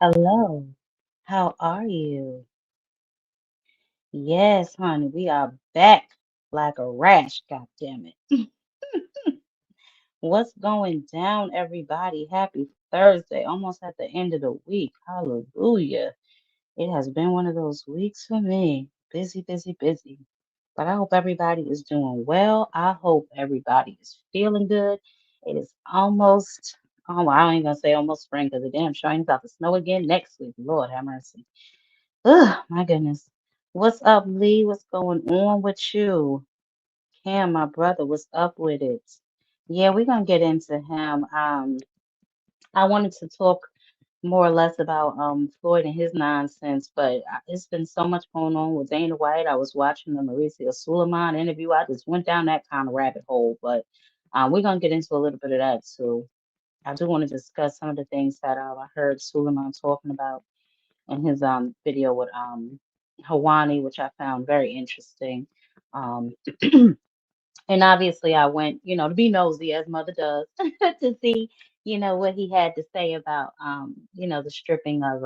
Hello, how are you? Yes, honey, we are back like a rash, God damn it. What's going down, everybody? Happy Thursday, almost at the end of the week. Hallelujah. It has been one of those weeks for me. Busy, busy, busy. But I hope everybody is doing well. I hope everybody is feeling good. It is almost, oh, I ain't gonna say almost spring because the damn sure ain't about to snow again next week. Lord have mercy. Ugh, my goodness. What's up, Lee? What's going on with you? Cam, my brother, what's up with it? Yeah, we're gonna get into him. I wanted to talk more or less about Floyd and his nonsense, but it's been so much going on with Dana White. I was watching the Mauricio Suleiman interview. I just went down that kind of rabbit hole, but we're gonna get into a little bit of that too. I do want to discuss some of the things that I heard Suleiman talking about in his video with Hawani, which I found very interesting. Um, and obviously, I went, to be nosy as mother does, to see, what he had to say about, the stripping of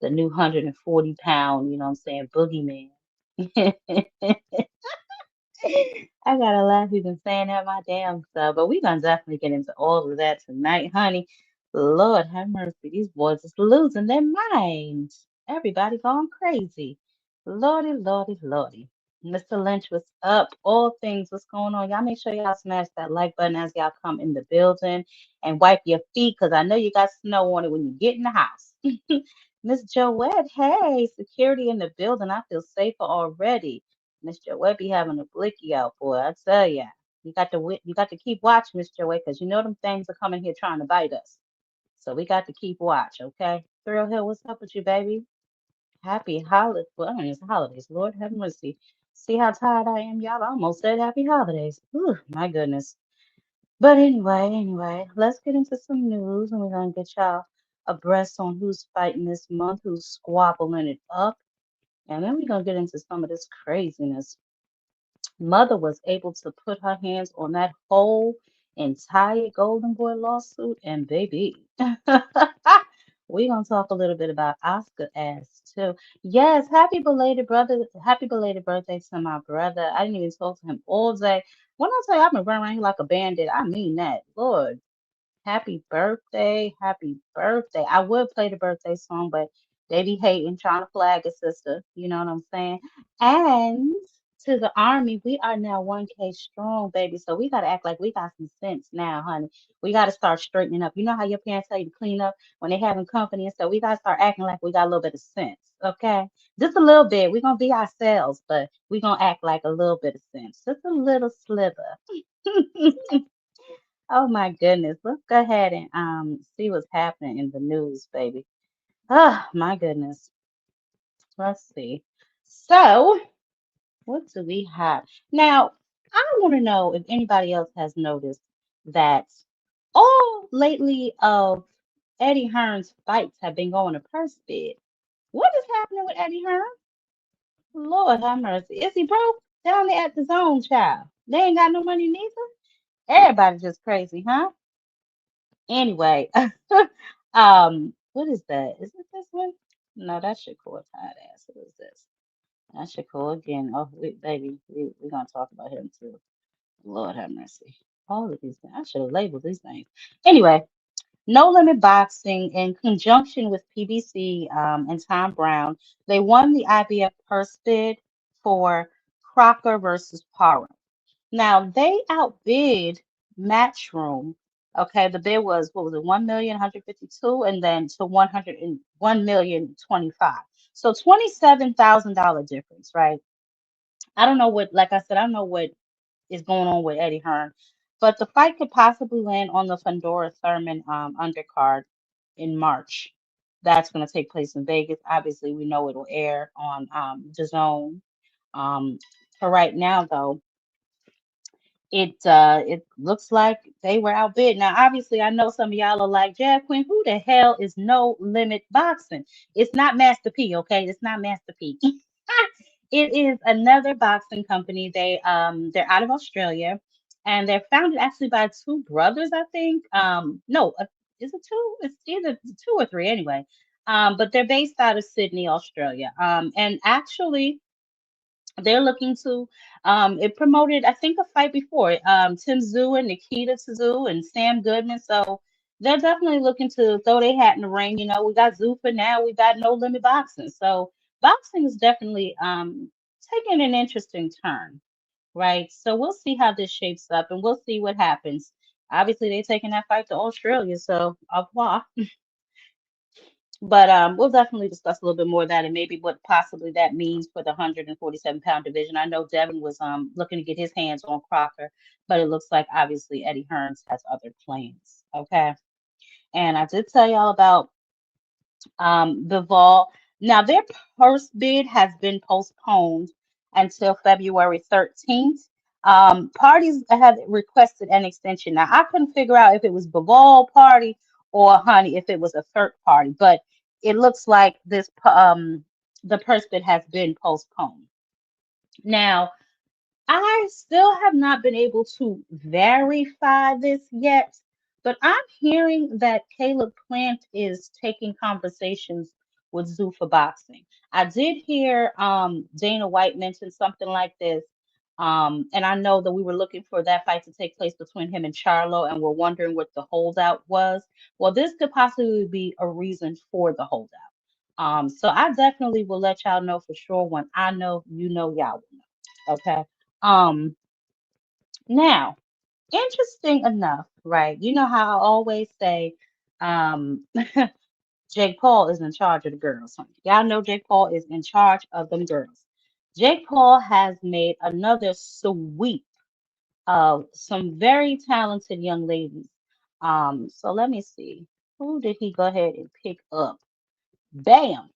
the new 140 pound, you know what I'm saying, boogeyman. I gotta laugh even saying that my damn self, but we gonna definitely get into all of that tonight, honey. Lord have mercy, these boys is losing their minds. Everybody going crazy. Lordy, lordy, lordy. Mr. Lynch, what's up? All things, what's going on? Y'all make sure y'all smash that like button as y'all come in the building and wipe your feet, because I know you got snow on it when you get in the house. Miss Joette, hey, security in the building. I feel safer already. Miss Joette be having a blicky out, boy. I tell ya, you got to keep watch, Miss Joette, because you know them things are coming here trying to bite us. So we got to keep watch, okay? Thrill Hill, what's up with you, baby? Happy holidays. Well, I mean, it's holidays. Lord have mercy. See how tired I am, y'all? I almost said happy holidays. Whew, my goodness. But anyway, let's get into some news, and we're gonna get y'all abreast on who's fighting this month, who's squabbling it up, and then we're gonna get into some of this craziness. Mother was able to put her hands on that whole entire Golden Boy lawsuit, and baby, we're gonna talk a little bit about Oscar ass too. Yes, happy belated birthday to my brother. I didn't even talk to him all day. When I tell you I've been running around here like a bandit, I mean that. Lord, happy birthday, happy birthday. I would play the birthday song, but they be hating, trying to flag a sister. You know what I'm saying? And to the army, we are now 1K strong, baby. So we gotta act like we got some sense now, honey. We gotta start straightening up. You know how your parents tell you to clean up when they having company and stuff? We gotta start acting like we got a little bit of sense, okay? Just a little bit. We're gonna be ourselves, but we're gonna act like a little bit of sense. Just a little sliver. Oh my goodness. Let's go ahead and see what's happening in the news, baby. Oh my goodness. Let's see. So, what do we have? Now, I want to know if anybody else has noticed that all lately of Eddie Hearn's fights have been going to purse bid. What is happening with Eddie Hearn? Lord have mercy. Is he broke? Down there at the zone, child. They ain't got no money neither. Everybody just crazy, huh? Anyway, what is that? Is it this one? No, that's Shakur tired ass. What is this? That's Shakur again. Oh, baby, we're gonna talk about him too. Lord have mercy. All of these things. I should have labeled these things. Anyway, No Limit Boxing, in conjunction with PBC and Tom Brown, they won the IBF purse bid for Crocker versus Parham. Now they outbid Matchroom. Okay, the bid was what was it, 1,152,000, and then to 101,025,000. So $27,000 difference, right? I don't know what, like I said, I don't know what is going on with Eddie Hearn, but the fight could possibly land on the Fedora Thurman undercard in March. That's going to take place in Vegas. Obviously, we know it will air on DAZN. For right now, though, it looks like they were outbid. Now, obviously, I know some of y'all are like, Jack Quinn, who the hell is No Limit Boxing? It's not Master P, okay? It's not Master P. It is another boxing company. They're out of Australia, and they're founded actually by two brothers, I think. No, is it two? It's either two or three anyway. But they're based out of Sydney, Australia. And actually, they're looking to it promoted, I think, a fight before. Tim Tszyu and Nikita Tszyu and Sam Goodman. So they're definitely looking to throw their hat in the ring. You know, we got Zoo for now, we got No Limit Boxing. So boxing is definitely taking an interesting turn, right? So we'll see how this shapes up and we'll see what happens. Obviously, they're taking that fight to Australia, so au revoir. But we'll definitely discuss a little bit more of that and maybe what possibly that means for the 147-pound division. I know Devin was looking to get his hands on Crocker, but it looks like obviously Eddie Hearns has other plans. Okay. And I did tell y'all about the Vol. Now, their purse bid has been postponed until February 13th. Parties have requested an extension. Now, I couldn't figure out if it was Bivol party or Honey, if it was a third party, but it looks like the purse bid has been postponed. Now, I still have not been able to verify this yet, but I'm hearing that Caleb Plant is taking conversations with Zoo for boxing. I did hear Dana White mention something like this. And I know that we were looking for that fight to take place between him and Charlo, and we're wondering what the holdout was. Well, this could possibly be a reason for the holdout. So I definitely will let y'all know for sure when I know, you know, y'all will know. Okay. Um, Now, interesting enough, right? You know how I always say, um, Jake Paul is in charge of the girls. Honey. Y'all know Jake Paul is in charge of them girls. Jake Paul has made another sweep of some very talented young ladies. So let me see. Who did he go ahead and pick up? Bam.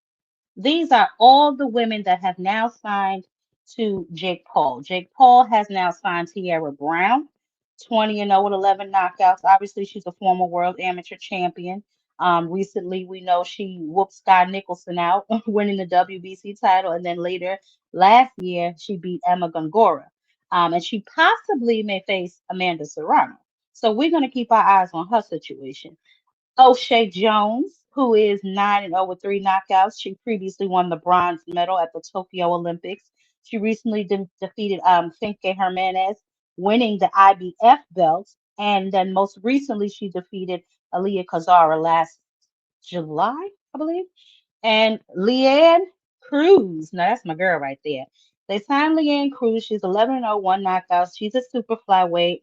These are all the women that have now signed to Jake Paul. Jake Paul has now signed Tierra Brown, 20 and 0 with 11 knockouts. Obviously, she's a former world amateur champion. Recently, we know she whooped Sky Nicholson out, winning the WBC title, and then later last year she beat Emma Gongora. And she possibly may face Amanda Serrano. So we're going to keep our eyes on her situation. O'Shea Jones, who is 9 and 0 with 3 knockouts. She previously won the bronze medal at the Tokyo Olympics. She recently defeated Finke Hermanez, winning the IBF belt. And then most recently, she defeated Aaliyah Kazara last July, I believe. And Leanne Cruz, now that's my girl right there. They signed Leanne Cruz. She's 11 and 0, 1 knockout. She's a super flyweight.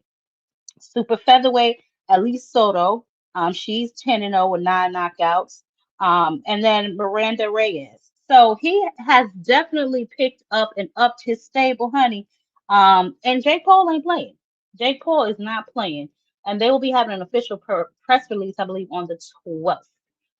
Super featherweight, Elise Soto. She's 10 and 0 with 9 knockouts. And then Miranda Reyes. So he has definitely picked up and upped his stable, honey. And Jake Paul ain't playing. Jake Paul is not playing. And they will be having an official press release, I believe, on the 12th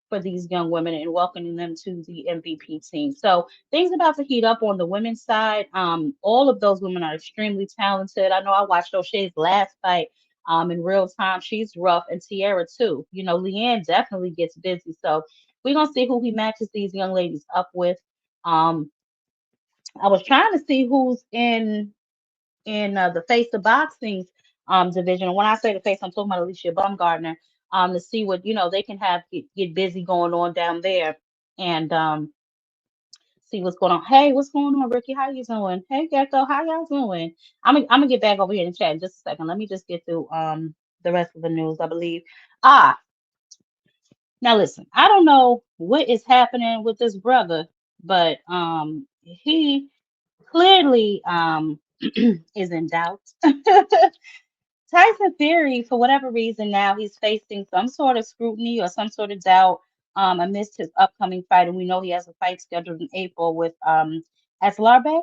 for these young women and welcoming them to the MVP team. So things about to heat up on the women's side. All of those women are extremely talented. I know I watched O'Shea's last fight in real time. She's rough, and Tierra too. You know, Leanne definitely gets busy. So we're gonna see who he matches these young ladies up with. Um, I was trying to see who's in the face of boxing division. And when I say the face, I'm talking about Alicia Baumgartner. To see what they can have get busy going on down there, and see what's going on. Hey, what's going on, Ricky? How you doing? Hey, Gecko, how y'all doing? I'm gonna get back over here in the chat in just a second. Let me just get through the rest of the news, I believe. Ah, now listen, I don't know what is happening with this brother, but he clearly is in doubt. Tyson Fury, for whatever reason, now he's facing some sort of scrutiny or some sort of doubt amidst his upcoming fight, and we know he has a fight scheduled in April with Aslarbek.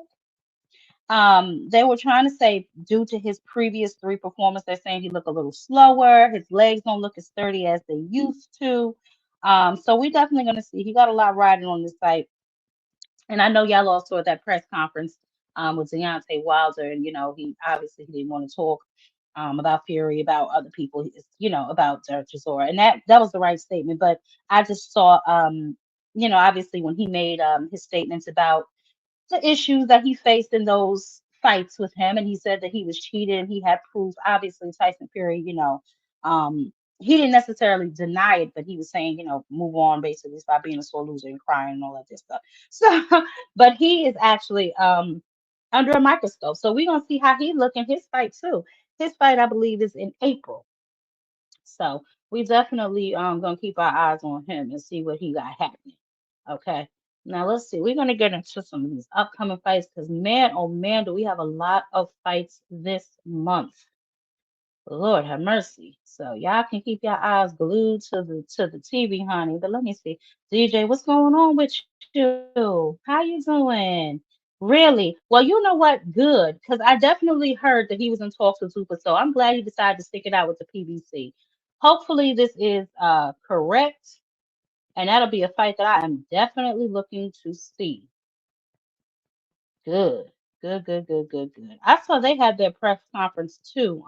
They were trying to say due to his previous three performances, they're saying he looked a little slower, his legs don't look as sturdy as they used to. So we definitely gonna see. He got a lot riding on this fight. And I know y'all all saw that press conference with Deontay Wilder, and he obviously he didn't want to talk about Fury, about other people, about Chisora, and that was the right statement. But I just saw, obviously when he made his statements about the issues that he faced in those fights with him, and he said that he was cheated and he had proof. Obviously, Tyson Fury, he didn't necessarily deny it, but he was saying, move on, basically, stop being a sore loser and crying and all that good stuff. So, but he is actually under a microscope. So we're gonna see how he look in his fight too. His fight, I believe, is in April. So we definitely gonna keep our eyes on him and see what he got happening. Okay. Now let's see. We're gonna get into some of these upcoming fights because man, oh man, do we have a lot of fights this month. Lord have mercy. So y'all can keep your eyes glued to the TV, honey. But let me see. DJ, what's going on with you? How you doing? Really? Well, you know what? Good. Because I definitely heard that he was in talks with Zupa. So I'm glad he decided to stick it out with the PBC. Hopefully this is correct. And that'll be a fight that I am definitely looking to see. Good. Good, good, good, good, good. I saw they had their press conference too.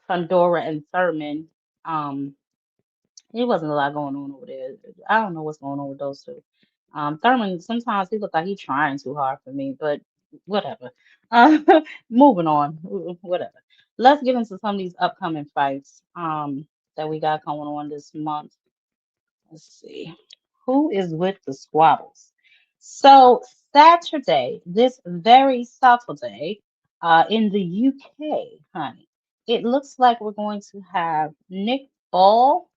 Fundora and Thurman. Um, it wasn't a lot going on over there. I don't know what's going on with those two. Thurman, sometimes he look like he's trying too hard for me, but whatever. Uh, moving on, whatever. Let's get into some of these upcoming fights that we got going on this month. Let's see. Who is with the squabbles? So Saturday, this very Saturday, in the UK, honey, it looks like we're going to have Nick Ball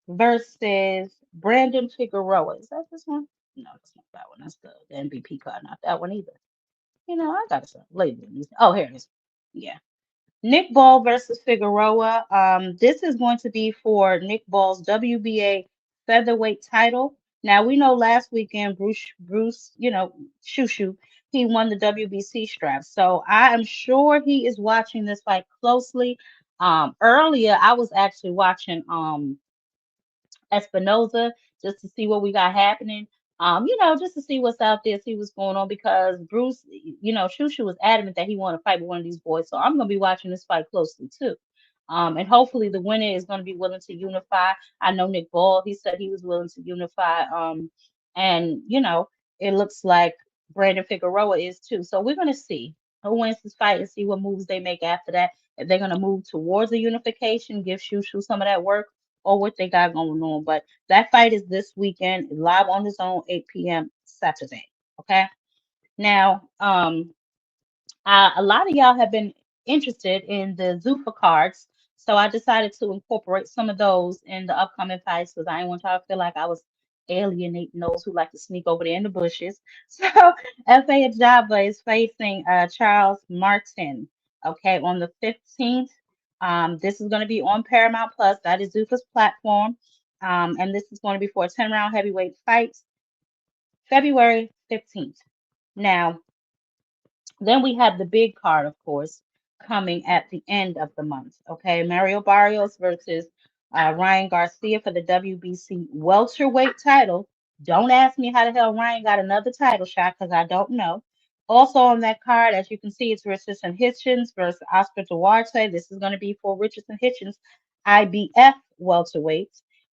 versus Brandon Figueroa. Is that this one? No, it's not that one. That's the MVP card, not that one either. I got some label these. Oh, here it is. Yeah. Nick Ball versus Figueroa. This is going to be for Nick Ball's WBA featherweight title. Now we know last weekend Bruce, Shushu, he won the WBC strap. So I am sure he is watching this fight closely. Earlier I was actually watching Espinoza just to see what we got happening. Just to see what's out there, see what's going on because Bruce, Shushu was adamant that he wanted to fight with one of these boys. So I'm gonna be watching this fight closely too. And hopefully the winner is gonna be willing to unify. I know Nick Ball, he said he was willing to unify. And it looks like Brandon Figueroa is too. So we're gonna see who wins this fight and see what moves they make after that. If they're gonna move towards the unification, give Shushu some of that work or what they got going on. But that fight is this weekend, live on his own, 8 p.m. Saturday. Okay. Now, a lot of y'all have been interested in the Zuffa cards, so I decided to incorporate some of those in the upcoming fights because I didn't want y'all to feel like I was alienating those who like to sneak over there in the bushes. So F.A. Ajaba is facing Charles Martin, okay, on the 15th. This is going to be on Paramount Plus. That is Zuffa's platform. And this is going to be for a 10-round heavyweight fight, February 15th. Now, then we have the big card, of course, coming at the end of the month. Okay, Mario Barrios versus Ryan Garcia for the WBC welterweight title. Don't ask me how the hell Ryan got another title shot because I don't know. Also on that card, as you can see, it's Richardson Hitchens versus Oscar Duarte. This is going to be for Richardson Hitchens IBF welterweight.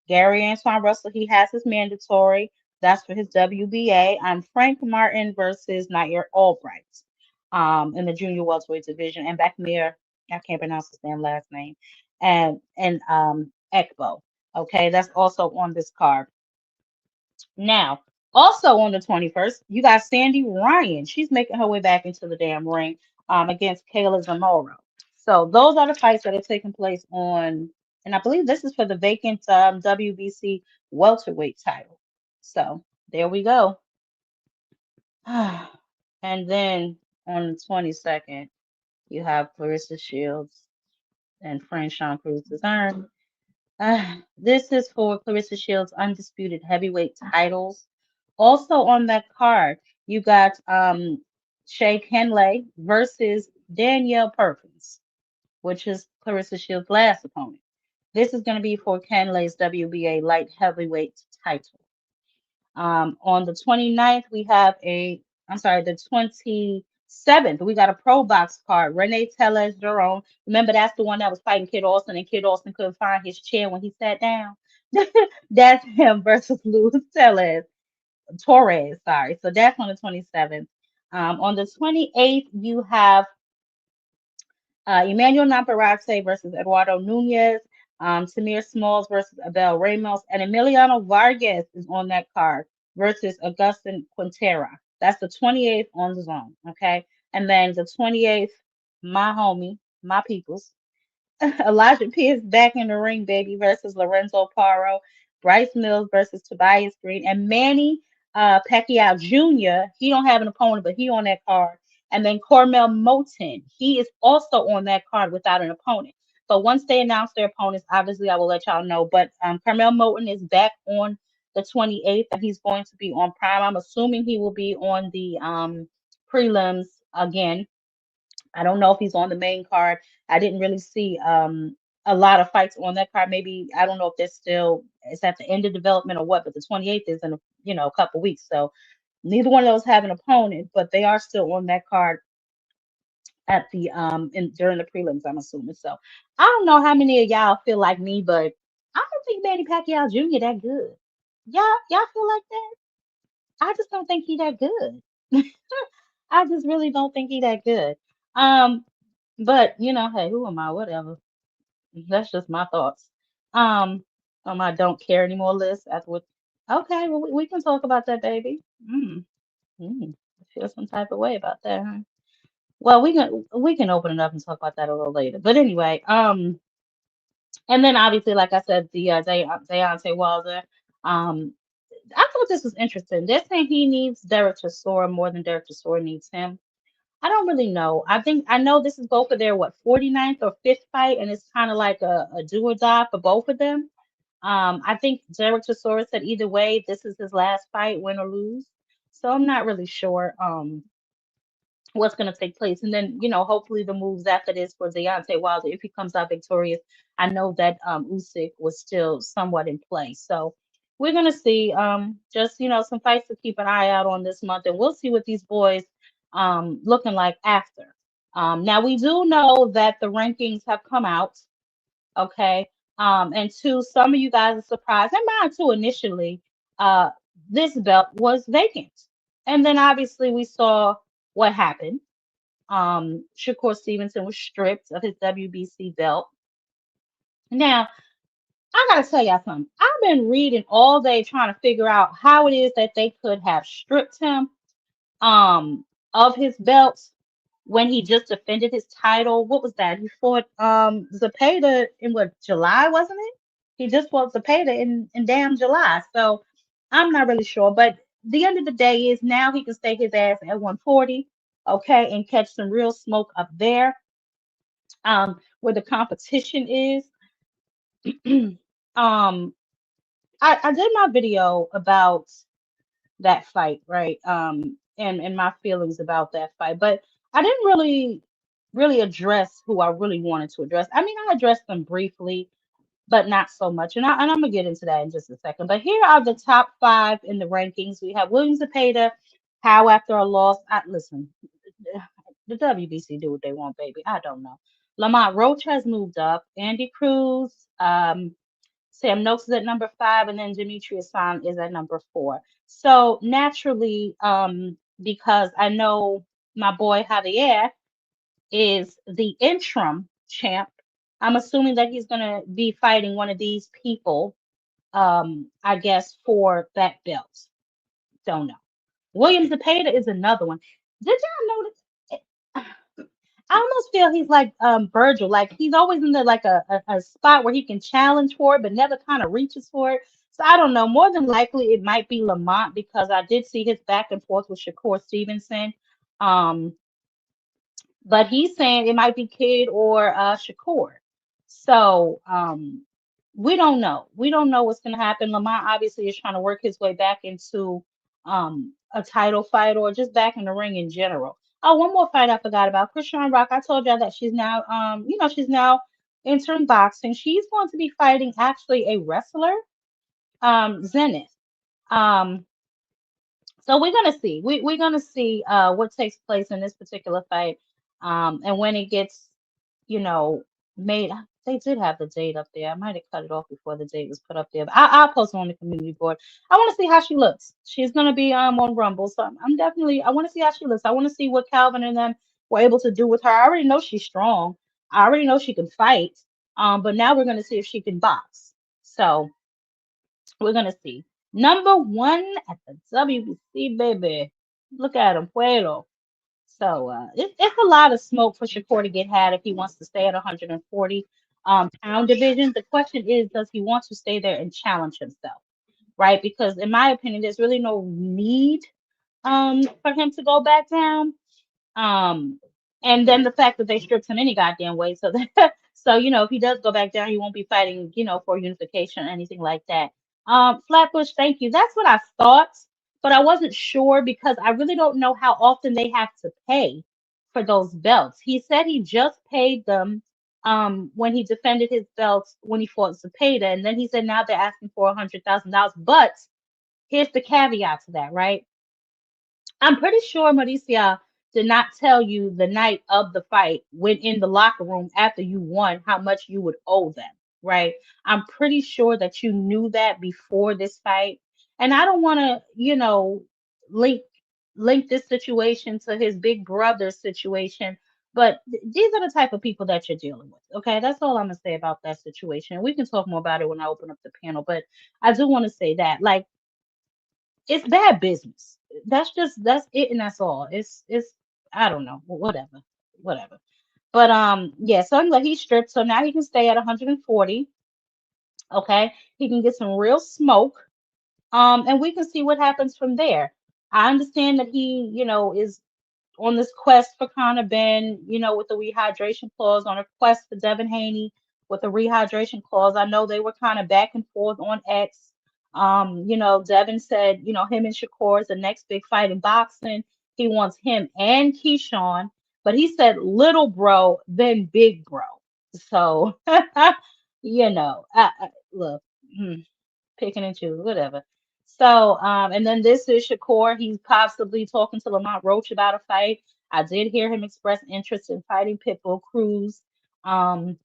Gary Antoine Russell, he has his mandatory. That's for his WBA. I'm Frank Martin versus Nair Albright in the junior welterweight division, and Bakmir, I can't pronounce his damn last name, and Ekbo. Okay, that's also on this card. Now, also on the 21st, you got Sandy Ryan. She's making her way back into the damn ring against Kayla Zamora. So those are the fights that are taking place on, and I believe this is for the vacant WBC welterweight title. So there we go. And then on the 22nd, you have Clarissa Shields and Franchon Cruz Dezern. This is for Clarissa Shields' undisputed heavyweight titles. Also on that card, you got Shay Kenley versus Danielle Perkins, which is Clarissa Shields' last opponent. This is going to be for Kenley's WBA light heavyweight title. On the 29th, we have the 27th, we got a pro box card. Renee Tellez Jerome. Remember, that's the one that was fighting Kid Austin, and Kid Austin couldn't find his chair when he sat down. That's him versus Luis Tellez. Torres, sorry. So that's on the 27th. On the 28th, you have Emmanuel Navarrete versus Eduardo Nunez. Tamir Smalls versus Abel Ramos. And Emiliano Vargas is on that card versus Augustin Quintera. That's the 28th on the zone. Okay. And then the 28th, my homie, my peoples. Elijah Pierce back in the ring, baby, versus Lorenzo Paro. Bryce Mills versus Tobias Green. And Manny Pacquiao Jr., he don't have an opponent, but he on that card. And then Cormel Moten, he is also on that card without an opponent. But once they announce their opponents, obviously I will let y'all know. But Carmel Moten is back on the 28th, and he's going to be on Prime. I'm assuming he will be on the prelims again. I don't know if he's on the main card. I didn't really see a lot of fights on that card. Maybe I don't know if they're still it's at the end of development or what, but the 28th is in a couple weeks. So neither one of those have an opponent, but they are still on that card at the during the prelims, I'm assuming. So I don't know how many of y'all feel like me, but I don't think Manny Pacquiao Jr. that good. Y'all feel like that? I just don't think he that good. I just really don't think he that good. Um, but hey, who am I? Whatever. That's just my thoughts. Um, on my don't care anymore list. After what? Okay, well we can talk about that, baby. I feel some type of way about that, huh? Well, we can open it up and talk about that a little later. But anyway, and then obviously, like I said, the Deontay Wilder. Um, I thought this was interesting. They're saying he needs Derek Chisora more than Derek Chisora needs him. I don't really know. I know this is both of their 49th or fifth fight, and it's kind of like a do or die for both of them. I think Derek Chisora said either way, this is his last fight, win or lose. So I'm not really sure what's going to take place. And then, hopefully the moves after this for Deontay Wilder, if he comes out victorious. I know that Usyk was still somewhat in play. So we're going to see just, some fights to keep an eye out on this month. And we'll see what these boys looking like after. Now, we do know that the rankings have come out. Okay. And two, some of you guys are surprised, and mine too initially, uh, this belt was vacant. And then obviously we saw what happened. Shakur Stevenson was stripped of his WBC belt. Now, I gotta tell y'all something. I've been reading all day trying to figure out how it is that they could have stripped him of his belt when he just defended his title. What was that? He fought Zepeda in what, July, wasn't it? He just fought Zepeda in damn July. So I'm not really sure. But the end of the day is now he can stay his ass at 140, okay, and catch some real smoke up there, where the competition is. um I did my video about that fight, right? And my feelings about that fight. But I didn't really address who I really wanted to address. I mean, I addressed them briefly, but not so much. And I'm gonna get into that in just a second. But here are the top five in the rankings. We have William Zepeda, how after a loss. Listen, the WBC do what they want, baby. I don't know. Lamont Roach has moved up. Andy Cruz, Sam Noakes is at number five, and then Demetrius San is at number four. So naturally, because I know my boy Javier is the interim champ, I'm assuming that he's gonna be fighting one of these people, I guess, for that belt. Don't know. William Zepeda is another one. Did y'all notice? I almost feel he's like Virgil, like he's always in the like a spot where he can challenge for it, but never kind of reaches for it. So I don't know. More than likely, it might be Lamont because I did see his back and forth with Shakur Stevenson. Um, but he's saying it might be Kid or Shakur. So we don't know. We don't know what's going to happen. Lamont obviously is trying to work his way back into a title fight or just back in the ring in general. Oh, one more fight I forgot about. Christian Rock. I told y'all that she's now, she's now entering boxing. She's going to be fighting actually a wrestler, Zenith. Um, so we're gonna see. We're gonna see what takes place in this particular fight. And when it gets, you know, made. They did have the date up there. I might have cut it off before the date was put up there. But I'll post it on the community board. I want to see how she looks. She's gonna be on Rumble, so I'm definitely. I want to see how she looks. I want to see what Calvin and them were able to do with her. I already know she's strong. I already know she can fight. But now we're gonna see if she can box. So we're gonna see. Number one at the WBC, baby. Look at him, Pueblo. So it's a lot of smoke for Shakur to get had if he wants to stay at 140 pound division. The question is, does he want to stay there and challenge himself, right? Because in my opinion, there's really no need for him to go back down. Um, and then the fact that they stripped him any goddamn way, so that so if he does go back down, he won't be fighting, for unification or anything like that. Flatbush, thank you. That's what I thought, but I wasn't sure because I really don't know how often they have to pay for those belts. He said he just paid them when he defended his belts when he fought Zepeda, and then he said now they're asking for $100,000. But here's the caveat to that, right? I'm pretty sure Mauricia did not tell you the night of the fight when in the locker room after you won how much you would owe them, right? I'm pretty sure that you knew that before this fight. And I don't want to, link link this situation to his big brother situation, but these are the type of people that you're dealing with. Okay, that's all I'm gonna say about that situation. We can talk more about it when I open up the panel, but I do want to say that, like, it's bad business. That's it, and that's all. It's I don't know, whatever, whatever. But yeah. So anyway, he stripped, so now he can stay at 140. Okay, he can get some real smoke. And we can see what happens from there. I understand that he, is on this quest for Conor Ben, with the rehydration clause, on a quest for Devin Haney with the rehydration clause. I know they were kind of back and forth on X. Devin said, him and Shakur is the next big fight in boxing. He wants him and Keyshawn, but he said little bro, then big bro. So, look. hmm, picking and choosing, whatever. So, and then this is Shakur. He's possibly talking to Lamont Roach about a fight. I did hear him express interest in fighting Pitbull Cruz. Um,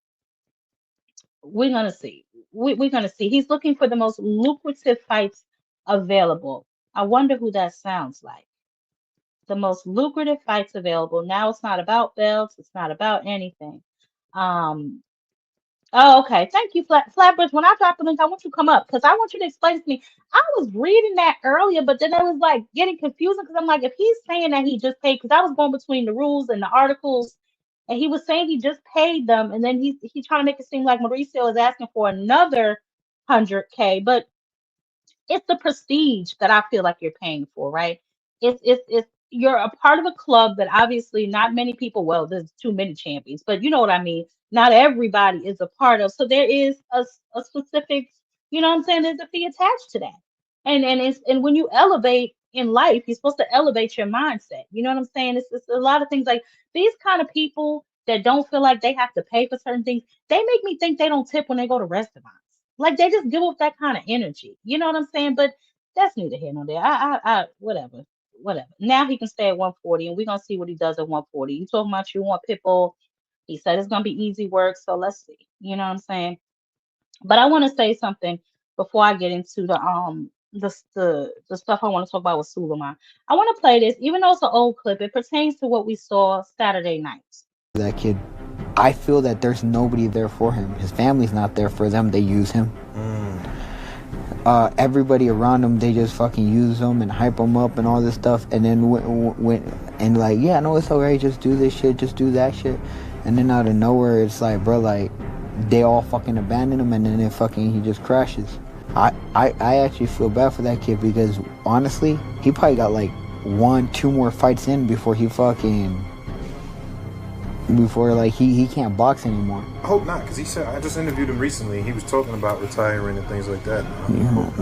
we're gonna see. We're gonna see. He's looking for the most lucrative fights available. I wonder who that sounds like. The most lucrative fights available. Now it's not about belts. It's not about anything. Um, Oh, okay. Thank you, Flatbridge. When I drop the link, I want you to come up because I want you to explain to me. I was reading that earlier, but then I was like getting confusing because I'm like, if he's saying that he just paid, because I was going between the rules and the articles, and he was saying he just paid them, and then he trying to make it seem like Mauricio is asking for another 100K, but it's the prestige that I feel like you're paying for, right? It's you're a part of a club that obviously not many people, well, there's too many champions, but you know what I mean. Not everybody is a part of. So there is a specific, you know what I'm saying? There's a fee attached to that. And when you elevate in life, you're supposed to elevate your mindset. You know what I'm saying? It's a lot of things like these kind of people that don't feel like they have to pay for certain things. They make me think they don't tip when they go to restaurants. Like they just give off that kind of energy. You know what I'm saying? But that's neither here nor there. Whatever, whatever. Now he can stay at 140, and we're gonna see what he does at 140. You talking about you want Pitbull? He said it's gonna be easy work, so let's see. You know what I'm saying? But I want to say something before I get into the stuff I want to talk about with Suleiman. I want to play this, even though it's an old clip. It pertains to what we saw Saturday night. That kid, I feel that there's nobody there for him. His family's not there for them. They use him. Everybody around him, they just fucking use him and hype him up and all this stuff. And then and like, yeah, no, it's alright. Just do this shit. Just do that shit. And then out of nowhere, it's like, bro, like they all fucking abandon him, and then he just crashes. I actually feel bad for that kid because honestly, he probably got like 1-2 more fights in before like he can't box anymore. I hope not, because he said, I just interviewed him recently. He was talking about retiring and things like that.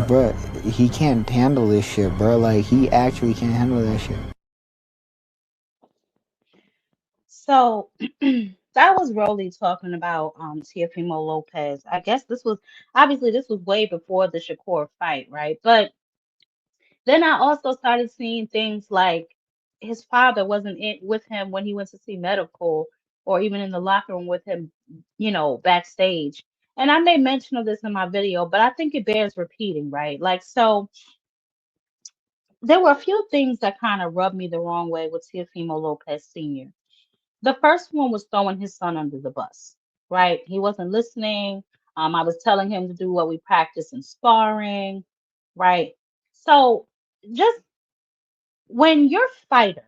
Bro, he can't handle this shit, bro. Like he actually can't handle that shit. So that was Rolly talking about Teofimo Lopez. I guess this was way before the Shakur fight, right? But then I also started seeing things like his father wasn't with him when he went to see medical, or even in the locker room with him, backstage. And I made mention of this in my video, but I think it bears repeating, right? Like, so there were a few things that kind of rubbed me the wrong way with Teofimo Lopez Sr. The first one was throwing his son under the bus, right? He wasn't listening. I was telling him to do what we practice in sparring, right? So just when your fighter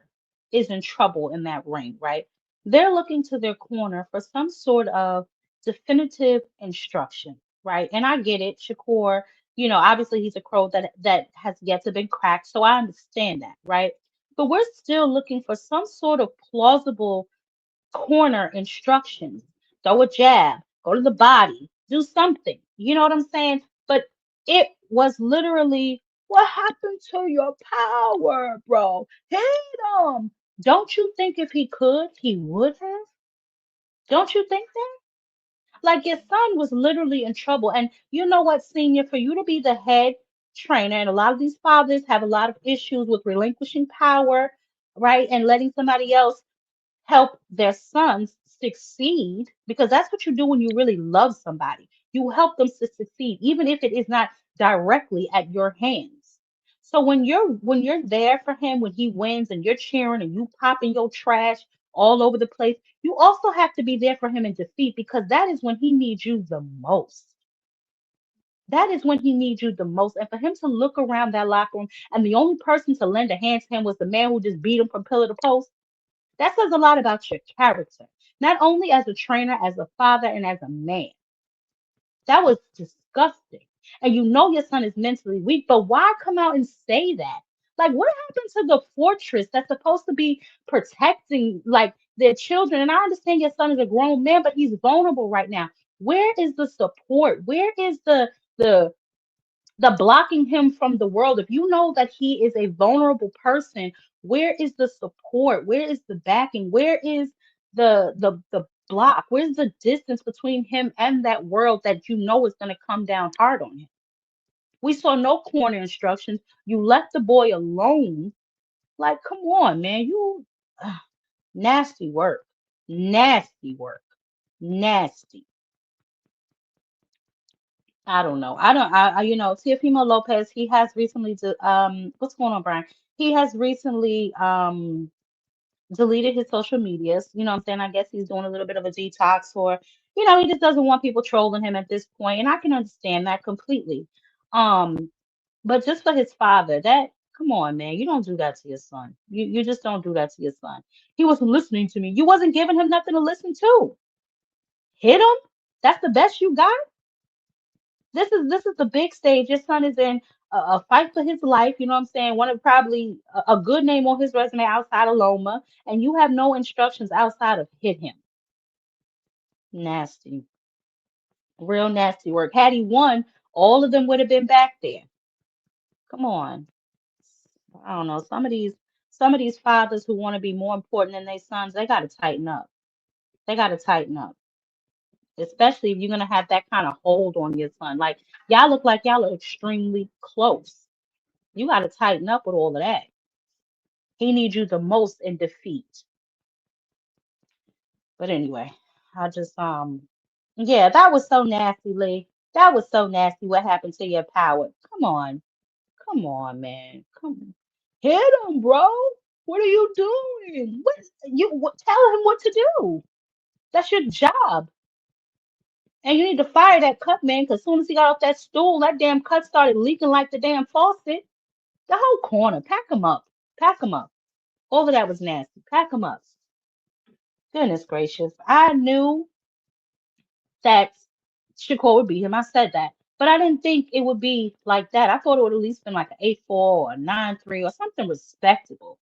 is in trouble in that ring, right? They're looking to their corner for some sort of definitive instruction, right? And I get it, Shakur, obviously he's a crow that has yet to been cracked, so I understand that, right? But we're still looking for some sort of plausible corner instructions. Throw a jab, go to the body, do something. You know what I'm saying? But it was literally, what happened to your power, bro? Hit him. Don't you think if he could, he would have? Don't you think that? Like your son was literally in trouble. And you know what, senior, for you to be the head trainer, and a lot of these fathers have a lot of issues with relinquishing power, right? And letting somebody else help their sons succeed, because that's what you do when you really love somebody. You help them to succeed, even if it is not directly at your hands. So when you're there for him when he wins and you're cheering and you popping your trash all over the place, you also have to be there for him in defeat, because that is when he needs you the most. That is when he needs you the most. And for him to look around that locker room and the only person to lend a hand to him was the man who just beat him from pillar to post, that says a lot about your character, not only as a trainer, as a father, and as a man. That was disgusting. And you know your son is mentally weak, but why come out and say that? Like, what happened to the fortress that's supposed to be protecting, like, their children? And I understand your son is a grown man, but he's vulnerable right now. Where is the support? Where is the the blocking him from the world? If you know that he is a vulnerable person, where is the support? Where is the backing? Where is the block? Where's the distance between him and that world that you know is going to come down hard on him? We saw no corner instructions. You left the boy alone. Like, come on, man. Ugh, nasty work. Nasty work. Nasty. I don't know. Teofimo Lopez, he has recently, what's going on, Brian? He has recently deleted his social medias. You know what I'm saying? I guess he's doing a little bit of a detox, or, he just doesn't want people trolling him at this point, and I can understand that completely. Um, but just for his father, come on, man, you don't do that to your son. You just don't do that to your son. He wasn't listening to me. You wasn't giving him nothing to listen to. Hit him? That's the best you got? This is the big stage. Your son is in a fight for his life. You know what I'm saying? One of probably a good name on his resume outside of Loma, and you have no instructions outside of hit him. Nasty, real nasty work. Had he won, all of them would have been back there. Come on. I don't know. Some of these fathers who want to be more important than their sons, they got to tighten up. They got to tighten up, especially if you're gonna have that kind of hold on your son. Like, y'all look like y'all are extremely close. You got to tighten up with all of that. He needs you the most in defeat. But anyway, I just yeah, that was so nasty, Lee. That was so nasty. What happened to your power? Come on. Come on, man. Come on. Hit him, bro. What are you doing? Tell him what to do. That's your job. And you need to fire that cut man, because as soon as he got off that stool, that damn cut started leaking like the damn faucet. The whole corner. Pack him up. Pack him up. All of that was nasty. Pack him up. Goodness gracious. I knew that Shakur would beat him. I said that. But I didn't think it would be like that. I thought it would at least been like an 8-4 or a 9-3 or something respectable.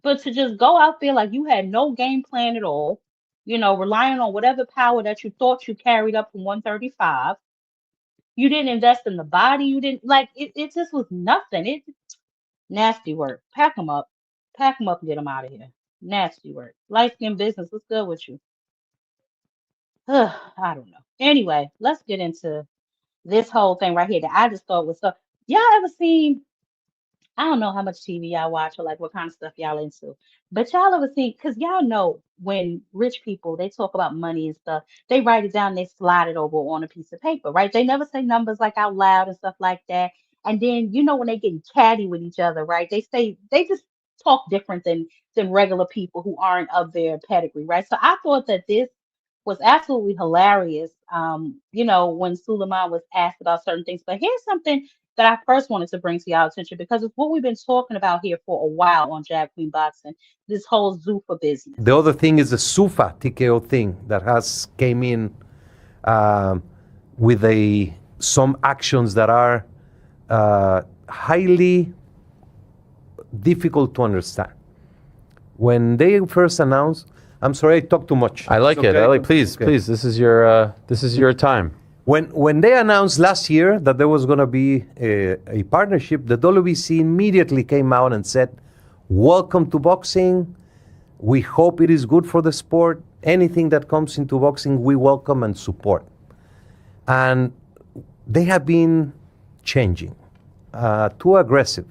But to just go out there like you had no game plan at all, relying on whatever power that you thought you carried up from 135. You didn't invest in the body. You didn't like it. It just was nothing. It nasty work. Pack them up. Pack them up and get them out of here. Nasty work. Light skin business. What's good with you? I don't know. Anyway, let's get into this whole thing right here that I just thought was so. Y'all ever seen? I don't know how much TV y'all watch or like what kind of stuff y'all into, but y'all ever seen? Because y'all know when rich people they talk about money and stuff, they write it down, they slide it over on a piece of paper, right? They never say numbers like out loud and stuff like that. And then when they get catty with each other, right? They say they just talk different than regular people who aren't of their pedigree, right? So I thought that this was absolutely hilarious. When Suleiman was asked about certain things. But here's something that I first wanted to bring to y'all attention because it's what we've been talking about here for a while on Jab Queen Boxing, this whole Zuffa business. The other thing is the Sufa TKO thing that has came in with some actions that are highly difficult to understand. When they first announced, I'm sorry, I talk too much. I like it. I like. Please, please. This is your time. When they announced last year that there was going to be a partnership, the WBC immediately came out and said, "Welcome to boxing. We hope it is good for the sport. Anything that comes into boxing, we welcome and support." And they have been changing, too aggressive,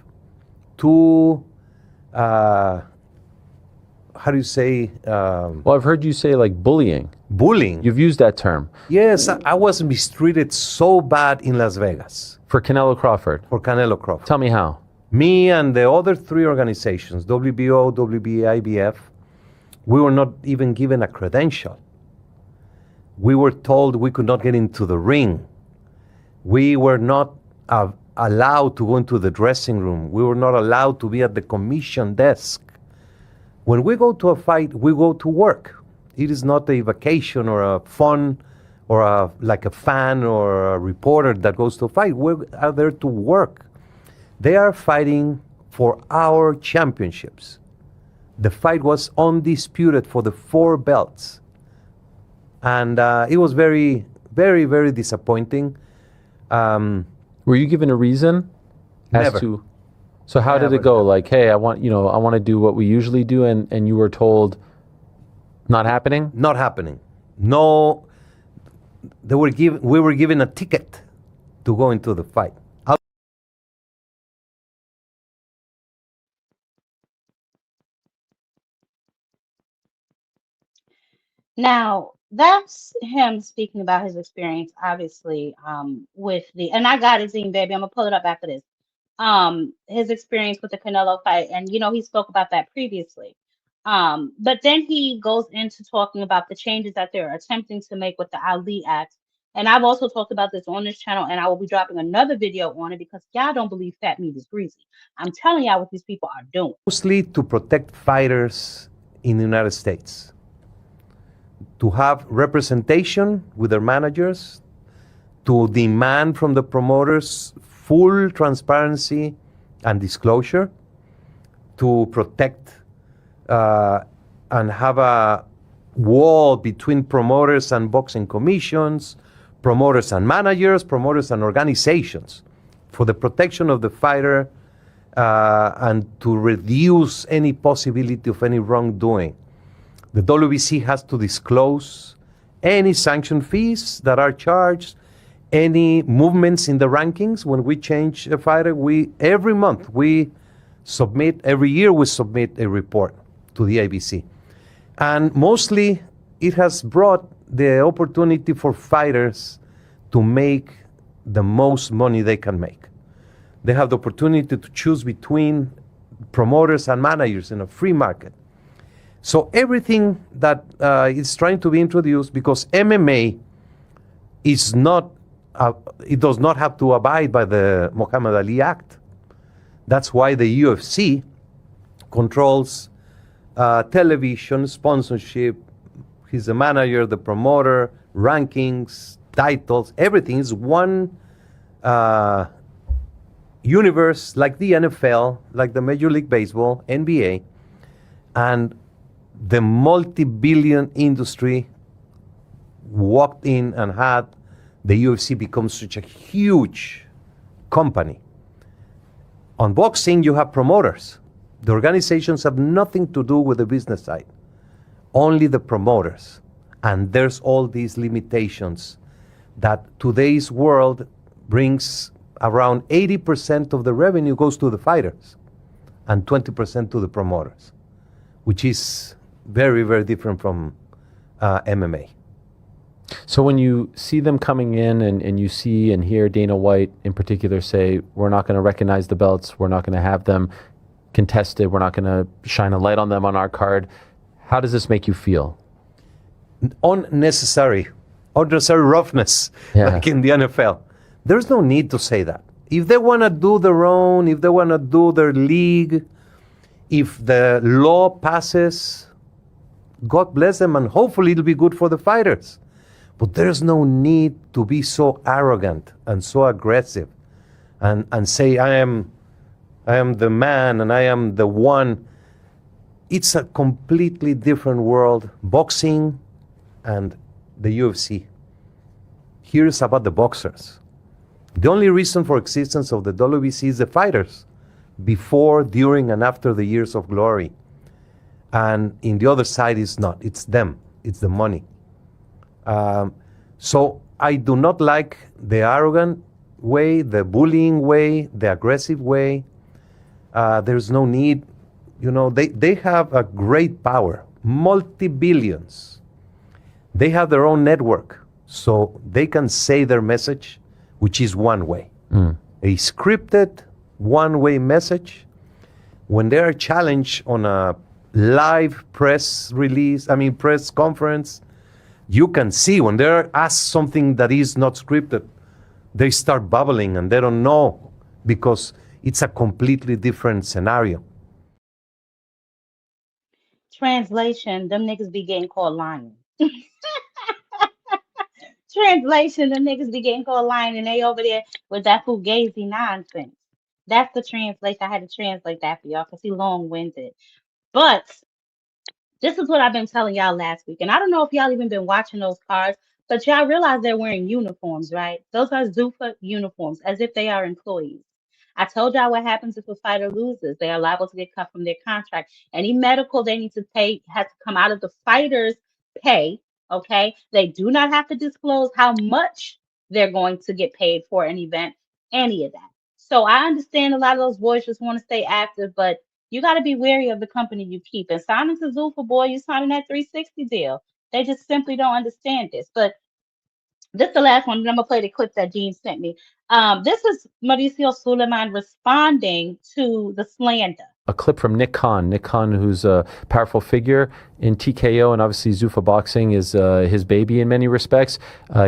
too. How do you say? Well, I've heard you say like bullying. Bullying. You've used that term. Yes, I was mistreated so bad in Las Vegas. For Canelo Crawford. For Canelo Crawford. Tell me how. Me and the other three organizations, WBO, WBA, IBF, we were not even given a credential. We were told we could not get into the ring. We were not allowed to go into the dressing room. We were not allowed to be at the commission desk. When we go to a fight, we go to work. It is not a vacation or a fun or like a fan or a reporter that goes to a fight. We are there to work. They are fighting for our championships. The fight was undisputed for the 4 belts. And it was very, very, very disappointing. Were you given a reason as Never. to? So how did it go? Like, hey, I want to do what we usually do, and you were told, not happening? Not happening. No, we were given a ticket to go into the fight. Now, that's him speaking about his experience, obviously, with and I got it, Zine, baby. I'm gonna pull it up after this. His experience with the Canelo fight, and he spoke about that previously. But then he goes into talking about the changes that they're attempting to make with the Ali Act. And I've also talked about this on this channel, and I will be dropping another video on it because y'all don't believe fat meat is greasy. I'm telling y'all what these people are doing. Mostly to protect fighters in the United States. To have representation with their managers, to demand from the promoters full transparency and disclosure, to protect and have a wall between promoters and boxing commissions, promoters and managers, promoters and organizations, for the protection of the fighter and to reduce any possibility of any wrongdoing. The WBC has to disclose any sanction fees that are charged, any movements in the rankings. When we change a fighter, every year we submit a report to the ABC. And mostly it has brought the opportunity for fighters to make the most money they can make. They have the opportunity to choose between promoters and managers in a free market. So everything that is trying to be introduced, because MMA is not, it does not have to abide by the Muhammad Ali Act. That's why the UFC controls television, sponsorship. He's the manager, the promoter, rankings, titles, everything is one universe, like the NFL, like the Major League Baseball, NBA, and the multi-billion industry walked in and had the UFC become such a huge company. On boxing, you have promoters. The organizations have nothing to do with the business side, only the promoters. And there's all these limitations that today's world brings. Around 80% of the revenue goes to the fighters and 20% to the promoters, which is very, very different from MMA. So when you see them coming in and you see and hear Dana White in particular say, we're not going to recognize the belts, we're not going to have them, contested. We're not going to shine a light on them on our card. How does this make you feel? Unnecessary roughness, like in the NFL. There's no need to say that. If they want to do their own, if they want to do their league, if the law passes, God bless them, and hopefully it'll be good for the fighters. But there's no need to be so arrogant and so aggressive and say, I am the man and I am the one. It's a completely different world, boxing and the UFC. Here's about the boxers. The only reason for existence of the WBC is the fighters, before, during, and after the years of glory. And in the other side is not. It's them. It's the money. So I do not like the arrogant way, the bullying way, the aggressive way. There's no need. You know, they have a great power, multi-billions. They have their own network, so they can say their message, which is one way. A scripted, one-way message. When they are challenged on a live press conference, you can see when they're asked something that is not scripted, they start bubbling and they don't know, because it's a completely different scenario. Translation, them niggas be getting called lying. Translation, them niggas be getting called lying and they over there with that fugazi nonsense. That's the translation. I had to translate that for y'all because he long-winded. But this is what I've been telling y'all last week. And I don't know if y'all even been watching those cards, but y'all realize they're wearing uniforms, right? Those are Zuffa uniforms, as if they are employees. I told y'all what happens if a fighter loses. They are liable to get cut from their contract. Any medical they need to pay has to come out of the fighter's pay, okay? They do not have to disclose how much they're going to get paid for an event, any of that. So I understand a lot of those boys just want to stay active, but you got to be wary of the company you keep. And signing to Zuffa, boy, you signing that 360 deal. They just simply don't understand this. But this is the last one. I'm gonna play the clip that Gene sent me. This is Mauricio Suleiman responding to the slander. A clip from Nick Khan. Nick Khan, who's a powerful figure in TKO, and obviously Zuffa Boxing is his baby in many respects.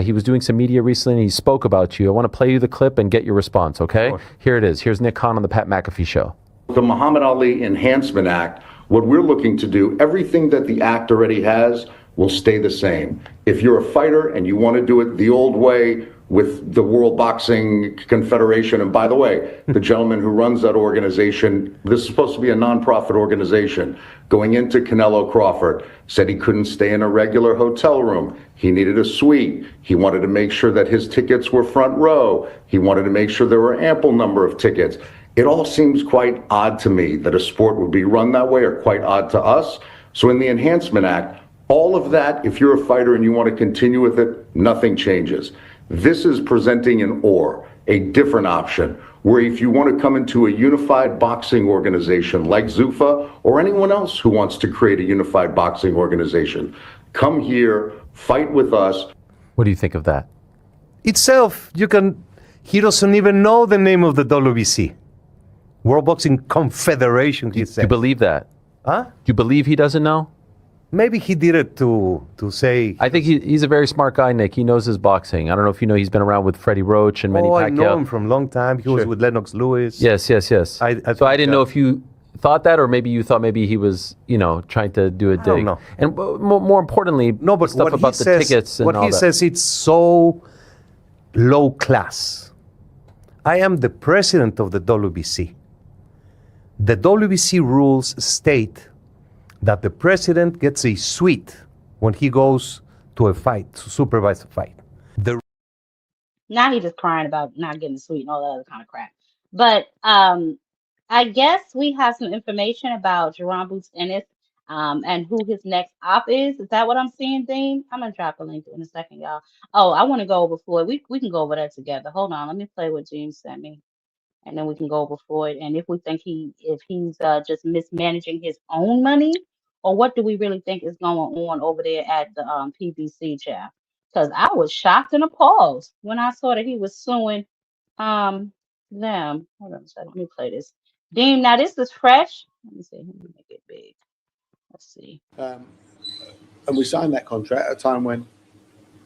He was doing some media recently, and he spoke about you. I want to play you the clip and get your response, okay? Sure. Here it is. Here's Nick Khan on the Pat McAfee Show. The Muhammad Ali Enhancement Act, what we're looking to do, everything that the act already has will stay the same. If you're a fighter and you want to do it the old way with the World Boxing Confederation, and by the way, the gentleman who runs that organization, this is supposed to be a nonprofit organization, going into Canelo Crawford, said he couldn't stay in a regular hotel room. He needed a suite. He wanted to make sure that his tickets were front row. He wanted to make sure there were ample number of tickets. It all seems quite odd to me that a sport would be run that way, or quite odd to us. So in the Enhancement Act, all of that, if you're a fighter and you want to continue with it, nothing changes. This is presenting a different option, where if you want to come into a unified boxing organization like Zuffa, or anyone else who wants to create a unified boxing organization, come here, fight with us. What do you think of that? Itself, he doesn't even know the name of the WBC. World Boxing Confederation, he said. You believe that? Huh? Do you believe he doesn't know? Maybe he did it to say... I think he's a very smart guy, Nick. He knows his boxing. I don't know if you know, he's been around with Freddie Roach and Manny Pacquiao. I know him from a long time. He was with Lennox Lewis. Yes. So I didn't know if you thought that, or maybe you thought maybe he was, trying to do a dig. I don't know. And more importantly, but stuff about the tickets and all that. What he says, it's so low class. I am the president of the WBC. The WBC rules state that the president gets a suite when he goes to a fight, to supervise a fight. Now he's just crying about not getting a suite and all that other kind of crap. But I guess we have some information about Jerome Boots Ennis and who his next op is. Is that what I'm seeing, Dean? I'm going to drop a link in a second, y'all. Oh, I want to go over Floyd. We can go over that together. Hold on. Let me play what Gene sent me. And then we can go over Floyd. And if we think if he's just mismanaging his own money, or what do we really think is going on over there at the PBC chair? Because I was shocked and appalled when I saw that he was suing them. Hold on a second. Let me play this. Dean, now this is fresh. Let me see. Let me make it big. Let's see. And we signed that contract at a time when,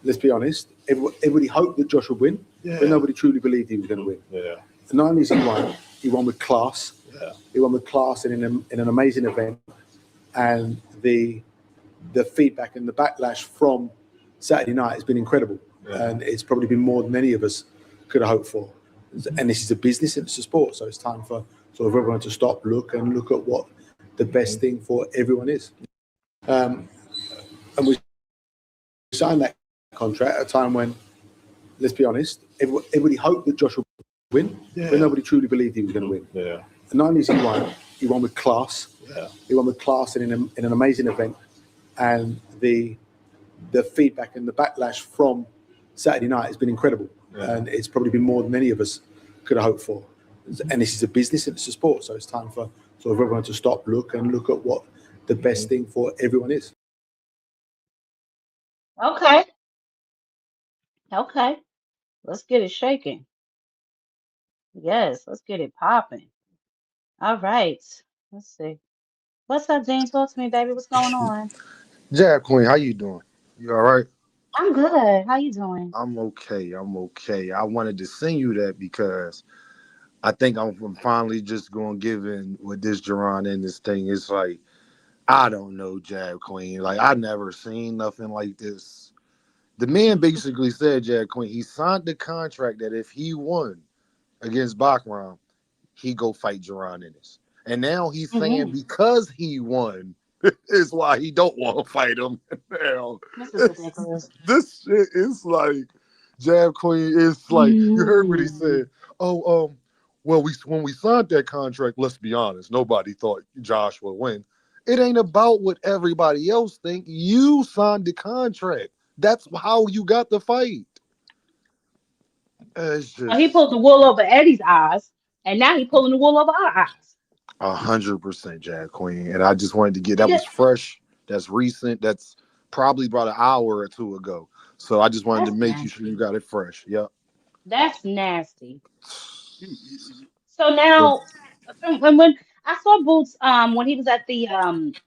let's be honest, everybody hoped that Josh would win, but nobody truly believed he was going to win. Yeah. And not only has he won with class. Yeah. He won with class in an amazing event, and the feedback and the backlash from Saturday night has been incredible, and it's probably been more than any of us could have hoped for. And this is a business and it's a sport, so it's time for sort of everyone to stop, look at what the best thing for everyone is. And we signed that contract at a time when, let's be honest, everybody hoped that Josh would win, but nobody truly believed he was going to win. Yeah. And not only has he won with class. Yeah. He won with class in an amazing event, and the feedback and the backlash from Saturday night has been incredible, and it's probably been more than any of us could have hoped for. And this is a business and it's a sport, so it's time for sort of everyone to stop, look at what the best thing for everyone is. Okay. Okay. Let's get it shaking. Yes, let's get it popping. All right. Let's see. What's up, Dean? Talk to me, baby. What's going on? Jab Queen, how you doing? You all right? I'm good. How you doing? I'm okay. I'm okay. I wanted to send you that because I think I'm finally just going to give in with this Jerron and this thing. It's like, I don't know, Jab Queen. Like, I never seen nothing like this. The man basically said, Jab Queen, he signed the contract that if he won against Bachram, he go fight Jerron Ennis. And now he's saying Mm-hmm. because he won is why he don't want to fight him now. This is ridiculous. This shit is like Jab Queen is like you heard what he Mm. said. Oh, well, when we signed that contract, let's be honest, nobody thought Josh would win. It ain't about what everybody else think. You signed the contract. That's how you got the fight. It's So he just pulled the wool over Eddie's eyes, and now he's pulling the wool over our eyes. 100% Jab Queen. And I just wanted to get He that just, was fresh. That's recent. That's probably about an hour or two ago. So I just wanted to that's make you sure you nasty. got it fresh. Yep. That's nasty. So now, when I saw Boots, when he was at the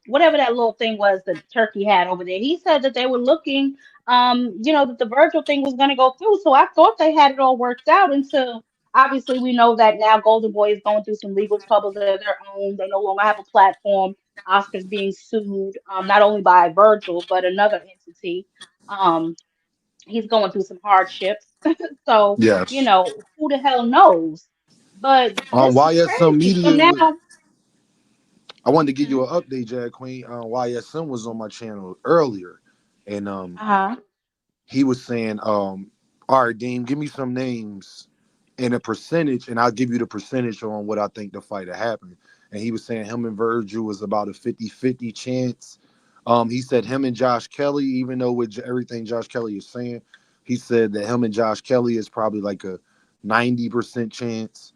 whatever that little thing was that Turkey had over there, he said that they were looking, that the Virgil thing was going to go through. So I thought they had it all worked out until obviously we know that now Golden Boy is going through some legal troubles of their own. They no longer have a platform. Oscar's being sued, not only by Virgil but another entity. Um, he's going through some hardships. So, Yes. who the hell knows? But On this is YSM crazy. So Media, now, I wanted to give you mhm, an update, Jack Queen. YSM was on my channel earlier, and uh-huh. he was saying, all right, Dean, give me some names and a percentage, and I'll give you the percentage on what I think the fight will happen. And he was saying him and Virgil was about a 50-50 chance. He said him and Josh Kelly, even though with everything Josh Kelly is saying, he said that him and Josh Kelly is probably like a 90% chance.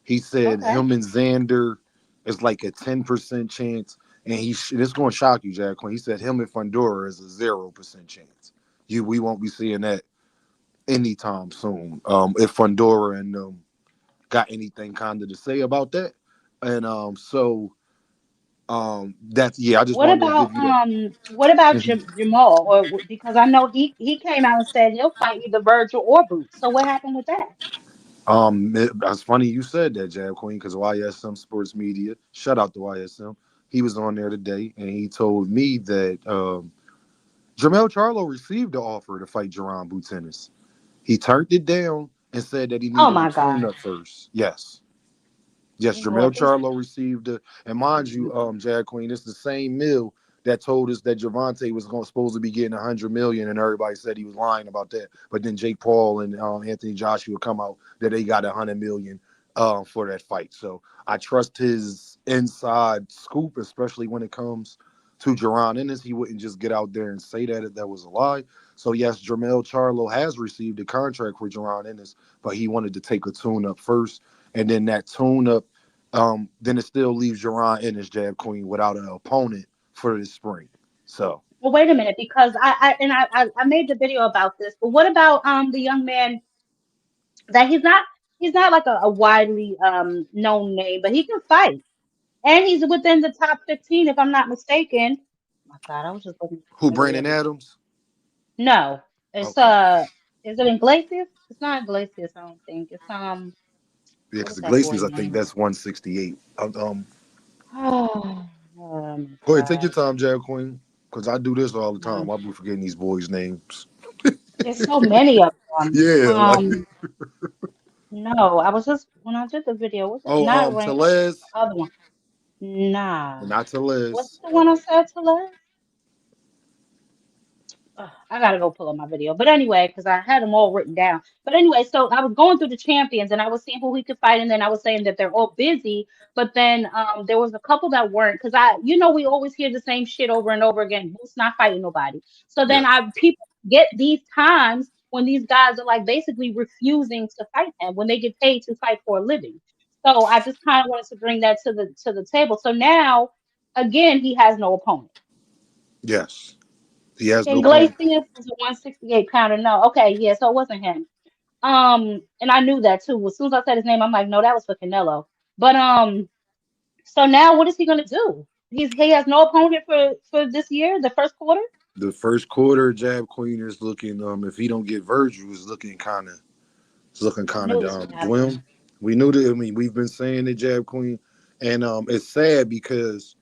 He said Okay. him and Xander is like a 10% chance. And this going to shock you, Jack. When he said him and Fundora is a 0% chance. We won't be seeing that anytime soon. If Fundora and got anything kind of to say about that. And that's I just wanted to give you that. What about Mhm. Jamal? Because I know he came out and said he'll fight either Virgil or Boots. So what happened with that? That's funny you said that, Jab Queen, because YSM Sports Media, shout out to YSM. He was on there today, and he told me that Jermell Charlo received the offer to fight Jerron Bootenis. He turned it down and said that he Oh needed a my God. tune-up first. Yes, Jermell Lord, this Charlo received it. And mind you, Jag Queen, it's the same mill that told us that Javante was supposed to be getting 100 million, and everybody said he was lying about that. But then Jake Paul and Anthony Joshua come out that they got 100 million for that fight. So I trust his inside scoop, especially when it comes to Jerron Ennis. He wouldn't just get out there and say that was a lie. So yes, Jermell Charlo has received a contract for Jerron Ennis, but he wanted to take a tune up first, and then that tune up then it still leaves Jerron Ennis, Jab Queen, without an opponent for this spring. So, Well, wait a minute, because I made the video about this, but what about the young man that he's not he's not like a widely known name, but he can fight. And he's within the top 15, if I'm not mistaken. Oh my God, I was just looking Who, at the Brandon video. Adams? No, it's Okay. is it Iglesias? It's not Iglesias, I don't think. It's Yeah, what because is that boy Iglesias, I think name? that's 168. Oh, my Go ahead, take your God. time, Jab Queen, because I do this all the time. Um, I'll be forgetting these boys' names. there's so many of them. Yeah, like No, I was just when I did the video, was it not ranked? Telez, The other one. Nah. not Was Telez. it the one I said to last? Ugh, I gotta go pull up my video. But anyway, because I had them all written down. But anyway, so I was going through the champions and I was seeing who he could fight, and then I was saying that they're all busy. But then there was a couple that weren't, because we always hear the same shit over and over again. Boots not fighting nobody. So then Yes. people get these times when these guys are like basically refusing to fight him when they get paid to fight for a living. So I just kind of wanted to bring that to the table. So now again, he has no opponent. Yes. He has no opponent. Iglesias was a 168 pounder. No, okay, yeah, so it wasn't him. And I knew that too. As soon as I said his name, I'm like, no, that was for Canelo. But so now what is he gonna do? He has no opponent for this year, the first quarter. The first quarter, Jab Queen is looking. If he don't get Virgil, is looking kind of. It's looking I kind knew of this would happen. glim. We knew that. I mean, we've been saying it, Jab Queen, and it's sad because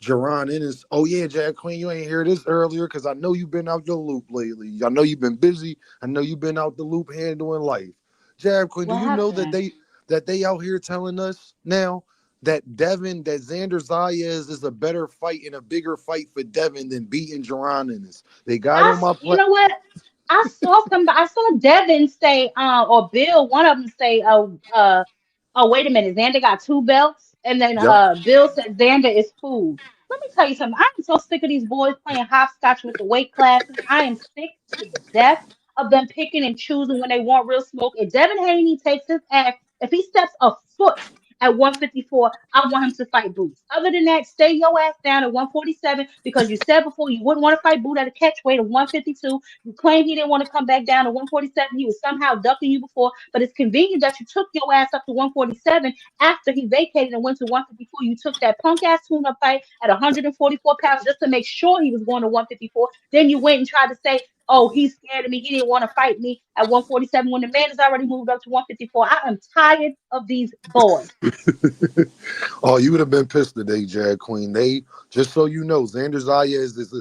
Jerron Ennis. Oh yeah, Jab Queen, you ain't hear this earlier because I know you've been out your loop lately. I know you've been busy. I know you've been out the loop handling life. Jab Queen, do What you know that happened? they out here telling us now that Xander Zayas is a better fight and a bigger fight for Devin than beating Jerron Ennis. They got on my You play. know what? I saw Devin say, or Bill, one of them say, oh, wait a minute. Xander got two belts. And then Yep. Bill said Xander is food. Let me tell you something. I'm so sick of these boys playing hopscotch with the weight classes. I am sick to death of them picking and choosing when they want real smoke. If Devin Haney takes his ass, if he steps a foot at 154, I want him to fight Boots. Other than that, stay your ass down at 147 because you said before you wouldn't want to fight Boot at a catch weight of 152. You claimed he didn't want to come back down to 147. He was somehow ducking you before, but it's convenient that you took your ass up to 147 after he vacated and went to 154. You took that punk ass tune up fight at 144 pounds just to make sure he was going to 154. Then you went and tried to say, oh, he's scared of me. He didn't want to fight me at 147 when the man has already moved up to 154. I am tired of these boys. Oh, you would have been pissed today, Jag Queen. They just so you know, Xander Zayas is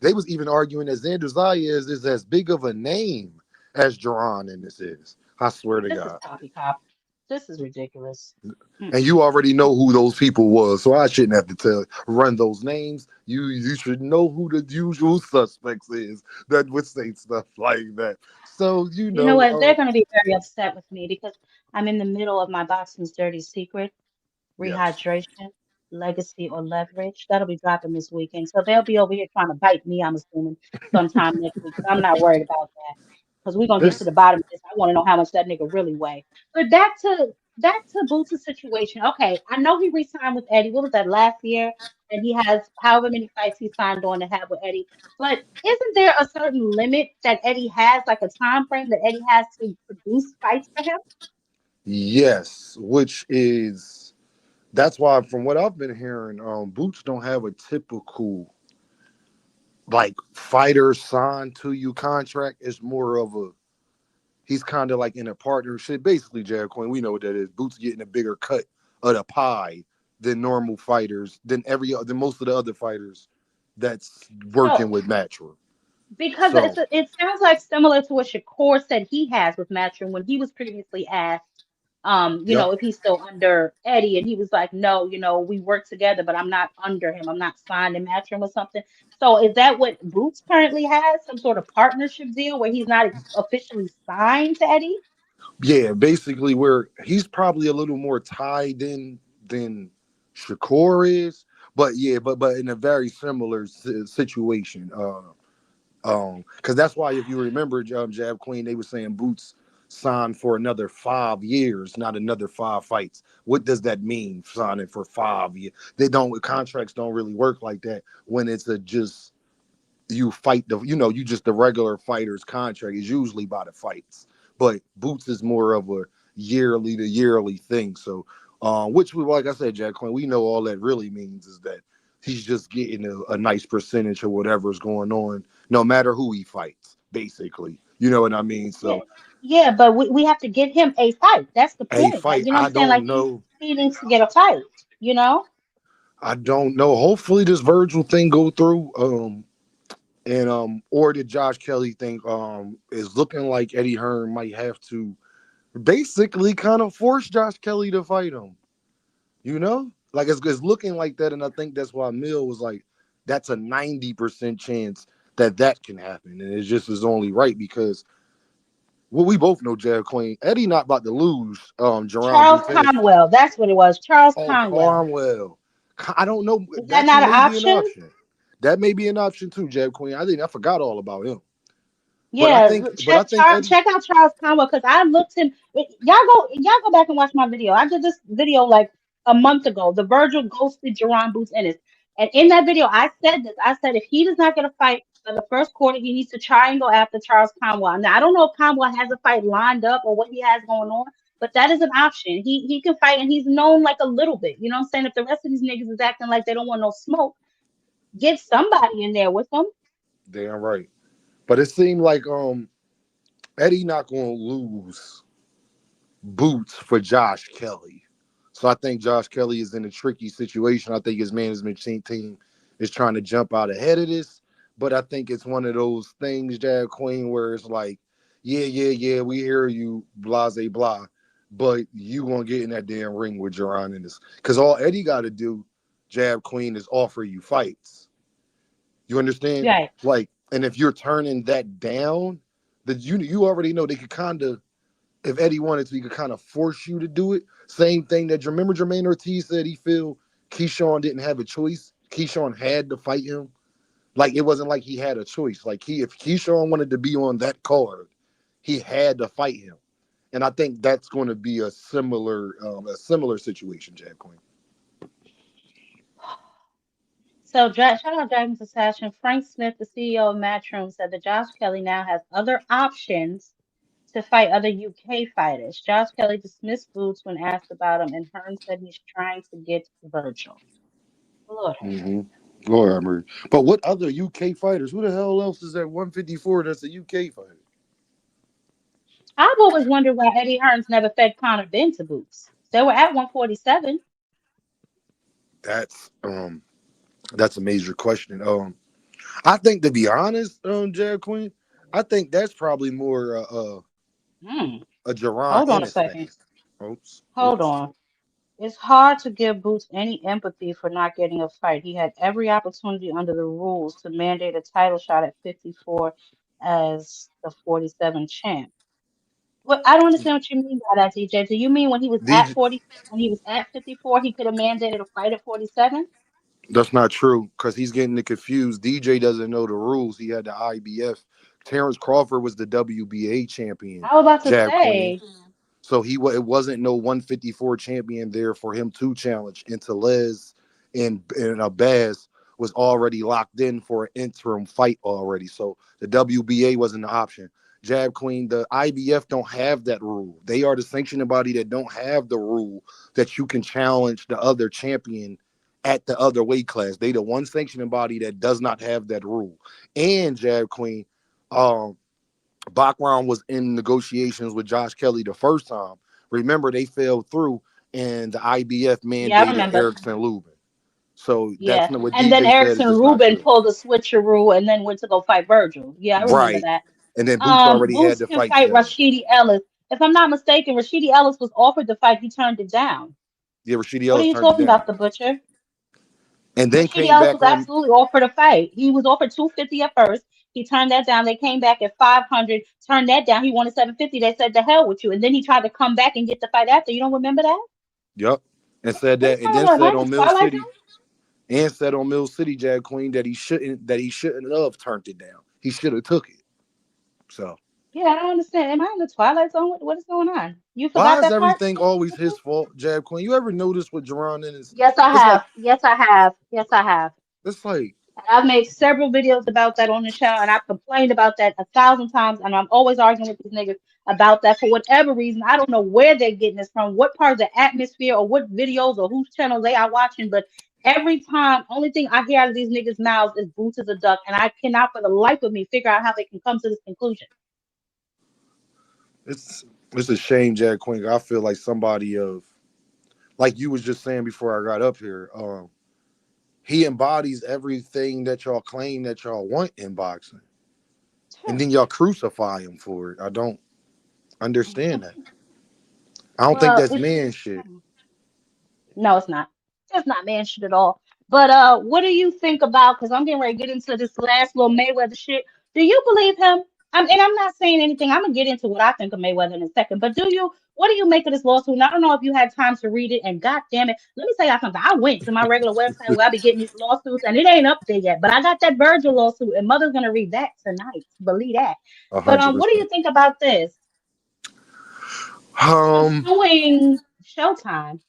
they was even arguing that Xander Zayas is as big of a name as Jerron in this is. I swear to This is God. poppycock. This is ridiculous. And you Mm-mm. already know who those people was, so I shouldn't have to run those names. You should know who the usual suspects is that would say stuff like that. So You know what? They're going to be very upset with me because I'm in the middle of my boxing's dirty secret. yes. Rehydration, legacy, or leverage. That'll be dropping this weekend. So they'll be over here trying to bite me, I'm assuming, sometime next week. But I'm not worried about that because we're gonna get to This the bottom of this. I want to know how much that nigga really weigh. But back to Boots' situation. Okay, I know he re-signed with Eddie. What was that last year? And he has however many fights he signed on to have with Eddie. But isn't there a certain limit that Eddie has, like a time frame that Eddie has to produce fights for him? yes, which is that's why from what I've been hearing, Boots don't have a typical like fighter signed to you contract. It's more of a he's kind of like in a partnership. Basically, Jared Coyne, we know what that is. Boots getting a bigger cut of the pie than normal fighters, than most of the other fighters that's So working with Matchroom. because So it sounds like similar to what Shakur said he has with Matchroom when he was previously asked, yep. if he's still under Eddie, and he was like, no, we work together, but I'm not under him. I'm not signed in Matchroom or something. So is that what Boots currently has? Some sort of partnership deal where he's not officially signed to Eddie? Yeah, basically where he's probably a little more tied in than Shakur is, but yeah, but in a very similar situation. Because that's why if you remember, Jab Queen, they were saying Boots signed for another 5 years, not another five fights. What does that mean, signing for 5 years? They don't contracts don't really work like that when it's a just you fight you just the regular fighter's contract is usually by the fights. But Boots is more of a yearly to yearly thing. So, which we, like I said, Jack Quinn, we know all that really means is that he's just getting a nice percentage of whatever's going on, no matter who he fights, basically. You know what I mean? Yeah, So yeah, but we have to get him a fight. That's the a point. Like, fight, you know what I I'm saying? don't Like know. he needs to get a fight, you know? I don't know. Hopefully this Virgil thing go through. And or the Josh Kelly thing is looking like Eddie Hearn might have to basically kind of force Josh Kelly to fight him. You know? Like it's looking like that, and I think that's why Mill was like, that's a 90% chance that that can happen. And it just is only right because well, we both know Jared Queen. Eddie not about to lose Jerron Charles Booth in his Conwell. That's what it was. Charles oh Conwell. Carwell. I don't know. Is that That not an may be an option? option. That may be an option too, Jared Queen. I forgot all about him. Yeah, But I think Eddie. check out Charles Conwell because I looked him. Y'all go back and watch my video. I did this video like a month ago. The Virgil ghosted Jerron Boots Ennis, and in that video I said this. I said if he does not get a fight by the first quarter, he needs to try and go after Charles Conwell. Now I don't know if Conwell has a fight lined up or what he has going on, but that is an option. He can fight and he's known like a little bit. You know what I'm saying? If the rest of these niggas is acting like they don't want no smoke, get somebody in there with them. Damn right. But it seemed like Eddie not gonna lose Boots for Josh Kelly. So I think Josh Kelly is in a tricky situation. I think his management team is trying to jump out ahead of this. But I think it's one of those things, Jab Queen, where it's like, yeah, we hear you, blase blah. But you gonna get in that damn ring with Jerron in this. Because all Eddie gotta do, Jab Queen, is offer you fights. You understand? Right. Like, and if you're turning that down, that you already know they could kind of, if Eddie wanted to, he could kind of force you to do it. Same thing that remember Jermaine Ortiz said he feel Keyshawn didn't have a choice. Keyshawn had to fight him. Like it wasn't like he had a choice. Like if Keyshawn wanted to be on that card, he had to fight him. And I think that's going to be a similar situation, Jack Queen. So, shout out Dragon's Assassin. Frank Smith, the CEO of Matchroom, said that Josh Kelly now has other options to fight other UK fighters. Josh Kelly dismissed Boots when asked about him, and Hearn said he's trying to get Virgil. Lord have mercy. Lord have mercy. But what other UK fighters? Who the hell else is at 154 that's a UK fighter? I've always wondered why Eddie Hearns never fed Conor Ben to Boots. They were at 147. That's a major question. I think to be honest, Jared Queen, I think that's probably more a Jerron Hold on a Ennis second. thing. Oops. Hold on. It's hard to give Boots any empathy for not getting a fight. He had every opportunity under the rules to mandate a title shot at 54 as the 47 champ. Well, I don't understand what you mean by that, DJ. Do you mean when he was at DJ, 40, when he was at 54, he could have mandated a fight at 47? that's not true because he's getting it confused. DJ doesn't know the rules. He had the IBF. Terrence Crawford was the WBA champion. I was about to Jab Queen. say, So it wasn't no 154 champion there for him to challenge. And Telez and Baz was already locked in for an interim fight already. So the WBA wasn't an option. Jab Queen, the IBF don't have that rule. They are the sanctioning body that don't have the rule that you can challenge the other champion at the other weight class. They the one sanctioning body that does not have that rule. And Jab Queen, Bachram was in negotiations with Josh Kelly the first time. Remember, they fell through, and the IBF yeah, I mandated remember. Erickson Lubin. So that's Yeah. not what And then DJ said is Erickson just not Rubin true. pulled a switcheroo and then went to go fight Virgil. Yeah, I remember Right. that. And then Boots already had Boots to can fight fight Kelly. Rashidi Ellis. If I'm not mistaken, Rashidi Ellis was offered the fight. He turned it down. Yeah, Rashidi What are Ellis you turned it talking down. about, the butcher? And then Rashidi came Ellis back was on, absolutely offered a fight. He was offered 250 at first. He turned that down. They came back at 500, turned that down. He wanted 750. They said, the hell with you. And then he tried to come back and get the fight after. You don't remember that? yep, and said What are you that, and talking then about? Am I said in the on Mill Twilight Zone? City, Jab Queen, that he shouldn't have turned it down. He should have took it. So Yeah, I don't understand. Am I in the Twilight Zone? What is going on? You why forgot is that part? everything always his fault, Jab Queen? You ever notice what Jerron is? Yes, I It's like have. Yes, I have. Yes, I have. it's like I've made several videos about that on the channel, and I've complained about that 1,000 times, and I'm always arguing with these niggas about that for whatever reason. I don't know where they're getting this from, what part of the atmosphere, or what videos, or whose channel they are watching, but every time, only thing I hear out of these niggas' mouths is Boots is a duck, and I cannot for the life of me figure out how they can come to this conclusion. It's it's a shame, Jack Queen. I feel like somebody of like you was just saying before I got up here. He embodies everything that y'all claim that y'all want in boxing, and then y'all crucify him for it. I don't understand that. I don't think Well, that's man shit. no, it's not. It's not man shit at all. But what do you think about? Because I'm getting ready to get into this last little Mayweather shit. Do you believe him? And I'm not saying anything. I'm gonna get into what I think of Mayweather in a second. But do you? What do you make of this lawsuit? And I don't know if you had time to read it. And God damn it, let me tell y'all something. I went to my regular website where I be getting these lawsuits, and it ain't up there yet. But I got that Virgil lawsuit, and Mother's gonna read that tonight. Believe that. But 100%. what do you think about this? He's Um, suing Showtime.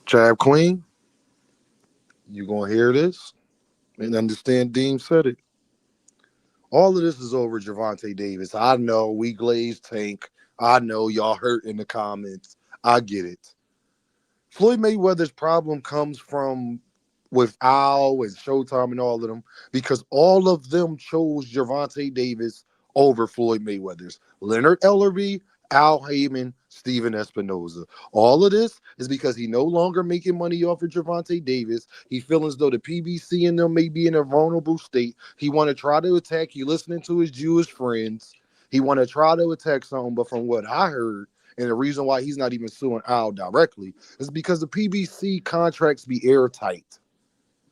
Chad Queen, you gonna hear this and understand Dean said it. All of this is over Gervonta Davis. I know we glazed tank. I know y'all hurt in the comments. I get it. Floyd Mayweather's problem comes from with Al and Showtime and all of them because all of them chose Gervonta Davis over Floyd Mayweather's. Leonard Ellerby, Al Haymon, Steven Espinoza. All of this is because he no longer making money off of Gervonta Davis. He feels as though the PBC and them may be in a vulnerable state. He want to try to attack you listening to his Jewish friends. He want to try to attack something, but from what I heard, and the reason why he's not even suing Al directly is because the PBC contracts be airtight.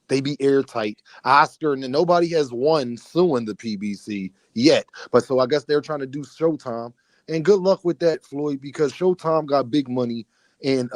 They be airtight. Oscar and nobody has won suing the PBC yet. But so I guess they're trying to do Showtime. And good luck with that, Floyd, because Showtime got big money and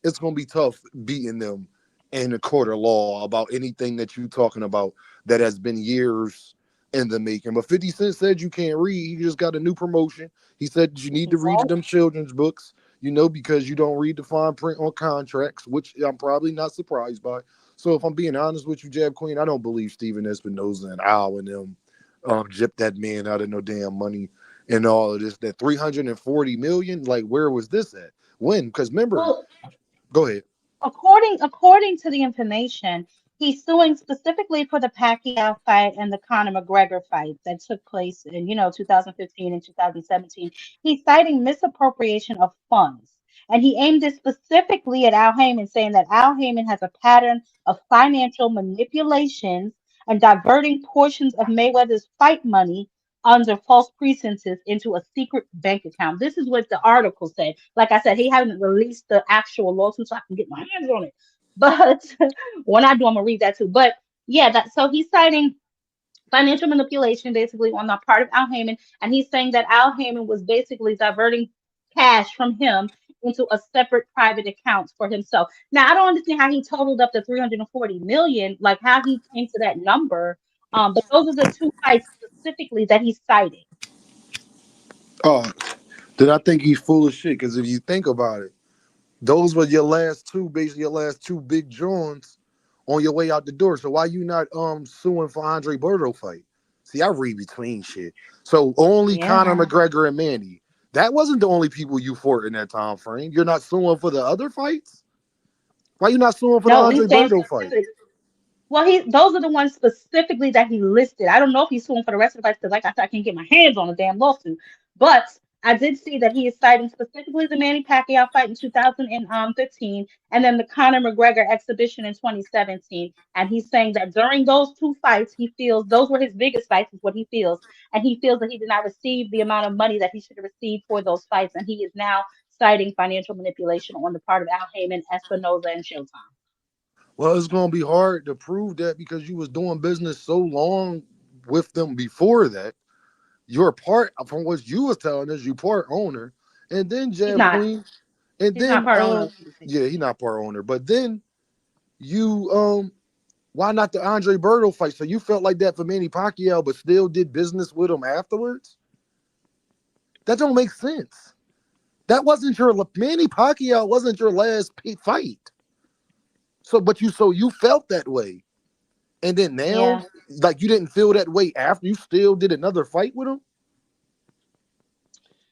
it's gonna be tough beating them in a court of law about anything that you're talking about that has been years in the making. But 50 Cent said you can't read. He just got a new promotion. He said you need to read them children's books, because you don't read the fine print on contracts, which I'm probably not surprised by. So if I'm being honest with you, Jab Queen, I don't believe Steven Espinoza and Al and them gypped that man out of no damn money and all of this. That 340 million, like where was this at? When? Because remember, Well, go ahead. according to the information, he's suing specifically for the Pacquiao fight and the Conor McGregor fight that took place in 2015 and 2017. He's citing misappropriation of funds, and he aimed it specifically at Al Heyman, saying that Al Heyman has a pattern of financial manipulations and diverting portions of Mayweather's fight money under false pretenses into a secret bank account. This is what the article said. Like I said, he hasn't released the actual lawsuit, so I can get my hands on it. But when I do, I'm gonna read that too. But yeah, that so he's citing financial manipulation basically on the part of Al Heyman, and he's saying that Al Heyman was basically diverting cash from him into a separate private account for himself. Now I don't understand how he totaled up to 340 million, like how he came to that number. But those are the two fights specifically that he's citing. Oh, then I think he's full of shit. Because if you think about it, those were your last two, basically your last two big joints on your way out the door. So why you not suing for Andre Berto fight? See, I read between shit. So only Conor Yeah. McGregor and Manny. That wasn't the only people you fought in that time frame. You're not suing for the other fights? Why you not suing for the No, Andre he's saying Berto fight? specific. Well, those are the ones specifically that he listed. I don't know if he's suing for the rest of the fights because, like I said, I can't get my hands on a damn lawsuit. But I did see that he is citing specifically the Manny Pacquiao fight in 2015, and then the Conor McGregor exhibition in 2017. And he's saying that during those two fights, he feels those were his biggest fights, is what he feels, and he feels that he did not receive the amount of money that he should have received for those fights, and he is now citing financial manipulation on the part of Al Heyman, Espinoza, and Showtime. Well, it's gonna be hard to prove that because you was doing business so long with them before that. You're part from what you was telling us, you part owner, and then He's Jab not. Queen, and He's not then part owner of PBC. yeah, he not part owner, but then you why not the Andre Berto fight? So you felt like that for Manny Pacquiao, but still did business with him afterwards? That don't make sense. That wasn't your Manny Pacquiao wasn't your last fight. So you felt that way, and then now, Yeah. like you didn't feel that way after you still did another fight with him.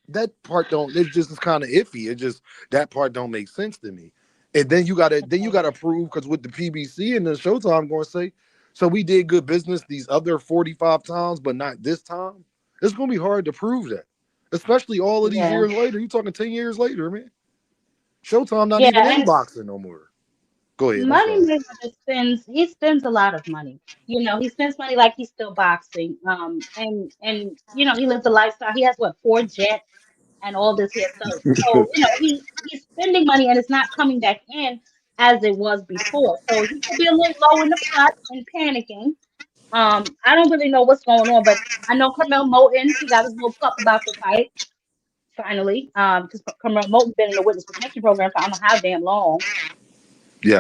That part don't. It just is kind of iffy. It just that part don't make sense to me. And then you gotta prove because with the PBC and the Showtime going to say, so we did good business these other 45 times, but not this time. It's gonna be hard to prove that, especially all of these Yeah. years later. You talking 10 years later, man. Showtime not Yeah. even in And boxing no more. Go ahead. I'm Money sorry. Mayweather spends a lot of money. He spends money like he's still boxing. And he lives a lifestyle. He has what, 4 jets and all this here stuff. So, he's spending money and it's not coming back in as it was before. So he could be a little low in the pot and panicking. I don't really know what's going on, but I know Carmel Moten, he got his little pup about to fight finally. Because Carmel Moten's been in the witness protection program for I don't know how damn long.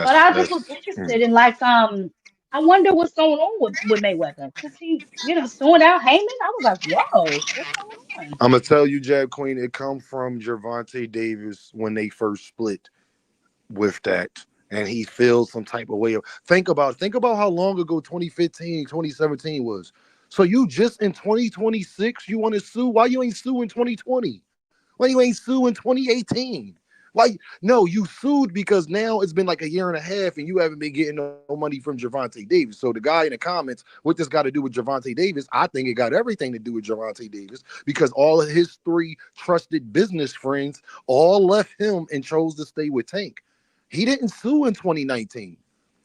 But Yes, I just was yes. interested in like I wonder what's going on with Mayweather because he suing out Haymon. I was like, whoa, what's going on? I'm gonna tell you, Jab Queen. It come from Gervonta Davis when they first split with that, and he feels some type of way of think about how long ago 2015, 2017 was. So you just in 2026 you want to sue? Why you ain't sue in 2020? Why you ain't sue in 2018? Why no, you sued because now it's been like a year and a half and you haven't been getting no money from Gervonta Davis. So the guy in the comments, what this got to do with Gervonta Davis? I think it got everything to do with Gervonta Davis because all of his three trusted business friends all left him and chose to stay with Tank. He didn't sue in 2019.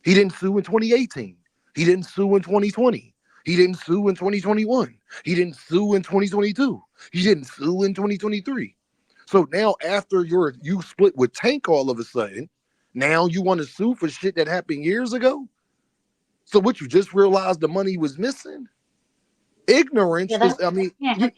He didn't sue in 2018. He didn't sue in 2020. He didn't sue in 2021. He didn't sue in 2022. He didn't sue in 2023. So now after you split with Tank all of a sudden, now you want to sue for shit that happened years ago? So what you just realized the money was missing? Yeah, Ignorance is I I mean, can't.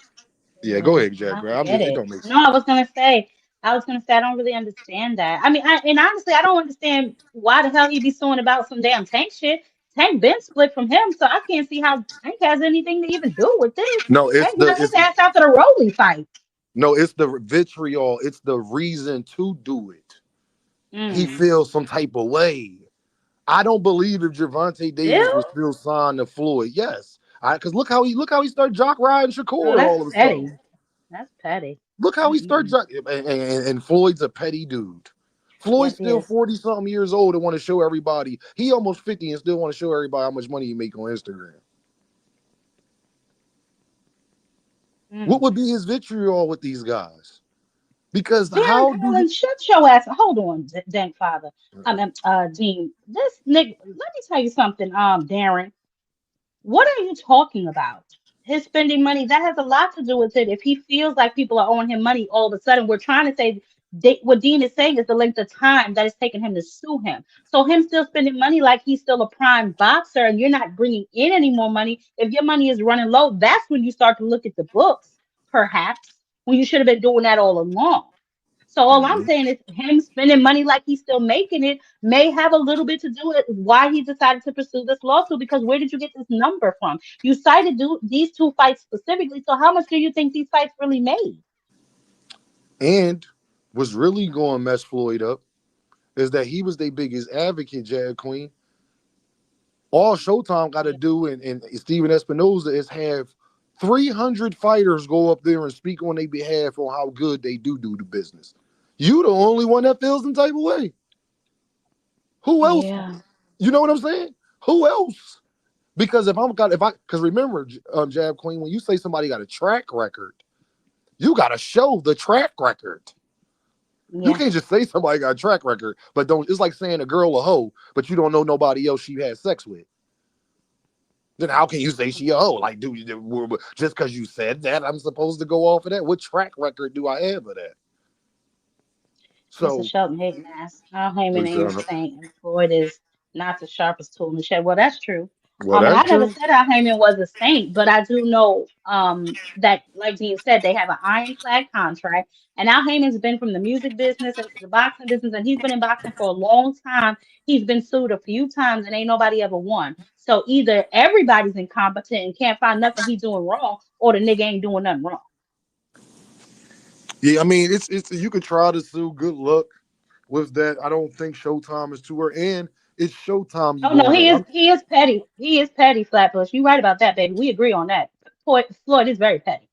yeah, go ahead, I Jack, bro. don't I'm get just it it. don't make No, sense. I was gonna say I don't really understand that. I mean, and honestly, I don't understand why the hell he be suing about some damn Tank shit. Tank been split from him, so I can't see how Tank has anything to even do with this. No, it's Tank the got his it's ass after the Rolly fight. no, it's the vitriol, it's the reason to do it. He Mm. feels some type of way. I don't believe if Gervonta Davis was Still? still signed to Floyd. Yes, because look how he started jock riding Oh, Shakur that's all of a sudden. petty. That's petty. Look how he started Mm-mm. jock, and Floyd's a petty dude. Floyd's Yes, he still is. 40 something years old and want to show everybody. He almost 50 and still want to show everybody how much money he make on Instagram. What Mm. would be his vitriol with these guys? Because Darren how do you? Collins, shut your ass. Hold on, Dank Father. Dean. This nigga. Let me tell you something. Darren. What are you talking about? His spending money, that has a lot to do with it. If he feels like people are owing him money all of a sudden, we're trying to say what Dean is saying is the length of time that it's taken him to sue him. So him still spending money like he's still a prime boxer and you're not bringing in any more money. If your money is running low, that's when you start to look at the books, perhaps, when you should have been doing that all along. So all I'm Mhm. saying is him spending money like he's still making it may have a little bit to do with why he decided to pursue this lawsuit. Because where did you get this number from? You cited these two fights specifically. So how much do you think these fights really made? And what's really going to mess Floyd up is that he was their biggest advocate, Jag Queen. All Showtime got to Yeah. do and Steven Espinoza is have 300 fighters go up there and speak on their behalf on how good they do the business. You the only one that feels some type of way. Who else? Yeah. You know what I'm saying? Who else? Because because remember, Jab Queen, when you say somebody got a track record, you got to show the track record. You Yeah. can't just say somebody got a track record, but don't. It's like saying a girl a hoe, but you don't know nobody else she had sex with. Then how can you say she a hoe? Like, dude, just because you said that, I'm supposed to go off of that? What track record do I have of that? Mr. So, Shelton hating ass. Al Heyman what's ain't a that? saint, and Floyd is not the sharpest tool in the shed. Well, that's true. Well, And that's I never true. said Al Heyman was a saint, but I do know that, like Dean said, they have an ironclad contract. And Al Heyman's been from the music business into the boxing business, and he's been in boxing for a long time. He's been sued a few times, and ain't nobody ever won. So either everybody's incompetent and can't find nothing he doing wrong, or the nigga ain't doing nothing wrong. Yeah, I mean, it's you could try to sue. Good luck with that. I don't think Showtime is to her. And It's Showtime you Oh no, going at. he is petty. He is petty, Flatbush. You're right about that, baby. We agree on that. Floyd is very petty.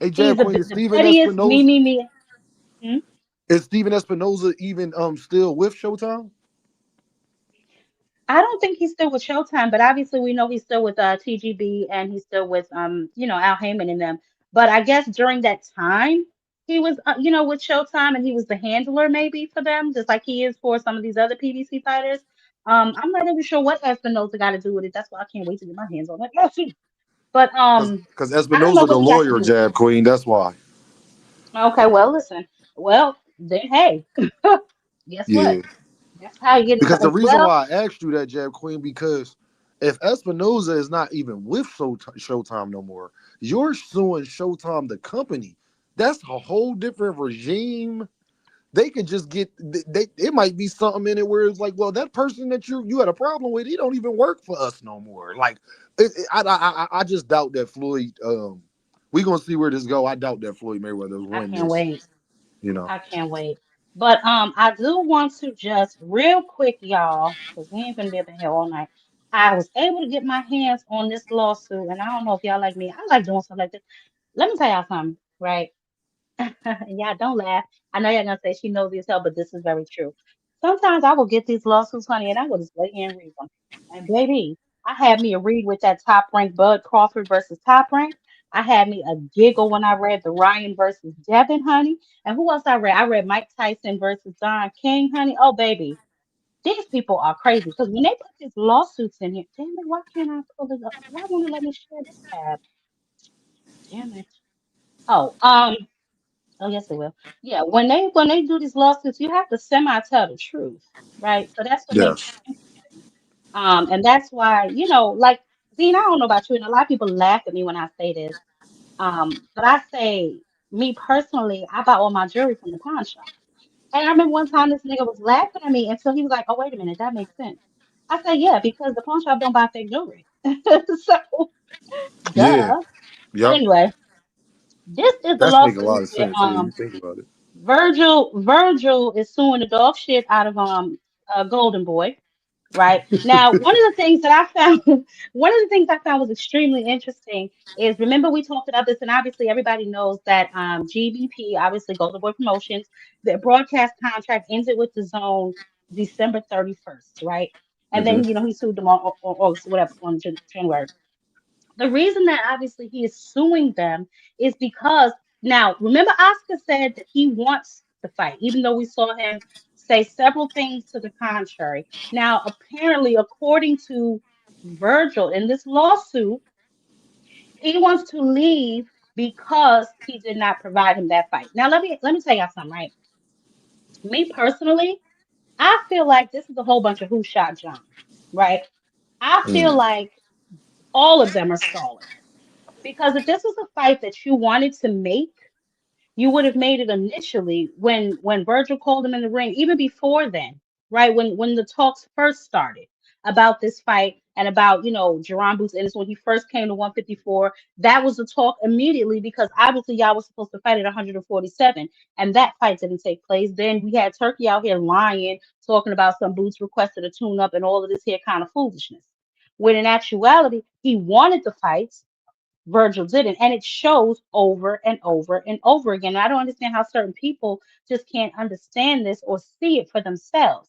Hey, He's Jab Queen, is the Steven pettiest. Me, Espinoza me, me. Hmm? even still with Showtime? I don't think he's still with Showtime, but obviously we know he's still with TGB and he's still with Al Haymon and them. But I guess during that time he was with Showtime and he was the handler maybe for them, just like he is for some of these other PBC fighters. I'm not even sure what Espinosa got to do with it. That's why I can't wait to get my hands on that lawsuit. But Because I don't know Espinoza the what he got to lawyer, do with Jab Queen. That's why. it. Okay, well listen. Well then, hey, guess what? Yeah. That's how you Because the get. reason Well, why I asked you that, Jab Queen, because if Espinoza is not even with Showtime no more, you're suing Showtime the company. That's a whole different regime. They could just get it might be something in it where it's like, well, that person that you had a problem with, he don't even work for us no more. Like, I just doubt that Floyd. We gonna see where this go. I doubt that Floyd Mayweather I win can't this. wait. You know. I can't wait. But I do want to just real quick, y'all, because we ain't gonna be up in here all night. I was able to get my hands on this lawsuit, and I don't know if y'all like me. I like doing stuff like this. Let me tell y'all something, right? And y'all don't laugh. I know y'all gonna say she knows this hell, but this is very true. Sometimes I will get these lawsuits, honey, and I will just lay here and read them. And baby, I had me a read with that top rank Bud Crawford versus top rank. I had me a giggle when I read the Ryan versus Devin, honey. And who else I read? I read Mike Tyson versus Don King, honey. Oh baby, these people are crazy because when they put these lawsuits in here, damn it, why can't I pull it up? Why won't it let me share this tab? Damn it. Oh, oh yes, it will. Yeah, when they do these lawsuits, you have to semi tell the truth, right? So that's what makes it Yes. interesting. And that's why, like, Dean, I don't know about you, and a lot of people laugh at me when I say this. But I say, me personally, I buy all my jewelry from the pawn shop. And I remember one time this nigga was laughing at me until he was like, "Oh, wait a minute, that makes sense." I said, "Yeah, because the pawn shop don't buy fake jewelry." So, Yeah. duh. But Yep. anyway, this is the That's make a lawsuit lot of that sense. Yeah, you think about it. Virgil is suing the dog shit out of Golden Boy, right? Now, one of the things that I found one of the things I found was extremely interesting is remember we talked about this, and obviously everybody knows that GBP, obviously Golden Boy Promotions, their broadcast contract ended with the zone December 31st, right? And then Hmm. he sued them on August, whatever, on January. The reason that obviously he is suing them is because now remember Oscar said that he wants the fight, even though we saw him say several things to the contrary. Now, apparently, according to Virgil in this lawsuit, he wants to leave because he did not provide him that fight. Now, let me tell y'all something, right? Me personally, I feel like this is a whole bunch of who shot John, right? I feel like all of them are stalling. Because if this was a fight that you wanted to make, you would have made it initially when Virgil called him in the ring, even before then, right? When the talks first started about this fight and about Jerron Boots Ennis when he first came to 154, that was the talk immediately because obviously y'all was supposed to fight at 147, and that fight didn't take place. Then we had Turkey out here lying, talking about some Boots requested a tune up and all of this here kind of foolishness. When in actuality, he wanted the fights. Virgil didn't. And it shows over and over and over again. I don't understand how certain people just can't understand this or see it for themselves.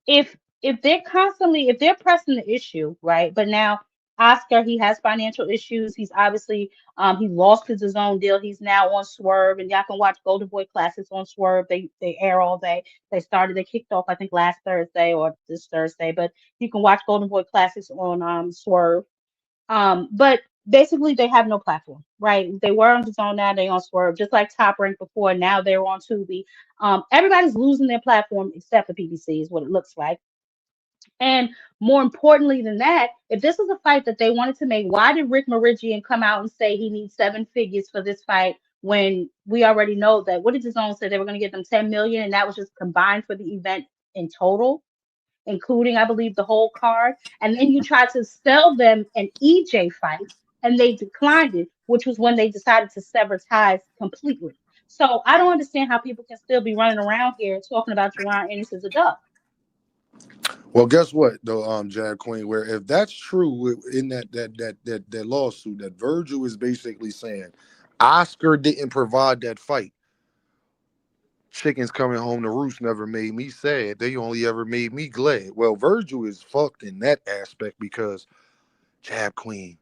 If they're pressing the issue, right? But now Oscar, he has financial issues. He's obviously he lost his own deal. He's now on Swerve, and y'all can watch Golden Boy Classics on Swerve. They air all day. They kicked off I think last Thursday or this Thursday, but you can watch Golden Boy Classics on Swerve. But basically they have no platform, right? They were on the zone, now they on Swerve, just like Top Rank before. Now they're on Tubi. Everybody's losing their platform except for PBC, is what it looks like. And more importantly than that, if this is a fight that they wanted to make, why did Rick Meridian come out and say he needs 7 figures for this fight when we already know that what did the zone say they were going to get them 10 million and that was just combined for the event in total? Including, I believe, the whole card. And then you tried to sell them an EJ fight, and they declined it, which was when they decided to sever ties completely. So I don't understand how people can still be running around here talking about Jerron Ennis as a duck. Well, guess what though, Jag Queen? Where if that's true in that lawsuit, that Virgil is basically saying Oscar didn't provide that fight. Chickens coming home to roost never made me sad. They only ever made me glad. Well, Virgil is fucked in that aspect because Jag Queen,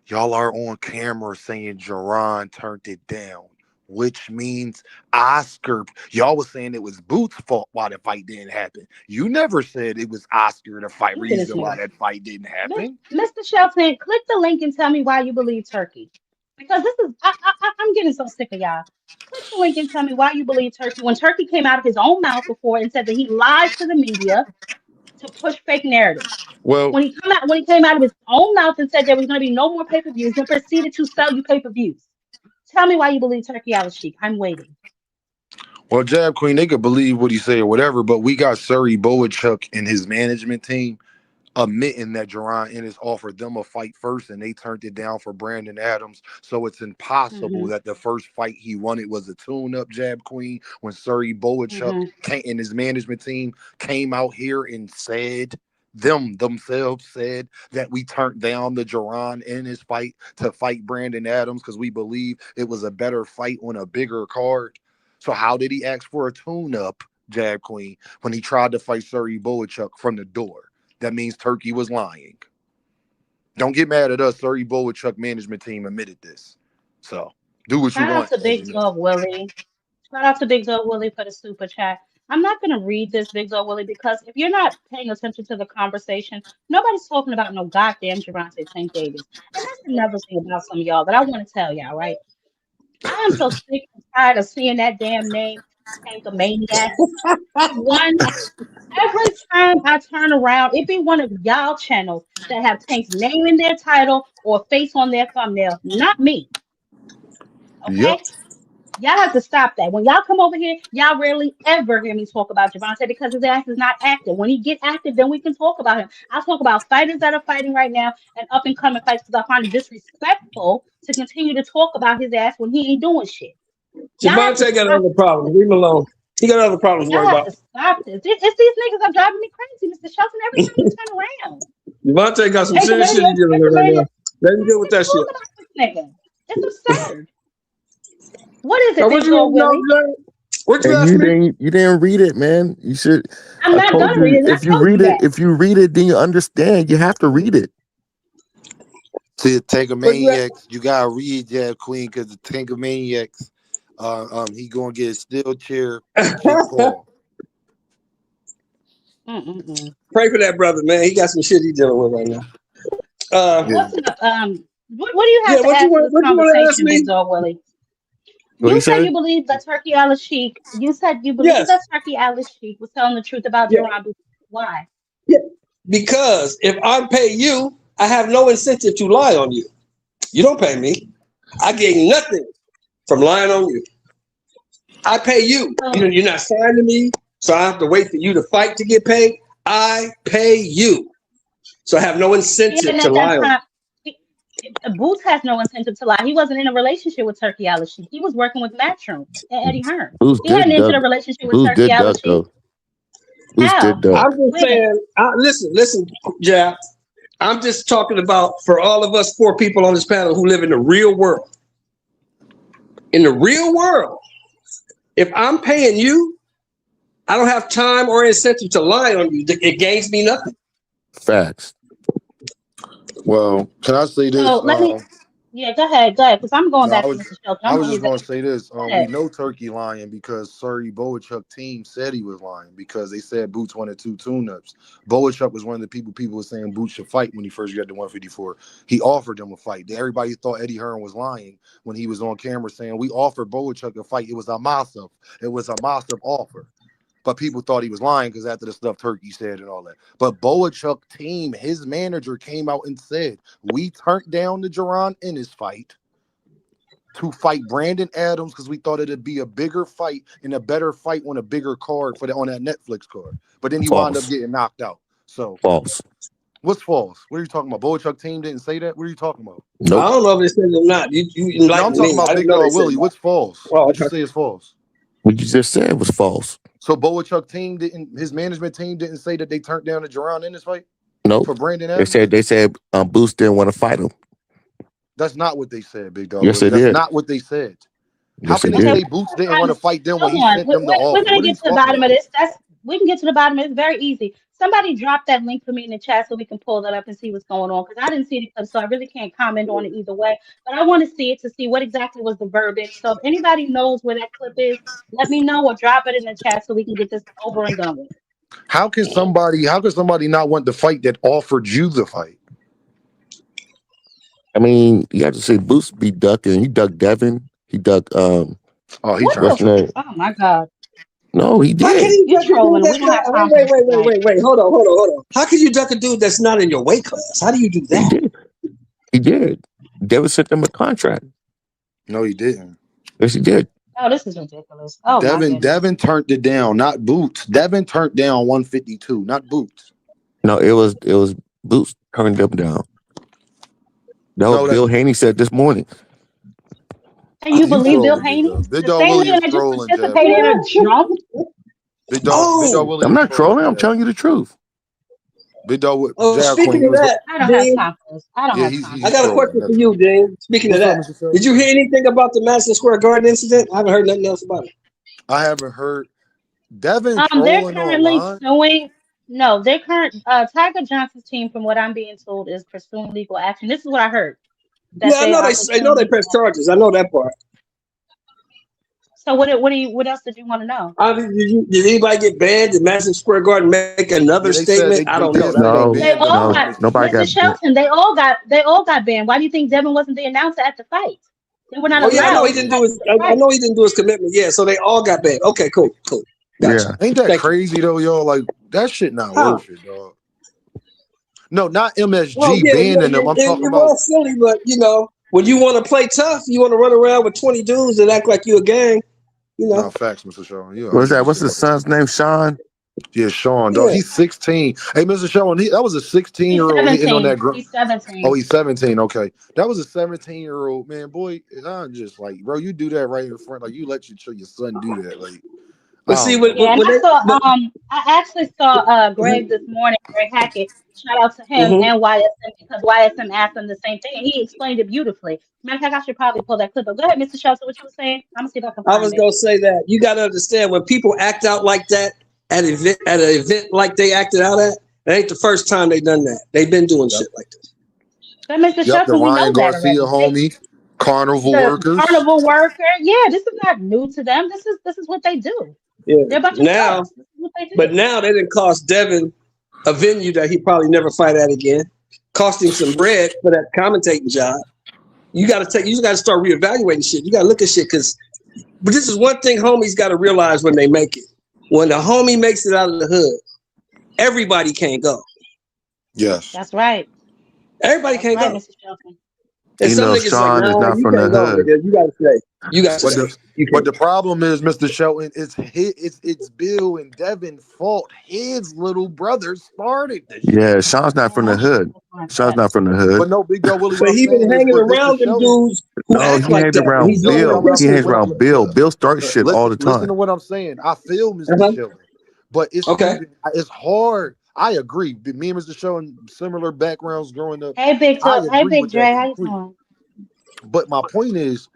y'all are on camera saying Jerron turned it down, which means Oscar. Y'all was saying it was Boots' fault why the fight didn't happen. You never said it was Oscar the fight Look at this reason why nigga. that fight didn't happen. Mr. Shelton, click the link and tell me why you believe Turkey. Because this is, I'm getting so sick of y'all. Click the link and tell me why you believe Turkey. When Turkey came out of his own mouth before and said that he lied to the media to push fake narratives. Well, When he came out of his own mouth and said there was going to be no more pay-per-views, then proceeded to sell you pay-per-views. Tell me why you believe Turkey Al-Sheikh. I'm waiting. well, Jab Queen, they could believe what he said or whatever, but we got Surrey Boachuk and his management team admitting that Jerron Ennis offered them a fight first and they turned it down for Brandon Adams. So it's impossible that the first fight he wanted was a tune-up, Jab Queen, when Surrey Boachuk and his management team came out here and said, themselves said that we turned down the Jerron Ennis fight to fight Brandon Adams because we believe it was a better fight on a bigger card. So how did he ask for a tune-up, Jab Queen, when he tried to fight Surrey Boachuk from the door? That means Turkey was lying. Don't get mad at us. Surrey Boachuk management team admitted this. So do what you Shout out want. to Big Dog Willie. Shout out to Big Dog Willie for the super chat. I'm not going to read this, Big Dog Willie, because if you're not paying attention to the conversation, nobody's talking about no goddamn Gervonta Tank Davis. And that's another thing about some of y'all that I want to tell y'all, right? I am so sick and tired of seeing that damn name, Tankamaniac. Every time I turn around, it be one of y'all channels that have Tank's name in their title or face on their thumbnail, not me. Okay? Yep. Y'all have to stop that. When y'all come over here, y'all rarely ever hear me talk about Gervonta because his ass is not active. When he get active, then we can talk about him. I talk about fighters that are fighting right now and up and coming fights because I find it disrespectful to continue to talk about his ass when he ain't doing shit. Gervonta got other problems. Leave him alone. He got other problems to worry Y'all have about. to stop this. It's these niggas that are driving me crazy, Mr. Shelton. Every time you turn around, Gervonta got some serious shit he's dealing with right now. Let him deal with that shit. Nigga. It's absurd. What is it, Now, Big Dog Willie? What you asked me? You didn't read it, man. You should. I'm not gonna read it. If you read it, then you understand. You have to read it. To Tankamaniacs, you gotta read Jab Queen because the Tankamaniacs, he gonna get a steel chair. Pray for that brother, man. He got some shit he's dealing with right now. What's up? What do you have to add to this conversation, Big Dog Willie? You said you believe that Turkey Al-Sheikh. You said you believe that Turkey Al-Sheikh was telling the truth about Jerron. Why? Yeah, because if I pay you, I have no incentive to lie on you. You don't pay me. I gain nothing from lying on you. I pay you. You're not signed to me, so I have to wait for you to fight to get paid. I pay you, so I have no incentive to lie on you. Boots has no incentive to lie. He wasn't in a relationship with Turkey Al-Sheikh. He was working with Matchroom and Eddie Hearn. He hadn't entered a relationship with Turkey Al-Sheikh. I'm just saying, listen, Jab. I'm just talking about for all of us 4 people on this panel who live in the real world. In the real world, if I'm paying you, I don't have time or incentive to lie on you. It gains me nothing. Facts. Well, can I say this? So let me. Yeah, go ahead, because I'm going back to Mr. Shelton. I was just going to say this. We know Turkey lying because Surrey Boachuk team said he was lying because they said Boots wanted 2 tune-ups. Boachuk was one of the people were saying Boots should fight when he first got to 154. He offered them a fight. Everybody thought Eddie Hearn was lying when he was on camera saying, we offered Boachuk a fight. It was a massive offer. But people thought he was lying because after the stuff Turkey said and all that. But Boachuk team, his manager came out and said, we turned down the Jerron Ennis fight to fight Brandon Adams because we thought it'd be a bigger fight and a better fight on a bigger card on that Netflix card. But then he wound up getting knocked out. So false. What's false? What are you talking about? Boachuk team didn't say that? What are you talking about? Nope. I don't know if they said it or not. I'm talking about Big Dog Willie. What's false? What you say is false? What you just said was false. So Boachuk team didn't, his management team didn't say that they turned down the Jerron in this fight Nope. for Brandon They Evans? said Boost didn't want to fight him. That's not what they said, Big Dog. Yes, they That's did. not what they said. How Yes, can they they did. say Boots didn't want to fight them when Hold he on. sent them the We're offer? gonna What are you get to the talking bottom of about? this. We can get to the bottom of it. It's very easy. Somebody drop that link for me in the chat so we can pull that up and see what's going on. Because I didn't see the clip, so I really can't comment on it either way. But I want to see it to see what exactly was the verbiage. So if anybody knows where that clip is, let me know or drop it in the chat so we can get this over and done with. How can somebody not want the fight that offered you the fight? I mean, you have to say Boost be ducking. He ducked Devin. He ducked Oh, he What trying the? to. Oh my God. No, he How can did. you You're duck a dude trolling. We that's don't have not? time for this tonight. Wait. Hold on. How can you duck a dude that's not in your weight class? How do you do He that? did. He did. Devin sent them a contract. No, he didn't. Yes, he did. Oh, this is ridiculous. Oh my goodness. Devin turned it down, not Boots. Devin turned down 152, not Boots. No, it was Boost turned them down. No, Bill Haney said this morning. And you believe Bill trolling, Big Haney? Dog. Big The Dog same Willie man is that just trolling, Jazz. participated in a jump? Big Dog Willie I'm is not trolling. I'm Jazz. telling you the truth. Big Dog Jazz Speaking Queen. of that, I don't have Dean, time for this. I don't Yeah, have he's time. I got a trolling. question for That's you, all. Dean. Speaking What's of up, that, Mr. Shelby? did you hear anything about the Madison Square Garden incident? I haven't heard nothing else about it. I haven't heard Devin They're trolling currently online. suing. No, their current Tiger Johnson's team, from what I'm being told, is pursuing legal action. This is what I heard. That Yeah, I they know are I pursuing know they legal press action. charges. I know that part. So what else did you want to know? Did anybody get banned? Did Madison Square Garden make another Yeah, they said statement? I they don't know. did say they No, They banned them all from got nobody Mr. got bit. Shelton. They all got banned. Why do you think Devin wasn't the announcer at the fight? They were not Oh yeah, I know allowed he to didn't fight do his. the I fight. know he didn't do his commitment. Yeah, so they all got banned. Okay, cool. Gotcha. Yeah. Ain't that Thank you. crazy though, y'all? Like that shit not How? worth it, dog. No, not MSG Well, yeah, banning them. I'm talking it about. was silly, but when you want to play tough, you want to run around with 20 dudes and act like you a gang. Nah, facts, Mr. Shaw. You What's that? 100% What's his son's name? Sean? Yeah, Sean, dog. Yeah. He's 16. Hey, Mr. Shaw, that was a 16-year-old hitting on that girl. He's 17. Oh, he's 17. Okay. That was a 17-year-old, man. Boy, I'm just like, bro, you do that right in front. Like, you let your son do that. Like, But see, when Yeah, and they, I actually saw Greg this morning, Greg Hackett. Shout out to him Mhm. and YSM because YSM asked him the same thing and he explained it beautifully. Matter of fact, I should probably pull that clip up. Go ahead, Mr. Shelton, what you were saying? I'm gonna see if I can I find was it. gonna say that you got to understand when people act out like that at an event like they acted out at, it ain't the first time they done that. They've been doing shit like this. But Mr. the Shelton, we know Ryan that Garcia already. homie, carnival The workers. carnival worker, yeah, this is not new to them. This is what they do. Yeah. They're a bunch of Now, thugs. This is what they do. but now they didn't cost Devin a venue that he probably never fight at again. Cost him some bread for that commentating job. You got to start reevaluating shit. You got to look at shit but this is one thing homies got to realize when they make it. When the homie makes it out of the hood, everybody can't go. Yes. That's right. Everybody can't go. Mr. Shelton. And You some know, niggas Sean like, is nah, not you from the can't go, hood. nigga. You got to stay. But the problem is, Mr. Shelton, it's Bill and Devin fault. His little brother started this shit. Yeah, Sean's not from the hood. Sean's not from the hood. But no, Big Dog Willie, But what I'm he been saying is hanging with Mr. around them Shelton. dudes who No, act he like hangs that. around He's doing Bill. it. He hangs around Bill. Bill starts shit all the Listen to time. what I'm saying. I feel Mr. Shelton, but it's hard. I agree. Me and Mr. Shelton, similar backgrounds growing up. Hey, Big I Dre. Hey, agree Big with Dre. that How you completely. doing? But my point is,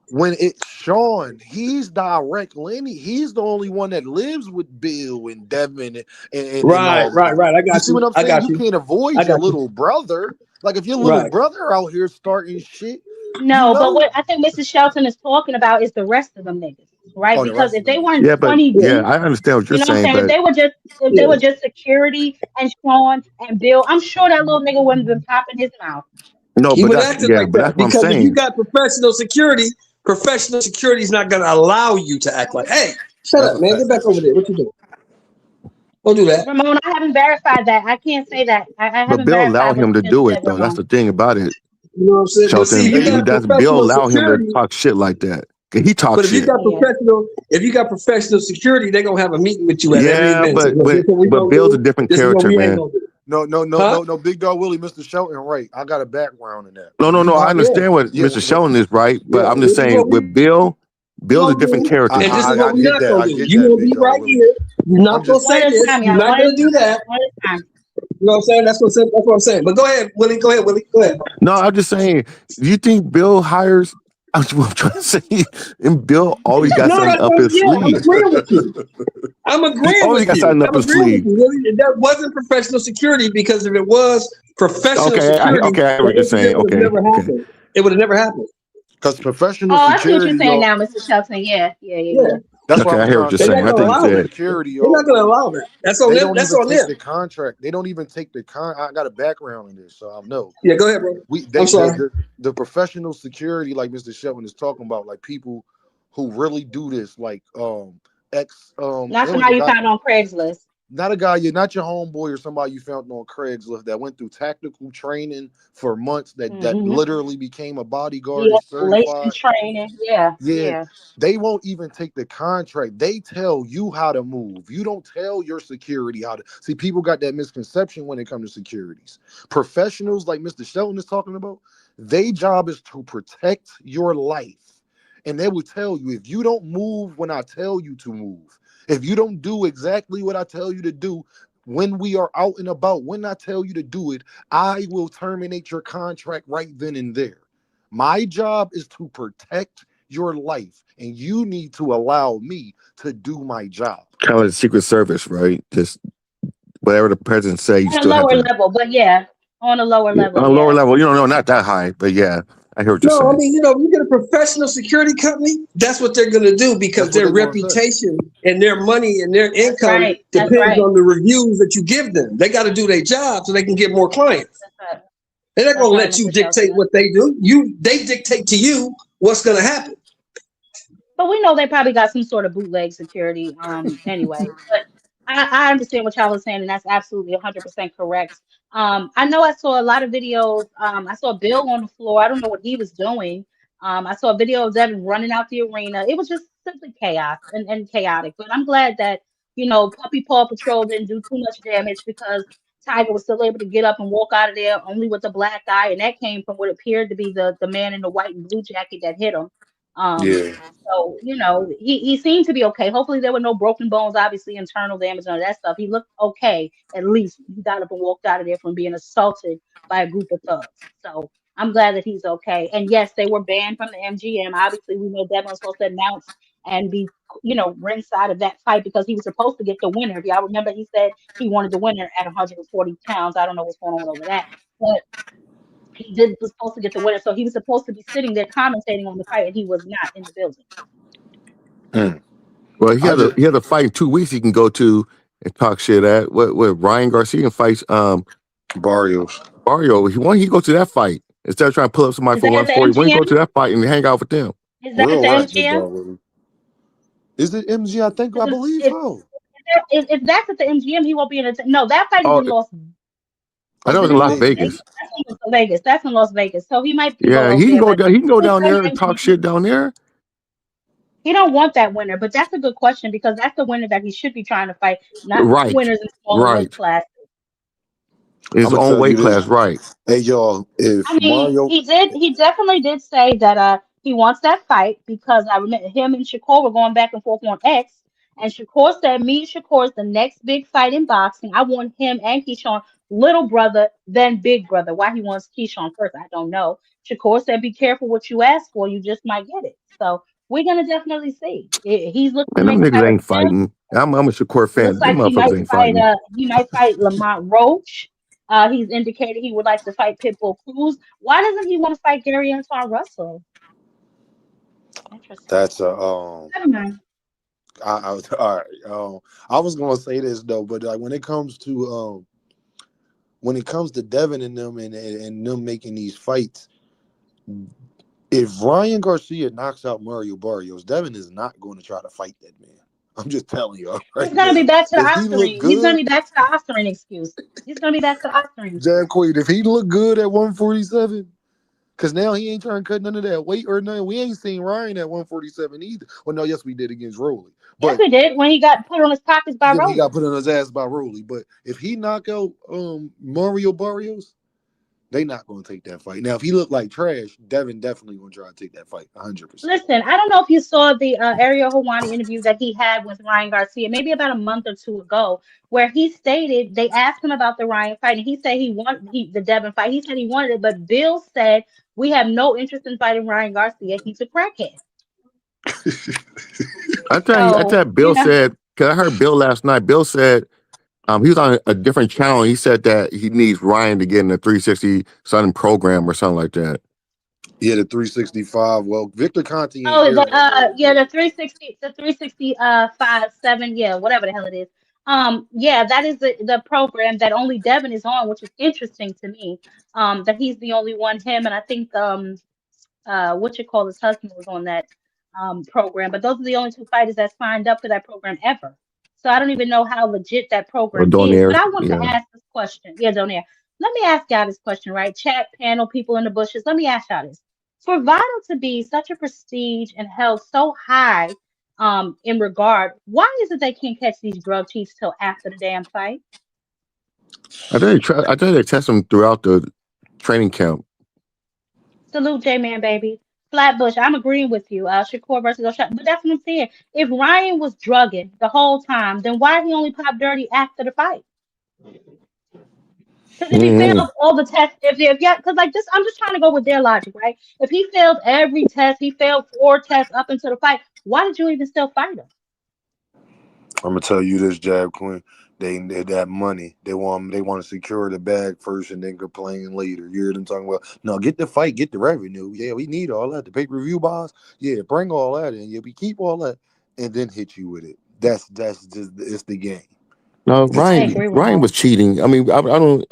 when it's Sean, he's direct lineage. He's the only one that lives with Bill and Devin and Right. all that. I got you. You see what I'm saying? got You can't avoid I your got you. little brother. Like if your little brother out here starting shit. No, but what I think Mr. Shelton is talking about is the rest of them niggas, right? Oh, the Because rest if of they them. weren't Yeah, but 20 deep, I understand what you you're know what I'm saying, saying? but If they were just security and Sean and Bill, I'm sure that little nigga wouldn't have been popping his mouth. no, He but would that's acting like but that that's what I'm because if you saying. got professional security is not going to allow you to act like, hey, shut up, man. Get back over there. What you doing? Don't do that. Ramon, I haven't verified that. I can't say that. I But haven't Bill verified allowed what him you to just do said, it though. That's Ramon. the thing about it. You know what I'm saying? But see, Shelton, if you got Bill professional allowed him security, to talk shit like that. He talks but if you shit. got professional security, they're gonna have a meeting with you at every Yeah, event. but So, this is what we but gonna Bill's do. a different This is what character, we ain't man. gonna do. No, Big Dog Willie, Mr. Shelton, right. I got a background in that. No. I understand what Mr. Shelton is right, but I'm just saying with Bill's a different character. And this is what I we're get not that. gonna I do. get You're that, gonna big be dog. right Willie. here. You're not I'm gonna just One say at a this. time, You're y'all. not One at gonna a do time. that. One at a time. You know what I'm saying? That's what I'm saying. But go ahead, Willie. Go ahead, Willie. Go ahead. No, I'm just saying. Do you think Bill hires? I'm trying to say, and Bill always got No, something that's up what, his yeah, I'm sleeve. agreeing with you. I'm He agreeing always with got you. something up I'm his agreeing with sleeve. you, Willie. That wasn't professional security, because if it was professional security, Okay, I hear the what you're incident saying. would have Okay. never happened. It would have never happened. Because professional Oh, I see what you're security, saying y'all. now, Mr. Shelton. Yeah, yeah, yeah, Yeah, yeah. That's what Okay, I I was hear what trying to you're they're say. saying. not I gonna think Professional allow that. that. security, They're y'all, not gonna Willie. allow that. That's on They them. don't That's even on take them. the contract. They don't even take the I got a background in this, so I know. Yeah, go ahead, bro. I'm sorry. The professional security, like Mr. Shelton is talking about, like people who really do this, like Not there was a somebody you guy, found on Craigslist. not a guy, you're not your homeboy or somebody you found on Craigslist that went through tactical training for months that Mm-hmm. literally became a bodyguard, is De-escalation certified. training. Yeah, Yeah, yeah. they won't even take the contract. They tell you how to move. You don't tell your security how to. See, people got that misconception when it comes to securities. Professionals like Mr. Shelton is talking about, their job is to protect your life. And they will tell you, if you don't move when I tell you to move, if you don't do exactly what I tell you to do, when we are out and about, when I tell you to do it, I will terminate your contract right then and there. My job is to protect your life, and you need to allow me to do my job. Kind of like the Secret Service, right? Just whatever the president say, you On a still have lower to. level, but yeah, on a lower Yeah. On level, a lower yeah. level, no, not that high, but yeah, I hear what you're No, I saying. mean, you get a professional security company, that's what they're going to do, because That's what their they're going to say. reputation and their money and their That's income right. That's depends right. on the reviews that you give them. They got to do their job so they can get more clients. That's right. They're not That's going to right, let you Mr. Shelton. dictate what they do. They dictate to you what's going to happen. But we know they probably got some sort of bootleg security anyway. But I understand what y'all was saying, and that's absolutely 100% correct. I know I saw a lot of videos. I saw Bill on the floor. I don't know what he was doing. I saw a video of Devin running out the arena. It was just simply chaos and chaotic. But I'm glad that, Puppy Paw Patrol didn't do too much damage, because Tiger was still able to get up and walk out of there only with a black eye, and that came from what appeared to be the man in the white and blue jacket that hit him. Um, Yeah. so, he seemed to be okay. Hopefully there were no broken bones, obviously internal damage, none of that stuff. He looked okay. At least he got up and walked out of there from being assaulted by a group of thugs. So I'm glad that he's okay. And yes, they were banned from the MGM. Obviously, we know Devin was supposed to announce and be, ringside of that fight, because he was supposed to get the winner. If y'all remember, he said he wanted the winner at 140 pounds. I don't know what's going on over that. But was supposed to get the winner, so he was supposed to be sitting there commentating on the fight, and he was not in the building. Well, I just he had a fight in 2 weeks he can go to and talk shit at. What Ryan Garcia and fights Barrios. Barrio. He go to that fight instead of trying to pull up somebody Is for that at the 140. When he MGM? go to that fight and hang out with them. Is that at Real the rap, big MGM? dog, Willie. Is it MG? I Because believe if, so. if that's at the MGM, he won't be in it. No, that fight is Oh, in Las. I Is know it it's in in Las Las Vegas. Vegas? Vegas. That's in Las Vegas. That's in Las Vegas. So he might go Yeah, over he can there, go but down. He can go he's down from there the and talk MGM. shit down there. He don't want that winner, but that's a good question, because that's the winner that he should be trying to fight, not Right, winners in smaller weight right. class. His I'm gonna own tell you weight this. class, right. Hey y'all, if I mean, Mario he definitely did say that he wants that fight, because I remember him and Shakur were going back and forth on X, and Shakur said, me and Shakur is the next big fight in boxing. I want him and Keyshawn, little brother, then big brother. Why he wants Keyshawn first, I don't know. Shakur said, be careful what you ask for, you just might get it. So we're gonna definitely see. He's looking to Man, them make a niggas fight with ain't him. fighting. I'm a Shakur It looks fan. Them like motherfuckers ain't fighting. he might fight Lamont Roach. He's indicated he would like to fight Pitbull Cruz. Why doesn't he want to fight Gary Antoine Russell? Interesting. that's Never mind. all right. I was gonna say this though, but like when it comes to Devin and them and them making these fights, if Ryan Garcia knocks out Mario Barrios, Devin is not going to try to fight that man. I'm just telling you right He's gonna be now. back to the If he Oscar look ring. He's gonna good, be back to the Oscar ring excuse. He's gonna be back to the Oscar ring Jack excuse. Quaid, if he look good at 147, because now he ain't trying to cut none of that weight or nothing. We ain't seen Ryan at 147 either. Well, no, yes, we did against Rolly. Yes, But he did when he got put on his pockets by yeah, when he got Rolly. put on his ass by Rolly. But if he knock out Mario Barrios, They not going to take that fight. Now, if he looked like trash, Devin definitely going to try to take that fight, 100%. Listen, I don't know if you saw the Ariel Helwani interview that he had with Ryan Garcia, maybe about a month or two ago, where he stated they asked him about the Ryan fight, and he said the Devin fight. He said he wanted it, but Bill said we have no interest in fighting Ryan Garcia. He's a crackhead. I thought Bill said, because I heard Bill last night. Bill said he was on a different channel. He said that he needs Ryan to get in the 360 something program or something like that. Yeah, the 365. Well, Victor Conte ain't Oh, here. the 360, the 365, 7, yeah, whatever the hell it is. Yeah, that is the program that only Devin is on, which is interesting to me. That he's the only one, him, and I think his husband was on that program. But those are the only two fighters that signed up for that program ever. So I don't even know how legit that Or program is. Donaire, But I want to yeah. ask this question. Yeah, Donaire. Let me ask y'all this question, right? Chat panel, people in the bushes. Let me ask y'all this. For Vital to be such a prestige and held so high in regard, why is it they can't catch these drug chiefs till after the damn fight? I think they test him throughout the training camp. Salute, J-Man, baby. Flatbush, I'm agreeing with you. Shakur versus O'Shea. But that's what I'm saying. If Ryan was drugging the whole time, then why did he only pop dirty after the fight? Because if he failed all the tests, because like this, I'm just trying to go with their logic, right? If he failed every test, he failed 4 tests up until the fight. Why did you even still fight him? I'm gonna tell you this, Jab Queen. They that money. They want to secure the bag first and then complain later. You hear them talking about, no, get the fight, get the revenue. Yeah, we need all that. The pay-per-view boss. Yeah, bring all that in. Yeah, we keep all that and then hit you with it. That's just it's the game. No, Ryan was cheating. I mean, I don't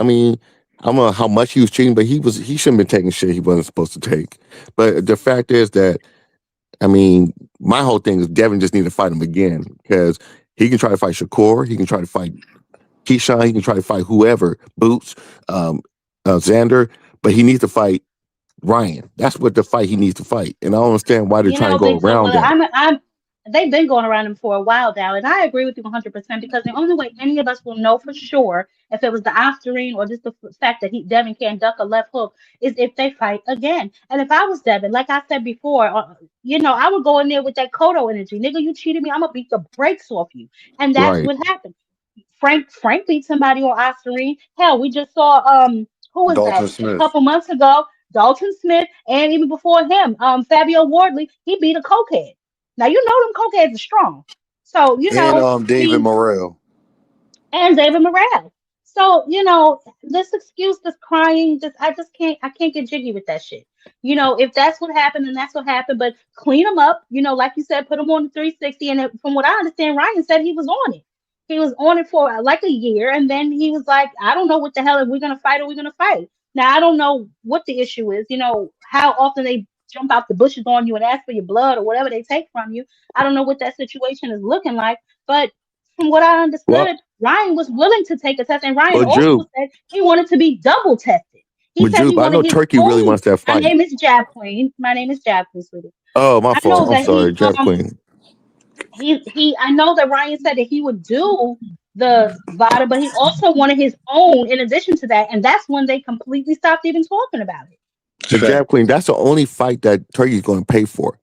know how much he was cheating, but he shouldn't be taking shit he wasn't supposed to take. But the fact is that, I mean, my whole thing is Devin just need to fight him again, because he can try to fight Shakur, he can try to fight Keyshawn, he can try to fight whoever, Boots, Xander, but he needs to fight Ryan. That's what the fight he needs to fight. And I don't understand why they're trying to go around that. They've been going around him for a while now, and I agree with you 100% because the only way any of us will know for sure if it was the Ostarine or just the fact that Devin can't duck a left hook is if they fight again. And if I was Devin, like I said before, I would go in there with that Kodo energy. Nigga, you cheated me, I'm gonna beat the brakes off you. And that's what happened. Frank beat somebody on Ostarine. Hell, we just saw who was Dalton that Smith. a couple months ago? Dalton Smith, and even before him, Fabio Wardley, he beat a cokehead. Now you know them cokeheads are strong. So and David Morrell. And David Morrell. So, this excuse, this crying, I can't get jiggy with that shit. If that's what happened, then that's what happened. But clean them up, like you said, put them on the 360. And from what I understand, Ryan said he was on it. He was on it for like a year, and then he was like, I don't know what the hell, if we're gonna fight or we're gonna fight. Now I don't know what the issue is, how often they jump out the bushes on you and ask for your blood or whatever they take from you. I don't know what that situation is looking like, but from what I understood, Ryan was willing to take a test, and Ryan also said he wanted to be double tested. He said he wanted his Turkey really wants that fight. My name is Jab Queen, sweetie. Oh, my fault. I'm sorry, Jab Queen. I know that Ryan said that he would do the VADA, but he also wanted his own in addition to that, and that's when they completely stopped even talking about it. The Jab Queen, that's the only fight that Turkey's going to pay for.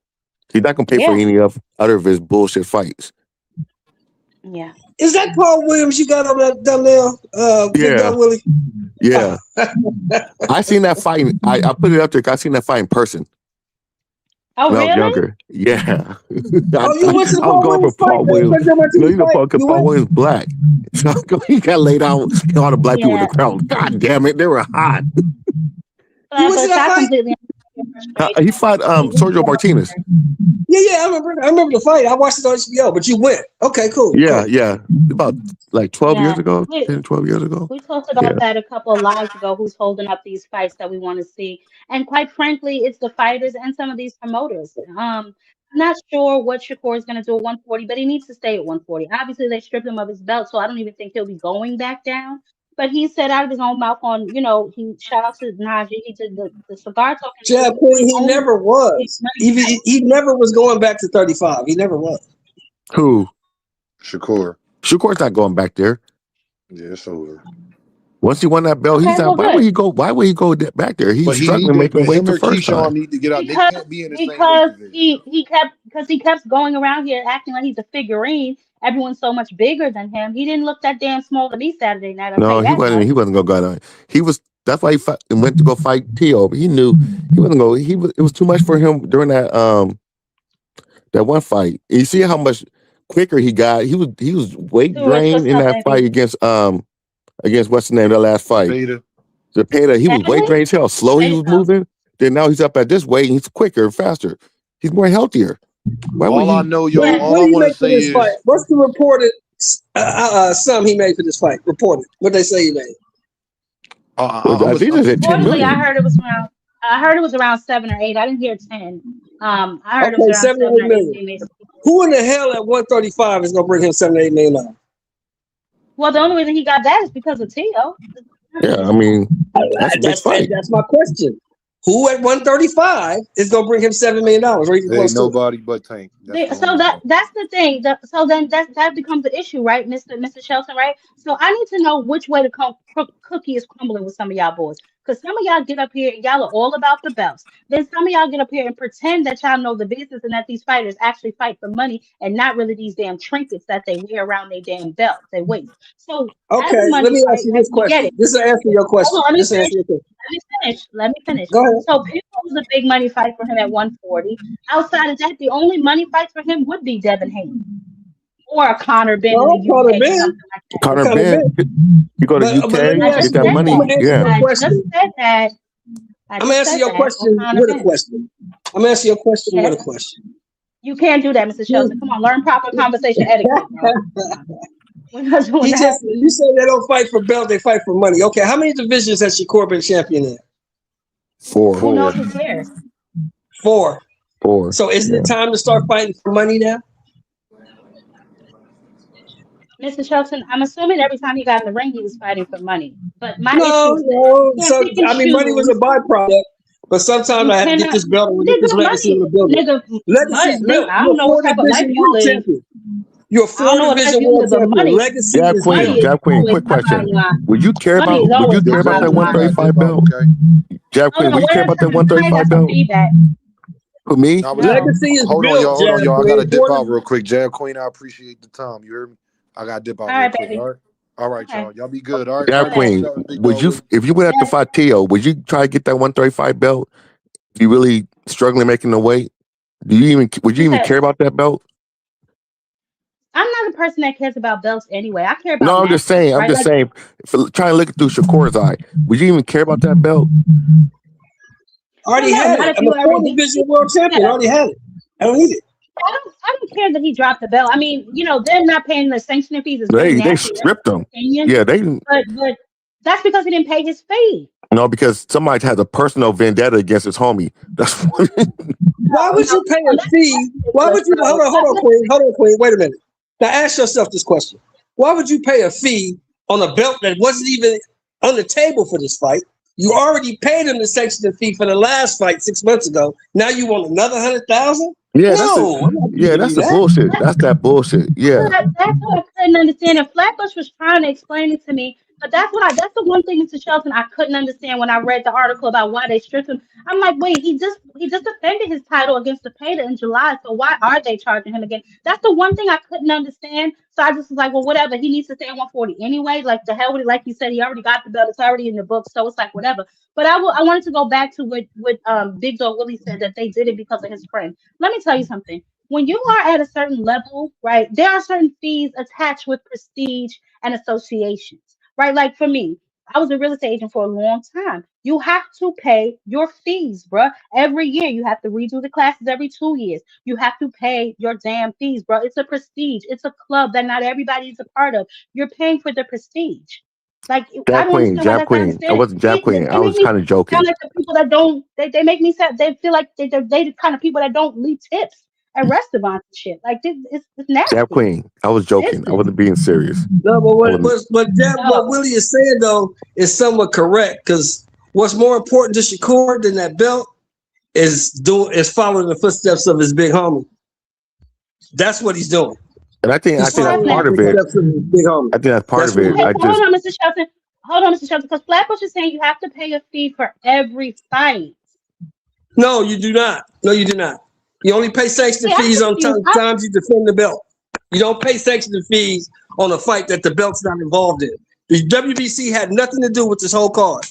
He's not going to pay for any other of his bullshit fights. Yeah. Is that Paul Williams you got on that thumbnail? Yeah. Willie? Yeah. I seen that fight. I put it up there. I seen that fight in person. Oh, when really? I was younger. Yeah. You went to the Paul Williams fight? Paul Williams. Paul Williams black. So he got laid out all the black people in the crowd. God damn it. They were hot. You went to that fight? He fought Sergio Martinez. Yeah, I remember the fight. I watched it on HBO, but you went. Okay, cool. Yeah, cool. yeah. About like 12 years ago, 10, 12 years ago. We talked about that a couple of lives ago, who's holding up these fights that we want to see. And quite frankly, it's the fighters and some of these promoters. I'm not sure what Shakur is going to do at 140, but he needs to stay at 140. Obviously, they stripped him of his belt, so I don't even think he'll be going back down. But he said out of his own mouth on, he shout out to Najee, he did the cigar talking. Jab Queen, he never was. He never was going back to 35. He never was. Who? Shakur. Shakur's not going back there. Yeah, it's over. Once he won that belt, he's Okay, out. well, Why would good. he go? Why would he go back there? He But was he need struggling to. making But weight him the and first Keyshawn time. need to get out. They Because can't be in the same weight division. he kept going around here acting like he's a figurine. Everyone's so much bigger than him. He didn't look that damn small to me Saturday night. I'll tell No, you he that wasn't. much. He wasn't gonna go down. He was. That's why he went to go fight Tio. But he knew he wasn't going. He was. It was too much for him during that one fight. You see how much quicker he got. He was weight Stewart, drained what's in up, that fight baby? against what's the name, that last fight. Zepeda. He was weight Emily? drained as hell. Slow he was moving. Then now he's up at this weight and he's quicker, faster. He's more healthier. Why would All I he? know, y'all. What All do I you want to make for say this fight? is What's the reported sum he made for this fight? Reported. What they say he made? I think they said 10 Reportedly, I million. heard it was around. I heard it was around 7 or 8. I didn't hear 10. I heard it was Okay, around 7 or 7 8 or 8 million. million. Who in the hell at 135 is gonna bring him 7 to 8 million dollars? Well, the only reason he got that is because of Tio. Yeah, I mean, that's a big fight. That's my question. Who at 135 is gonna bring him $7 million or even close to it? nobody but Tank. So that's the thing. So then that becomes the issue, right, Mr. Shelton, right? So I need to know which way the cookie is crumbling with some of y'all boys, because some of y'all get up here and y'all are all about the belts. Then some of y'all get up here and pretend that y'all know the business and that these fighters actually fight for money and not really these damn trinkets that they wear around their damn belt, their waist. So as a Okay, money let me fight, ask you right, this we get question. it. This will answer your question. Hold on, This will answer your question. let me finish. Go ahead. So Pitbull was a big money fight for him at 140. Outside of that, the only money fights for him would be Devin Haney or a Connor Ben in the UK Connor or Ben. something like that. Connor Ben, you go to But let UK, me I ask just get you. that said money. I'm gonna answer Yeah. your I just question. said that. I'm gonna answer your On question Connor with a Ben. question. I'm gonna answer your question Yes. with a question. You can't do that, Mr. Shelton. Come on, learn proper conversation etiquette, bro. We're not doing that. You say they don't fight for belt, they fight for money. Okay, how many divisions has Shakur been champion in? 4. Who knows? Who cares? 4. 4. So isn't it time to start fighting for money now? Mr. Shelton, I'm assuming every time he got in the ring, he was fighting for money. But my issue No. is this. You can't So pick and I mean, money was a choose. byproduct. But sometimes You I have to get cannot, this belt or get this nigga, legacy in money, the building. nigga, Legacy's built. I You're don't a know what type of life 4-division you world live. champion. You're a I don't know what life 4-division you world live, but champion. Legacy Jab is Queen, built. quick question. Would you care money about is always behind that the line. 135 belt? Jab Hold Queen, on, would you wait care a about that second. I 135 got some belt? feedback. For me? No. Legacy is Hold on, built, y'all. Hold on, Jab y'all. I Queen. gotta dip out real quick. Jab Queen, I appreciate the time. You hear me? I gotta dip out All real right, quick. baby. All right, Okay. y'all. Y'all be good. All right. Jab Queen, would you, if you would have to fight Tio, would you try to get that 135 belt? If you really struggling making the weight? Would you even care about that belt? I'm not a person that cares about belts anyway. I care about No, I'm just saying. I'm just saying. Trying to look it through Shakur's eye. Would you even care about that belt? Already had it. I'm a 4-division world champion. Already had it. I don't need it. I don't care that he dropped the belt. I mean, you know, they're not paying the sanctioning fees. It's really They nasty. stripped him. Opinion. Yeah, they. But that's because he didn't pay his fee. No, because somebody has a personal vendetta against his homie. That's Why would you pay a fee? Why would you hold on, Queen. Wait a minute. Now ask yourself this question. Why would you pay a fee on a belt that wasn't even on the table for this fight? You already paid him the sanctioning fee for the last fight 6 months ago. Now you want another 100,000? Yeah, no, that's the bullshit. That's that bullshit. Yeah. That's what I couldn't understand. And Flatbush was trying to explain it to me, but that's the one thing, Mr. Shelton, I couldn't understand when I read the article about why they stripped him. I'm like, wait, he just defended his title against the Payda in July, so why are they charging him again? That's the one thing I couldn't understand. So I just was like, well, whatever. He needs to stay at 140 anyway. Like the hell with it. Like you said, he already got the belt. It's already in the book, so it's like whatever. But I wanted to go back to what Big Dog Willie said, that they did it because of his friend. Let me tell you something. When you are at a certain level, right, there are certain fees attached with prestige and associations, right? Like for me, I was a real estate agent for a long time. You have to pay your fees, bruh. Every year you have to redo the classes every 2 years. You have to pay your damn fees, bro. It's a prestige. It's a club that not everybody is a part of. You're paying for the prestige. Like I don't understand why that's not understanding. I wasn't Jab Queen. I was kind of joking. Sound like the people that don't. They make me sound. They feel like they the kind of people that don't leave tips at restaurants and shit. Like this, it's nasty. Jab Queen. I was joking. I wasn't being serious. No, but what Willie is saying though is somewhat correct, because what's more important to Shakur than that belt is following the footsteps of his big homie. That's what he's doing. And I think that's part of it. I think that's part of it. Hold on, Mr. Shelton. hold on, Mr. Shelton, because Flatbush is saying you have to pay a fee for every fight. No, you do not. No, you do not. You only pay sanctioning See, I'm fees on confused. times you defend the belt. You don't pay sanctioning fees on a fight that the belt's not involved in. The WBC had nothing to do with this whole card.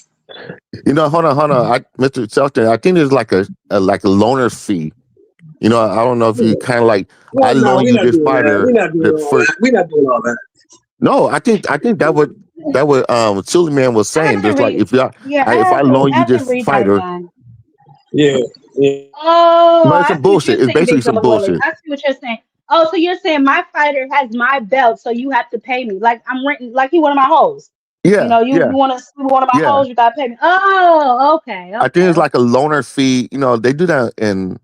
You know, hold on. Mr. Shelton, I think there's like a loaner fee. You know, I don't know if you kind of like I loan you this fighter. We're not doing all that. We're not doing all that. No, I think that would Suleiman was saying just like if I loan you this fighter. Yeah. Oh, but it's some bullshit. It's basically some bullshit. I see what you're saying. Oh, so you're saying my fighter has my belt, so you have to pay me like I'm renting, like he one of my hoes. Yeah, you know, you want to see one of my hoes, you gotta pay me. Oh, okay. I think it's like a loaner fee. You know, they do that in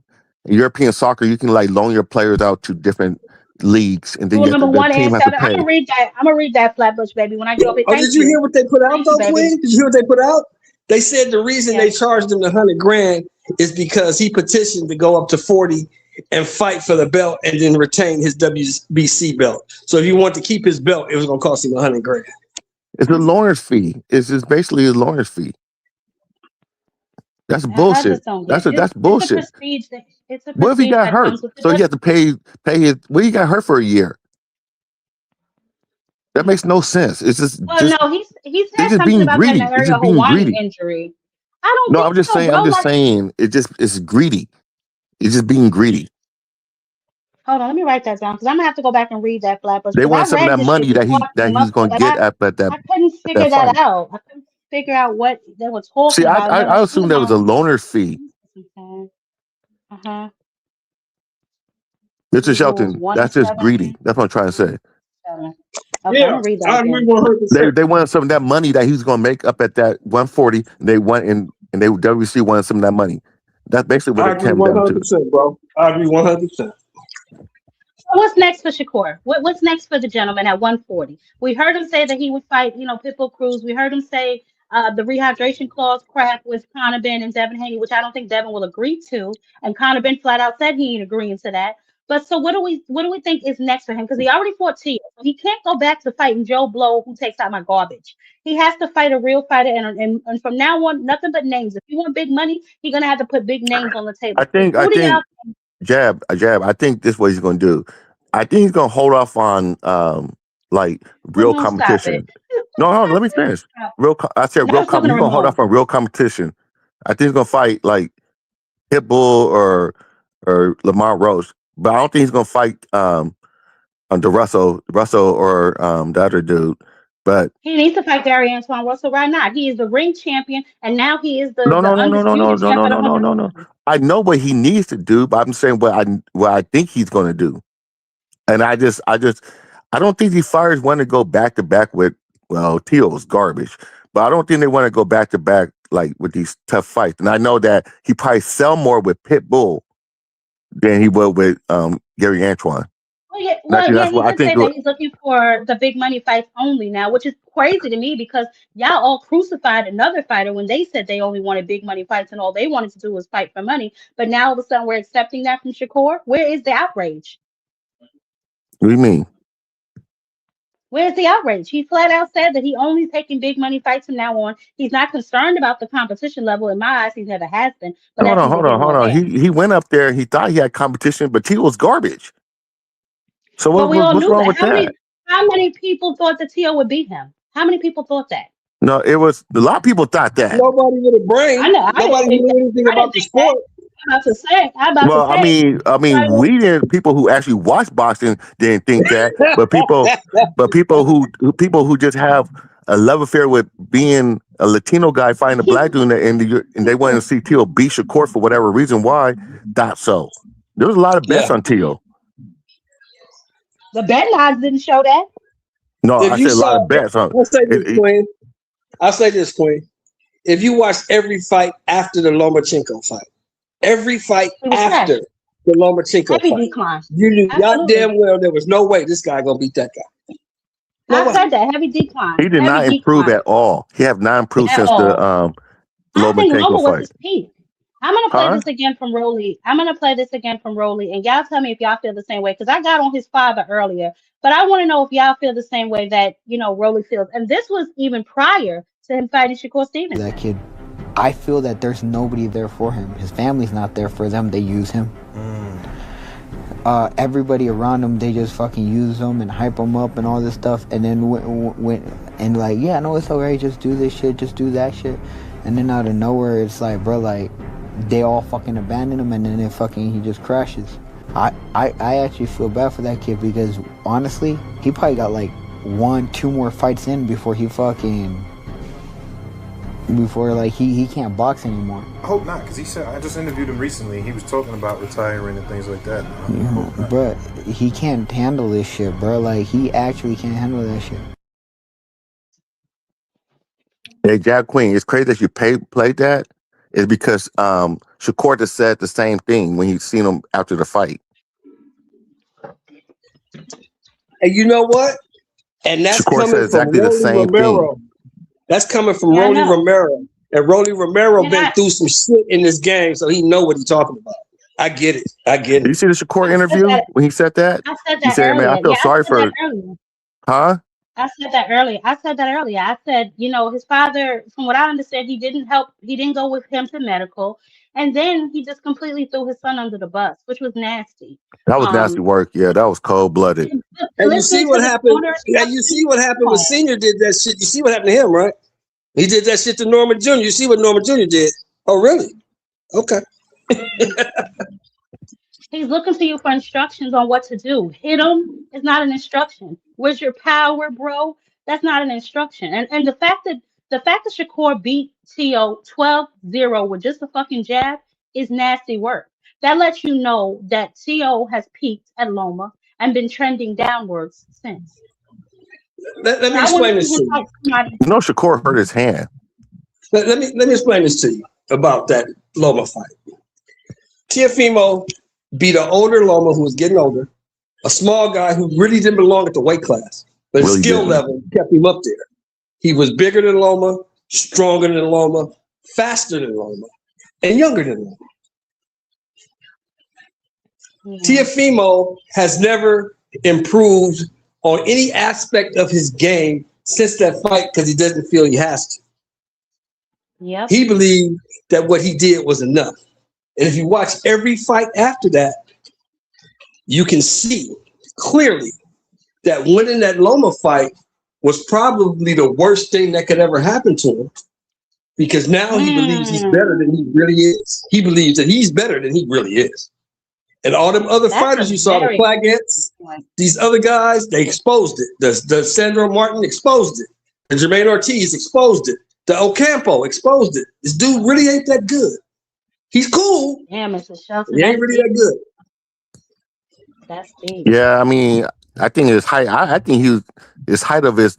European soccer. You can like loan your players out to different leagues, and then Rule number 1 and 7. I'm gonna read that. I'm gonna read that, Flatbush baby. When I go up, did you hear what they put out though, Queen? Did you hear what they put out? They said the reason they charged him the $100,000 is because he petitioned to go up to 40 and fight for the belt and then retain his WBC belt. So if you want to keep his belt, it was gonna cost him $100,000. It's a lawyer's fee. It's just basically a lawyer's fee. That's bullshit. That's bullshit. It's a what if he got hurt? So he has to pay his. What he got hurt for a year? That makes no sense. It's just. Well, no, he's had something being about greedy. that Ariel Hawaiian injury. I don't. No, I'm just saying. I'm just saying. It's greedy. It's just being greedy. Hold on, let me write that down because I'm gonna have to go back and read that Flatbush. They want some of that money that he's gonna get at that. I couldn't figure that out. I couldn't figure out what they were talking about. I assumed there was a loaner's fee. Mr. Shelton, that's just greedy. That's what I'm trying to say. Okay, I'm gonna read that. They wanted some of that money that he's gonna make up at that 140. They went and they WC wanted some of that money. That's basically what it came down to. 100%, bro. I agree 100%. What's next for Shakur? What's next for the gentleman at 140? We heard him say that he would fight, Pitbull Cruz. We heard him say the rehydration clause crap with Conor Benn and Devin Haney, which I don't think Devin will agree to. And Conor Benn flat out said he ain't agreeing to that. But so what do we think is next for him? Because he already fought Tio. He can't go back to fighting Joe Blow, who takes out my garbage. He has to fight a real fighter, and from now on, nothing but names. If you want big money, he's gonna have to put big names on the table. I think Jab. I think this is what he's gonna do. I think he's gonna hold off on like real competition. No, let me finish. I said real competition. He's gonna hold off on real competition. I think he's gonna fight like Pitbull or Lamar Roach. But I don't think he's gonna fight the Russell or the other dude. But he needs to fight Gary Antoine Russell right now. He is the ring champion, and now he is the no. champion. I know what he needs to do, but I'm saying what I think he's gonna do. And I don't think these fighters want to go back to back with Teal's garbage, but I don't think they want to go back to back like with these tough fights. And I know that he probably sell more with Pitbull than he will with Gary Antoine. He did say that he's looking for the big money fights only now, which is crazy to me because y'all all crucified another fighter when they said they only wanted big money fights and all they wanted to do was fight for money. But now all of a sudden we're accepting that from Shakur. Where is the outrage? What do you mean? Where's the outrage? He flat out said that he only taking big money fights from now on. He's not concerned about the competition level. In my eyes, he never has been. But hold on. He went up there. He thought he had competition, but Tio was garbage. So what's wrong with that? How many people thought that Tio would beat him? How many people thought that? No, it was a lot of people thought that. Nobody with a brain. I know. Nobody knew anything about the sport. I'm about to say. I mean, we didn't. People who actually watch boxing didn't think that, but people who just have a love affair with being a Latino guy fighting a black dude, and they wanted to see Tio beat Shakur for whatever reason. Why? Thought so. There was a lot of bets on Tio. The bet odds didn't show that. No, I said a lot of bets. I'll say this, Queen. If you watch every fight after the Lomachenko fight, every fight after the Lomachenko fight, you knew goddamn well there was no way this guy gonna beat that guy. I said that heavy decline. He did not improve at all. He have not improved since the Lomachenko fight. I'm gonna play Huh? this again from Rolly. I'm gonna play this again from Rolly, and y'all tell me if y'all feel the same way. Because I got on his father earlier, but I want to know if y'all feel the same way that Rolly feels. And this was even prior to him fighting Shakur Stevenson. That kid, I feel that there's nobody there for him. His family's not there for them. They use him. Everybody around him, they just fucking use him and hype him up and all this stuff. And then and like, yeah, I know it's alright. Just do this shit. Just do that shit. And then out of nowhere, it's like, bro, like they all fucking abandon him, and then he just crashes. I actually feel bad for that kid because honestly, he probably got like 1-2 more fights in before he can't box anymore. I hope not, because he said, I just interviewed him recently. He was talking about retiring and things like that. Bro, he can't handle this shit, bro. Like, he actually can't handle that shit. Hey, Jack Queen, it's crazy that you played that. Is because Shakur just said the same thing when he seen him after the fight. And you know what? And that's Shakur said coming from exactly the Rolly same Romero. thing. That's coming from Yeah, I Rolly know. Romero. And Rolly Romero And been through some shit in this game, so he know what he's talking about. I get it. Did you see the Shakur interview when he said that? I said He that said, earlier. man, I feel sorry for... Earlier. Huh? I said that earlier. I said, his father, from what I understand, he didn't help. He didn't go with him to medical. And then he just completely threw his son under the bus, which was nasty. That was nasty work. Yeah, that was cold-blooded. And you see what happened. And you see what happened when Senior did that shit. You see what happened to him, right? He did that shit to Norman Jr. You see what Norman Jr. did? Oh, really? Okay. He's looking to you for instructions on what to do. Hit him is not an instruction. Where's your power, bro? That's not an instruction. And the fact that Shakur beat T.O. 12-0 with just a fucking jab is nasty work. That lets you know that T.O. has peaked at Loma and been trending downwards since. Let me explain this to you. You know, Shakur hurt his hand. Let me explain this to you about that Loma fight. Teofimo beat an older Loma who was getting older, a small guy who really didn't belong at the weight class, but his skill level kept him up there. He was bigger than Loma, stronger than Loma, faster than Loma, and younger than Loma. Teofimo has never improved on any aspect of his game since that fight because he doesn't feel he has to. Yep. He believed that what he did was enough. And if you watch every fight after that, you can see clearly that winning that Loma fight was probably the worst thing that could ever happen to him, because now he believes he's better than he really is. He believes that he's better than he really is. And all them other fighters you saw, the Plagettes, these other guys, they exposed it. The Sandro Martin exposed it. The Jermaine Ortiz exposed it. The Ocampo exposed it. This dude really ain't that good. He's cool. Yeah, Mr. Shelton. He ain't really that good. That's deep. Yeah, I mean, I think his height. I think his height of his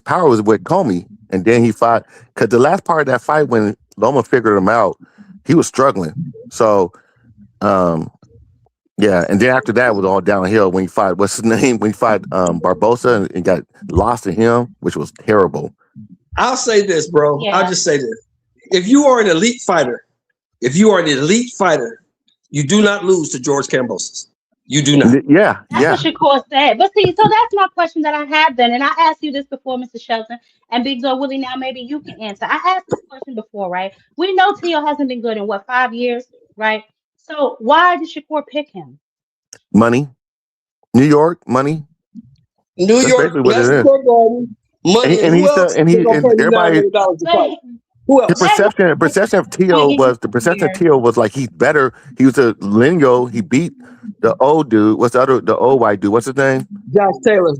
power was with Comey, and then he fought because the last part of that fight when Loma figured him out, he was struggling. So, yeah, and then after that it was all downhill when he fought what's his name when he fought Barbosa and got lost to him, which was terrible. I'll say this, bro. Yeah. I'll just say this: if you are an elite fighter, you do not lose to George Kambosos. You do not. Yeah, That's what Shakur said. But see, so that's my question that I had then. And I asked you this before, Mr. Shelton, and Big Joe Willie, now maybe you can answer. I asked this question before, right? We know T.O. hasn't been good in, 5 years, right? So why did Shakur pick him? Money. New York, money. New York, Square Garden, money. And everybody. Who else? The perception of T.O. was like he's better. He was a lineal. He beat the old dude. What's the old white dude? What's his name? Josh Taylor.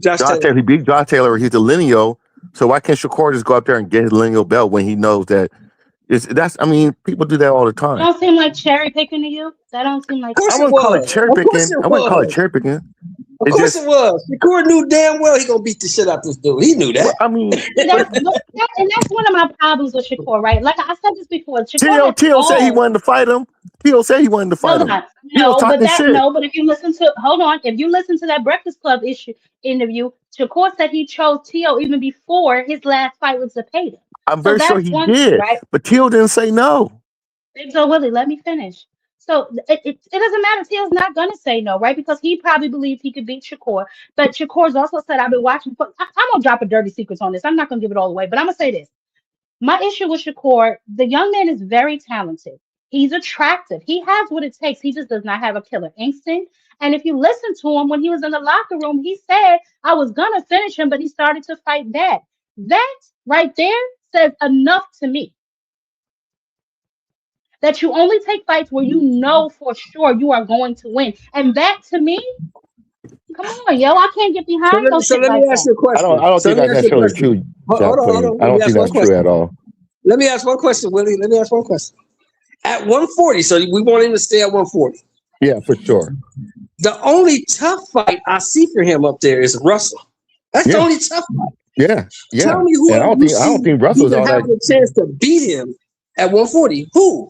He beat Josh Taylor. He's a lineal. So why can't Shakur just go up there and get his lineal belt when he knows that? I mean, people do that all the time. Don't seem like cherry picking to you. That don't seem like. I wouldn't call it cherry picking. Of course it was. Shakur knew damn well he gonna beat the shit out this dude. He knew that. Well, I mean, and that's one of my problems with Shakur, right? Like I said this before. T.O. said he wanted to fight him. T.O. said he wanted to fight him. But if you listen to that Breakfast Club interview, Shakur said he chose T.O. even before his last fight with Zepeda. I'm very sure he did, right? But T.O. didn't say no. Big Joe Willie, let me finish. So it doesn't matter. Teal's not gonna say no, right? Because he probably believed he could beat Shakur. But Shakur's also said, I've been watching. I'm gonna drop a dirty secret on this. I'm not gonna give it all away, but I'm gonna say this. My issue with Shakur, the young man is very talented. He's attractive. He has what it takes. He just does not have a killer instinct. And if you listen to him when he was in the locker room, he said, I was gonna finish him, but he started to fight back. That right there says enough to me. That you only take fights where you know for sure you are going to win. And that to me, come on, yo, I can't get behind no So shit let like me ask that. you a question. I don't think that's necessarily true, Jack Queen. I don't think that's true at all. Let me ask one question, Willie. Let me ask one question. At 140, so we want him to stay at 140. Yeah, for sure. The only tough fight I see for him up there is Russell. That's the only tough fight. Yeah, yeah. Tell me who I don't think Russell's all that. having a chance to beat him at 140. Who?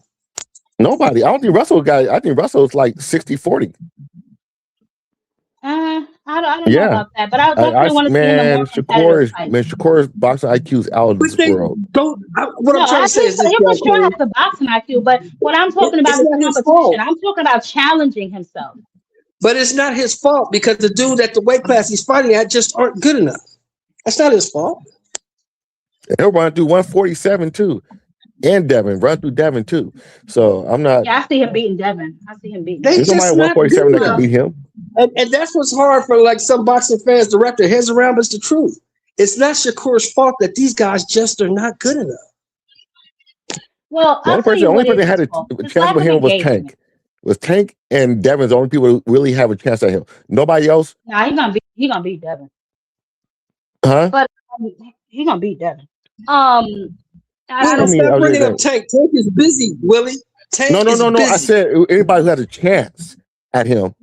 Nobody. I don't think Russell got. I think Russell's like 60-40. I don't know about that, but I definitely want to see him in a more competitive fight. Shakur's boxing IQ is out of this world. What I'm trying to say is this: he for sure has the boxing IQ, but what I'm talking about is competition. I'm talking about challenging himself. But it's not his fault because the dude at the weight class he's fighting at just aren't good enough. That's not his fault. He'll run through 147 too, and Devin run through Devin too. So I'm not. Yeah, I see him beating Devin. I see him beating. There's somebody at 147 that can beat him. And that's what's hard for like some boxing fans to wrap their heads around. But it's the truth. It's not Shakur's fault that these guys just are not good enough. Well, the only person that had a chance with him was Tank. Was Tank and Devin's the only people who really have a chance at him. Nobody else. Nah, he gonna beat Devin. Huh? But he gonna beat Devin. Stop bringing up Tank. Tank is busy, Willie. Tank No. busy. I said anybody who had a chance at him.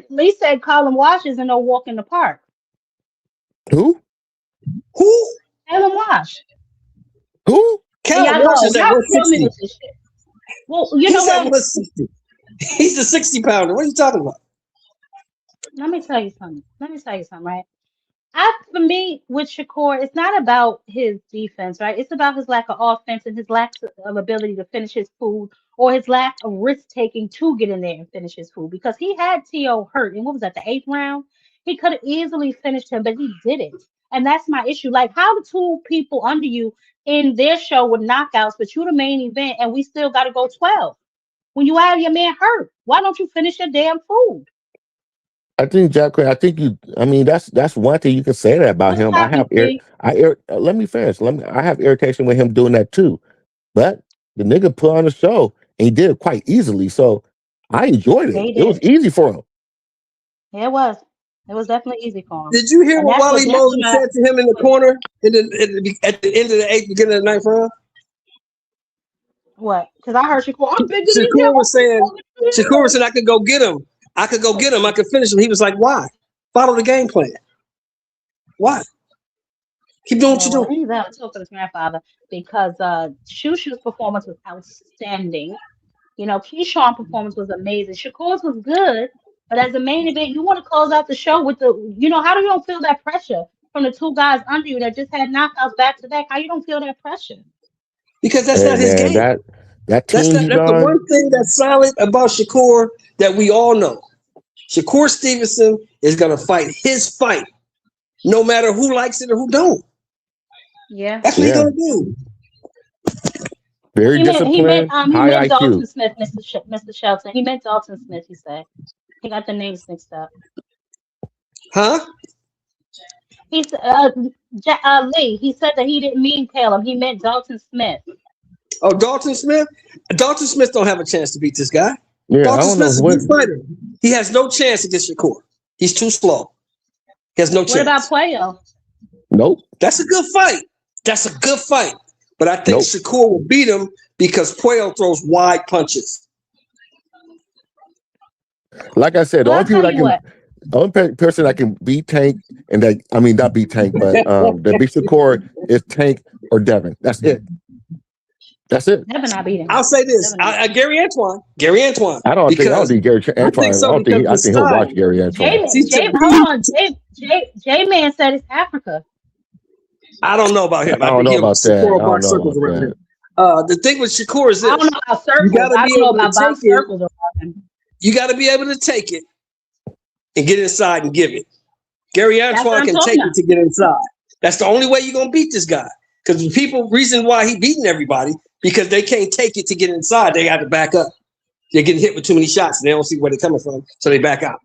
Lee said Colin Wash isn't no walk in the park. Who? Colin Wash. Who? Colin Wash is at 160. Well, you know what? 160. He's the 60 pounder. What are you talking about? Let me tell you something, right? For me, with Shakur, it's not about his defense, right? It's about his lack of offense and his lack of ability to finish his food, or his lack of risk taking to get in there and finish his food. Because he had T.O. hurt, and what was that, the 8th round? He could have easily finished him, but he didn't. And that's my issue. Like, how the two people under you in their show with knockouts, but you the main event, and we still got to go 12. When you have your man hurt, why don't you finish your damn food? I think Jack. I think you. I mean, that's one thing you can say that about him. Let me finish. I have irritation with him doing that too, but the nigga put on a show and he did it quite easily. So I enjoyed it. It was easy for him. Yeah, it was. It was definitely easy for him. Did you hear what Wally Mosley said to him in the corner at the end of the 8th, beginning of the 9th round? What? Because I heard Shakur. Shakur was saying, I could go get him. I could finish him. He was like, why? Follow the game plan. Why? Keep doing what you're doing. I'm talking to his grandfather because Shushu's performance was outstanding. You know, Keyshawn's performance was amazing. Shakur's was good, but as a main event, you want to close out the show with how do you don't feel that pressure from the two guys under you that just had knockouts back to back? How you don't feel that pressure? Because that's not his game. That's the one thing that's solid about Shakur that we all know. Shakur Stevenson is going to fight his fight, no matter who likes it or who don't. Yeah, that's what he's going to do. Very disciplined. He meant Dalton Smith, Mr. Shelton. He meant Dalton Smith. He said he got the names mixed up. Huh? He said Lee. He said that he didn't mean Caleb. He meant Dalton Smith. Oh, Dalton Smith? Dalton Smith don't have a chance to beat this guy. Yeah, Dalton Smith's a good fighter. He has no chance against Shakur. He's too slow. He has no chance. What about Puello? Nope. That's a good fight. But I think Shakur will beat him because Puello throws wide punches. Like I said, the only person that can beat Tank not beat Tank, but that beat Shakur is Tank or Devin. That's it. Devin not beating. I'll say this: Gary Antoine. I don't think Gary Antoine. I think he'll watch Gary Antoine. J-Man said it's Africa. I don't know about him. I don't know about that. The thing with Shakur is this. I don't know about circles. You gotta I be don't know able to about box take it. circles around him. You got to be able to take it and get inside and give it. Gary Antoine can take it to get inside. That's the only way you're going to beat this guy. Because the people, reason why he beating everybody, because they can't take it to get inside. They got to back up. They're getting hit with too many shots and they don't see where they're coming from. So they back out.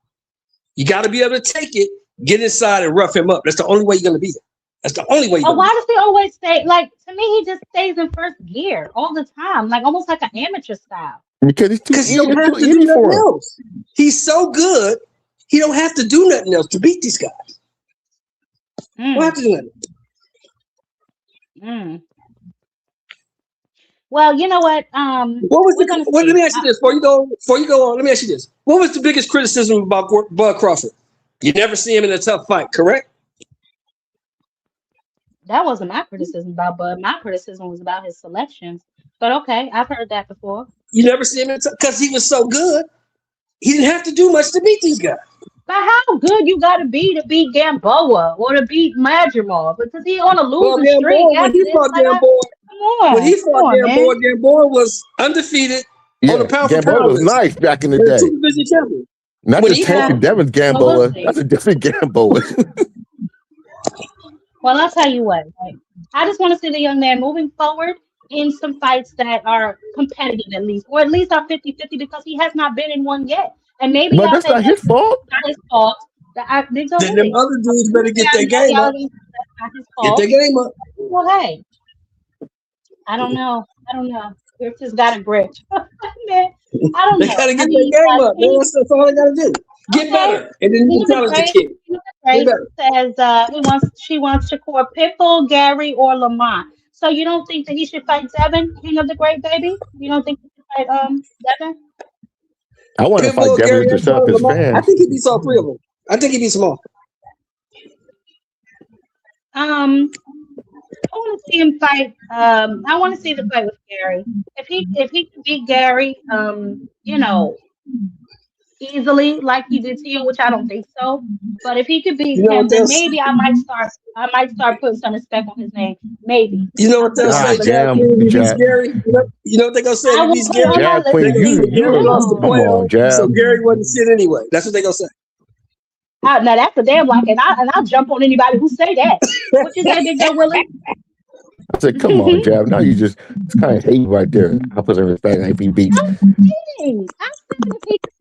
You got to be able to take it, get inside and rough him up. That's the only way you're going to beat him. That's the only way. But why does he always stay, like, to me, he just stays in first gear all the time, like almost like an amateur style. Because he don't have to do nothing else. He's so good, he don't have to do nothing else to beat these guys. Don't have to do nothing. Well, you know what? Let me ask you this before you go on. Let me ask you this: what was the biggest criticism about Bud Crawford? You never see him in a tough fight, correct? That wasn't my criticism about Bud. My criticism was about his selections. But okay, I've heard that before. You never see him because he was so good. He didn't have to do much to beat these guys. But how good you got to beat Gamboa or to beat Madrimov? Because he on a losing streak. When he fought Gamboa, Gamboa was undefeated on the pound for Gamboa pound. was nice back in the day. Supervision champion. Not just Tanky Devin Gamboa. That's a different Gamboa. Well, I'll tell you what. Like, I just want to see the young man moving forward in some fights that are competitive at least, or at least are 50-50 because he has not been in one yet. And maybe but that's not his fault. Not his fault. Then them other dudes better get their game up. Get their game up. Well, hey, I don't know. Griff just got a grip. Man, I don't know. They gotta get their game up. That's all they gotta do. Get better, and then you tell us the kid. Says she wants Shakur Pitbull, Gary, or Lamont. So you don't think that he should fight Devin, King of the Great, baby? You don't think he should fight Devin? I want to fight Devin to shut up his fans. I think he beats all three of them. I think he beats them all. I want to see him fight. I want to see the fight with Gary. If he can beat Gary, easily like he did to you, which I don't think so. But if he could beat him, then maybe I might start putting some respect on his name. Maybe. You know what they'll say, Jack? You know what they're gonna say? If he's Gary, Gary lost the point. So Gary wasn't shit anyway. That's what they're gonna say. Now that's a damn like, and I'll jump on anybody who say that. What you say, Big Joe Willie? I said, come on, Jab. Now you just kind of hate right there. I put some respect on AP beats.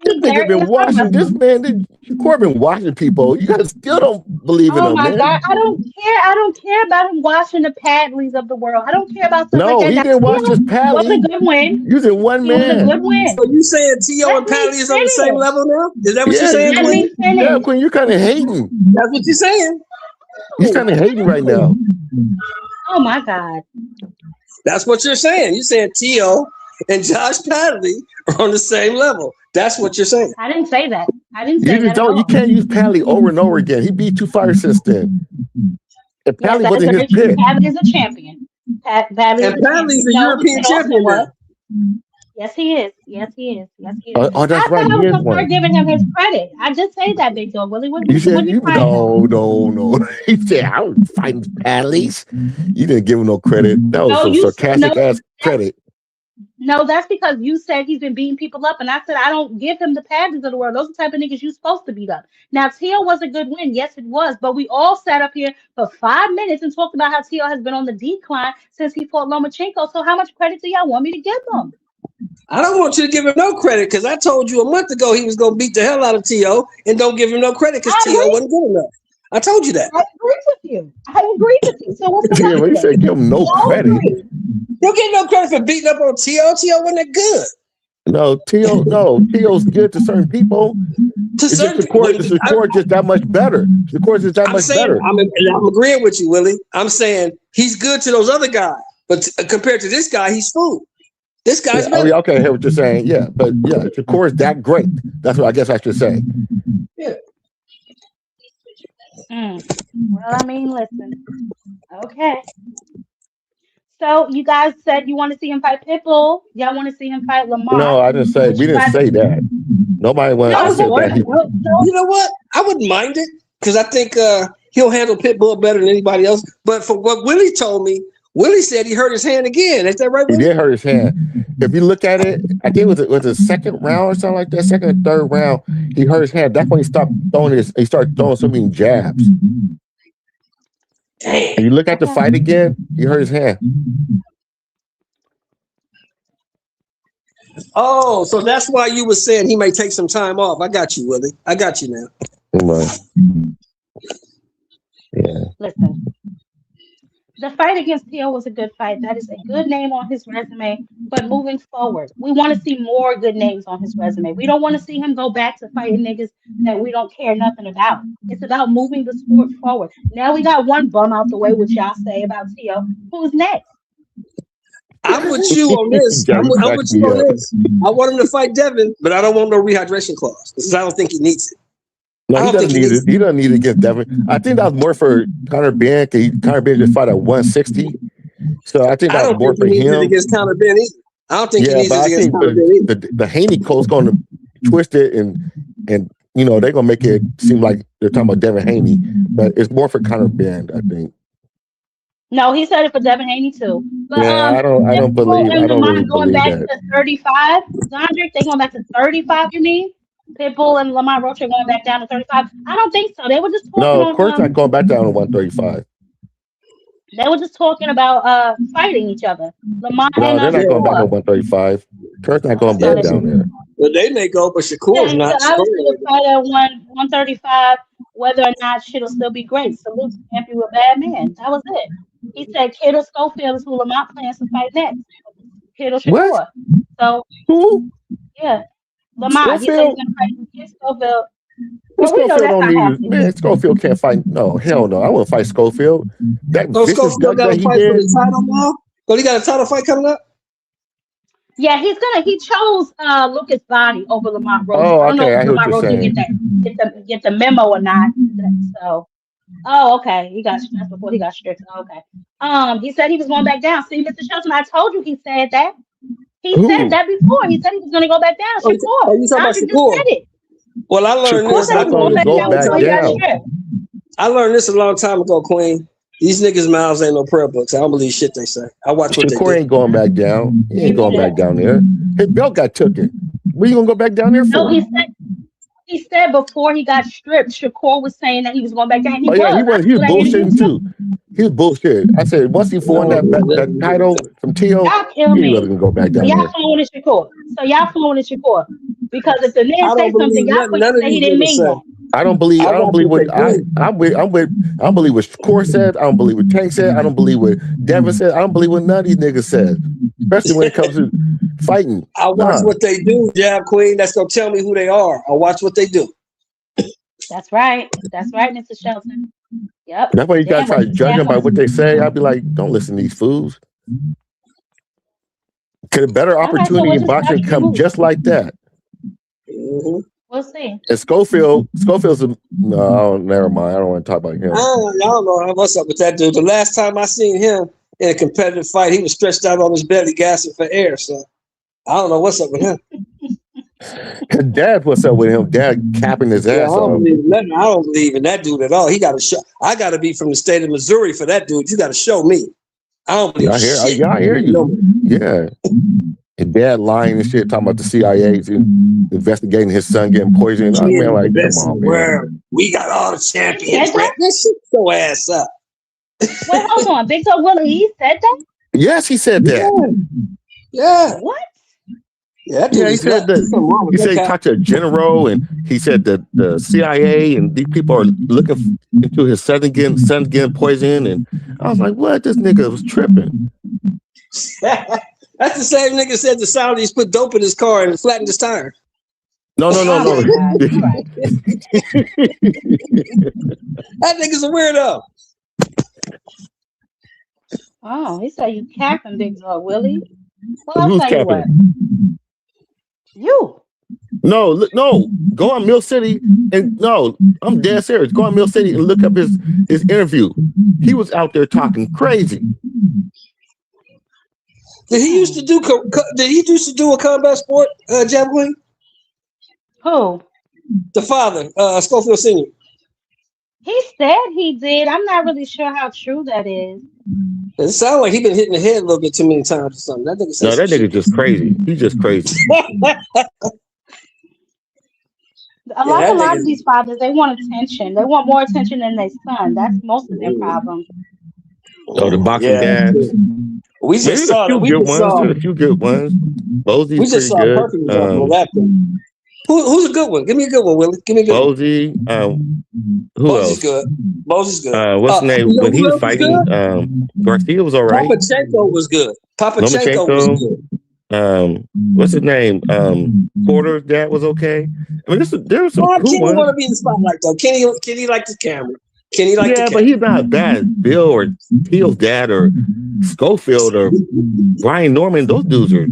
This nigga been watching this man. Shakur been watching people. You guys still don't believe in him, man. Oh my God, I don't care. I don't care about him watching the Padleys of the world. I don't care about stuff like that. No, he didn't watch this Padley. It was a good win. You was one man. It was a good win. So you saying T.O. and Padley is on the same level now? Is that what you're saying, Queen? Yeah, Queen, you're kind of hating. That's what you're saying. You're kind of hating right now. Oh my God. That's what you're saying. You're saying T.O. and Josh Padley are on the same level. That's what you're saying. I didn't say that. I didn't say that. You can't use Padley over and over again. He beat 2 fighters since then. If Padley wasn't his pick. Padley is a champion. Padley's a European champion now. Yes, he is. Yes, he is. Yes, he is. Oh, that's right. I was gonna start giving him his credit. I just say that, Big Dog. Willie, you said no. He said I was fighting Padleys. You didn't give him no credit. That was some sarcastic ass credit. No, that's because you said he's been beating people up, and I said I don't give him the Padleys of the world. Those are the type of niggas you're supposed to beat up. Now, T.O. was a good win. Yes, it was. But we all sat up here for 5 minutes and talked about how T.O. has been on the decline since he fought Lomachenko. So how much credit do y'all want me to give him? I don't want you to give him no credit because I told you a month ago he was going to beat the hell out of T.O. and don't give him no credit because T.O. wasn't good enough. I told you that. I agree with you. So what's the he said give him no credit. You get no credit for beating up on T.O. T.O. wasn't that good. No, T.O.'s good to certain people. Shakur just that much better. Shakur is that much better. I'm agreeing with you, Willie. I'm saying he's good to those other guys, but compared to this guy, he's food. This guy's better. Okay, I hear what you're saying. Yeah, but Shakur is that great. That's what I guess I should say. Yeah. Well, I mean, listen. Okay. So you guys said you want to see him fight Pitbull. Y'all want to see him fight Lamar. No, I didn't say. We didn't say that. Nobody wanted to say that. You know what? I wouldn't mind it because I think he'll handle Pitbull better than anybody else. But for what Willie told me Willie said he hurt his hand again. Is that right, He Willie? did hurt his hand. If you look at it, I think it was the second round or something like that, second or third round, he hurt his hand. That's when he started throwing so many jabs. Damn. And you look at the fight again, he hurt his hand. Oh, so that's why you were saying he may take some time off. I got you, Willie. I got you now. Come on. Yeah. Listen, the fight against Theo was a good fight. That is a good name on his resume. But moving forward, we want to see more good names on his resume. We don't want to see him go back to fighting niggas that we don't care nothing about. It's about moving the sport forward. Now we got one bum out the way, which y'all say about Theo. Who's next? I'm with you on this. I'm with you on this. I want him to fight Devin, but I don't want no rehydration clause because I don't think he needs it. No, he doesn't need it. He doesn't need to get Devin. I think that was more for Conor Benn. Conor Benn just fought at 160. So I think that was more for him. I don't think he needs it against Conor Benn either. I don't think he needs it against Conor Benn either. The Haney code's going to twist it and you know they're going to make it seem like they're talking about Devin Haney, but it's more for Conor Benn, I think. No, he said it for Devin Haney too. But, yeah, I don't really going back that. to 35. Zondrick, they going back to 35, you mean? Pitbull and Lamont Roach are going back down to 35. I don't think so. They were just talking No, of course not going back down to 135. They were just talking about fighting each other. Lamont no, and they're not going back to 135. Kurt's not going back down there. Well, they may go, but Shakur's not. So I was going to fight at 135, whether or not shit'll still be great. Salute to champion with bad man. That was it. He said Kittle Schofield is who Lamont plans to fight next. Kittle Shakur. What? So who? Yeah. Lamont, he said he's going to fight Kid Schofield. Well, Schofield don't need man. Schofield can't fight. No, hell no. I wouldn't fight Schofield. That Schofield got a fight for the title now? Well, he got a title fight coming up? Yeah, he chose Lucas Body over Lamont Roach. Oh, I don't know okay. if Lamont Roach didn't get the memo or not. So okay. He got stressed before he got stripped. Okay. He said he was going back down. See, Mr. Shelton, I told you he said that. He said that before. He said he was going to go back down. Shakur. Oh, you talking about Shakur? Said it. Well, I learned this. I learned this a long time ago, Queen. These niggas' mouths ain't no prayer books. I don't believe shit they say. I watch what they do. Shakur ain't going back down. He ain't going back down there. His belt got taken. Where you gonna go back down there for? No, he said before he got stripped, Shakur was saying that he was going back down. He was bullshitting too. He was bullshit. I said once he won that title from Tio, he wasn't gonna go back down y'all flowing with Shakur. So y'all flowing with Shakur. Because if the man say something, y'all quick to say he didn't mean that. I don't believe what Shakur said. I don't believe what Tank said. I don't believe what Devin said. I don't believe what none of these niggas said. Especially when it comes to fighting. I watch what they do, Jab Queen. That's gonna tell me who they are. I watch what they do. That's right. That's right, Mr. Shelton. Yep. That's why you gotta try to judge them by what they say. I'd be like, don't listen to these fools. Could a better opportunity in boxing come just like that? Mm-hmm. We'll see. And Schofield's never mind. I don't want to talk about him. I don't know what's up with that dude. The last time I seen him in a competitive fight, he was stretched out on his belly, gasping for air. So I don't know what's up with him. His dad, what's up with him? Dad capping his ass off. I don't believe in that dude at all. He got to show. I got to be from the state of Missouri for that dude. You got to show me. I don't believe shit. I hear you. Yeah. His dad lying and shit, talking about the CIA investigating his son getting poisoned. I mean, like, come on, man. We got all the champions. That shit your ass up. Wait, hold on. Big Toe Willie, he said that? Yes, he said that. Yeah. What? Yeah, he said that. He said he talked to a general, and he said that the CIA and these people are looking into his son getting poisoned. And I was like, what? This nigga was tripping. That's the same nigga said the Saudis put dope in his car and flattened his tire. No. That nigga's a weirdo. Oh, he said you capping, Big Dog Willie. Well, Who's capping? You. No. Go on Mill City and I'm dead serious. Go on Mill City and look up his interview. He was out there talking crazy. Did he used to do a combat sport, javelin? Who? The father, Schofield Sr. He said he did. I'm not really sure how true that is. It sounds like he been hitting the head a little bit too many times or something. That nigga said No, that nigga just crazy. He's just crazy. A lot of these fathers, they want attention. They want more attention than their son. That's most of their problem. Oh, the boxing dads. We just saw a few good ones. Bosey's we just saw pretty a perfect good. example of that thing. Who's a good one? Give me a good one, Willie. Give me a good one. Bosey. Who Bosey's else? good. Bosey's good. What's the name? When he was fighting, Garcia was all right. Papachenko was good. Papachenko was good. What's his name? Porter's dad was okay. I mean, there was some cool Kenny ones. want to be in the spotlight though. Kenny liked the camera. Kenny liked the camera. But he's not bad. Bill or Teal's dad or Schofield or Brian Norman. Those dudes are.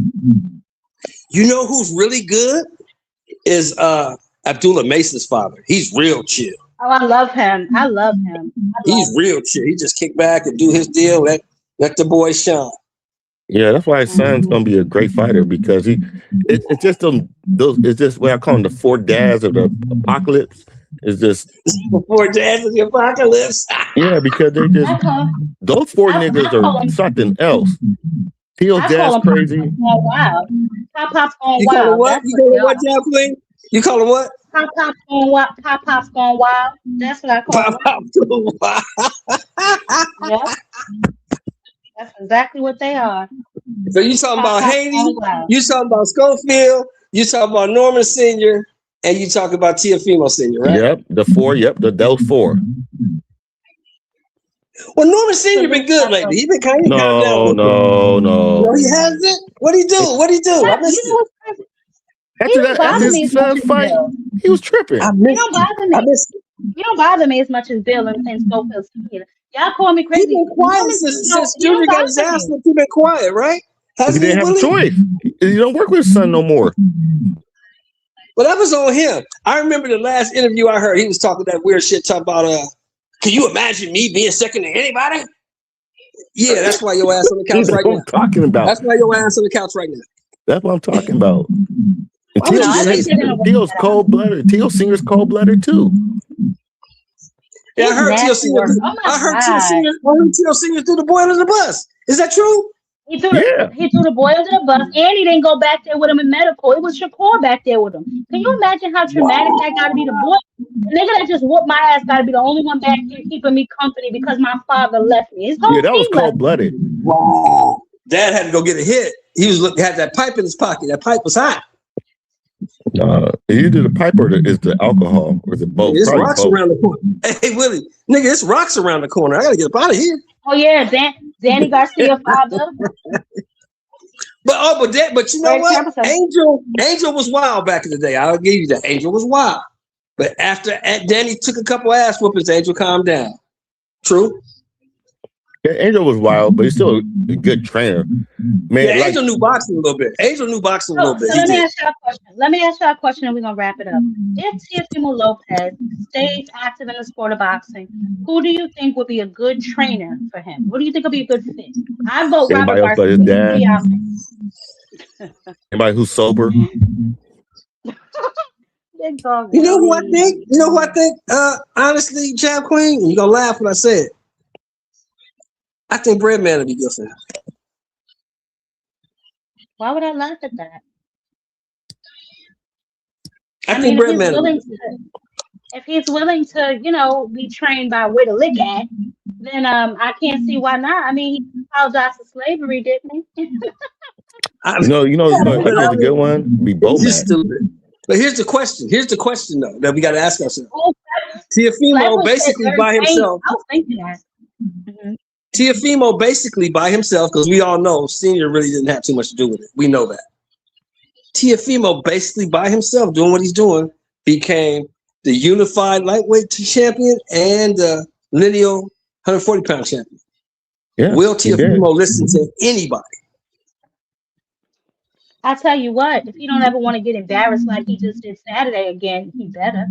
You know who's really good is Abdullah Mason's father. He's real chill. Oh, I love him. He's real chill. He just kick back and do his deal. Let the boy shine. Yeah, that's why his son's gonna be a great fighter because it's just it's just what I call them the four dads of the apocalypse. It's just the four dads of the apocalypse. Yeah, because they just those four niggas are something else. Teal's dad's crazy. Wow. Pop-Pop's going you wild. Call it what? You call it what, John Queen? You call it what? Pop-Pop's going wild. Pop-Pop's going wild. That's what I call it. Pop-Pop's going wild. Yep. That's exactly what they are. So you talking about Haiti, you talking about Schofield, you talking about Norman Sr., and you talking about Teofimo Sr., right? Yep, those four. Well, Norman Sr. been good lately. He been kind of down. No. No, he hasn't. What he do? I missed it. After his son's fight, he was tripping. You don't bother me. You don't bother me as much as Bill and Schofield Sr. Y'all call me crazy. He's been quiet since Junior got his ass whipped. He's been quiet, right? He didn't have a choice. He don't work with his son no more. Well, that was on him. I remember the last interview I heard. He was talking that weird shit, talking about can you imagine me being second to anybody? Yeah, that's why your ass on the couch right now. Talking about. That's why your ass on the couch right now. That's what I'm talking about. No, Teal's cold-blooded. Teal Singer's cold-blooded too. Yeah, I heard Teal Singer. I heard Teal Singer threw the boy under the bus. Is that true? He threw the boy under the bus, and he didn't go back there with him in medical. It was Shakur back there with him. Can you imagine how traumatic that got to be? The boy, the nigga that just whooped my ass, got to be the only one back there keeping me company because my father left me. His whole that was cold-blooded. Wow. Dad had to go get a hit. He had that pipe in his pocket. That pipe was hot. Either the pipe or is the alcohol, or is it both? It's rocks around the corner. Hey, Willie, nigga, it's rocks around the corner. I gotta get up out of here. Oh yeah, Danny Garcia father. But you know what? Angel was wild back in the day. I'll give you that. Angel was wild. But after Danny took a couple ass whoopings, Angel calmed down. True. Yeah, Angel was wild, but he's still a good trainer. Man, yeah, Angel knew boxing a little bit. Angel knew boxing a little bit. So let me ask y'all a question, and we're gonna wrap it up. If Teofimo Lopez stays active in the sport of boxing, who do you think would be a good trainer for him? What do you think would be a good fit? I vote Robert Anybody else but his dad? Anybody who's sober? You know who I think? Honestly, Jab Queen, you're gonna laugh when I say it. I think Breadman would be good for him. Why would I laugh at that? I think Breadman. If he's willing to, be trained by way to lick at, then I can't see why not. I mean, he apologized for slavery, didn't he? I think that's a good one. Be both. But here's the question. Though, that we got to ask ourselves. Teofimo basically by himself. I was thinking that. Mm-hmm. Teofimo basically by himself, because we all know Senior really didn't have too much to do with it. We know that. Teofimo basically by himself doing what he's doing became the unified lightweight champion and the lineal 140-pound champion. Yeah, Will Teofimo listen to anybody? I'll tell you what, if you don't ever want to get embarrassed like he just did Saturday again, he better.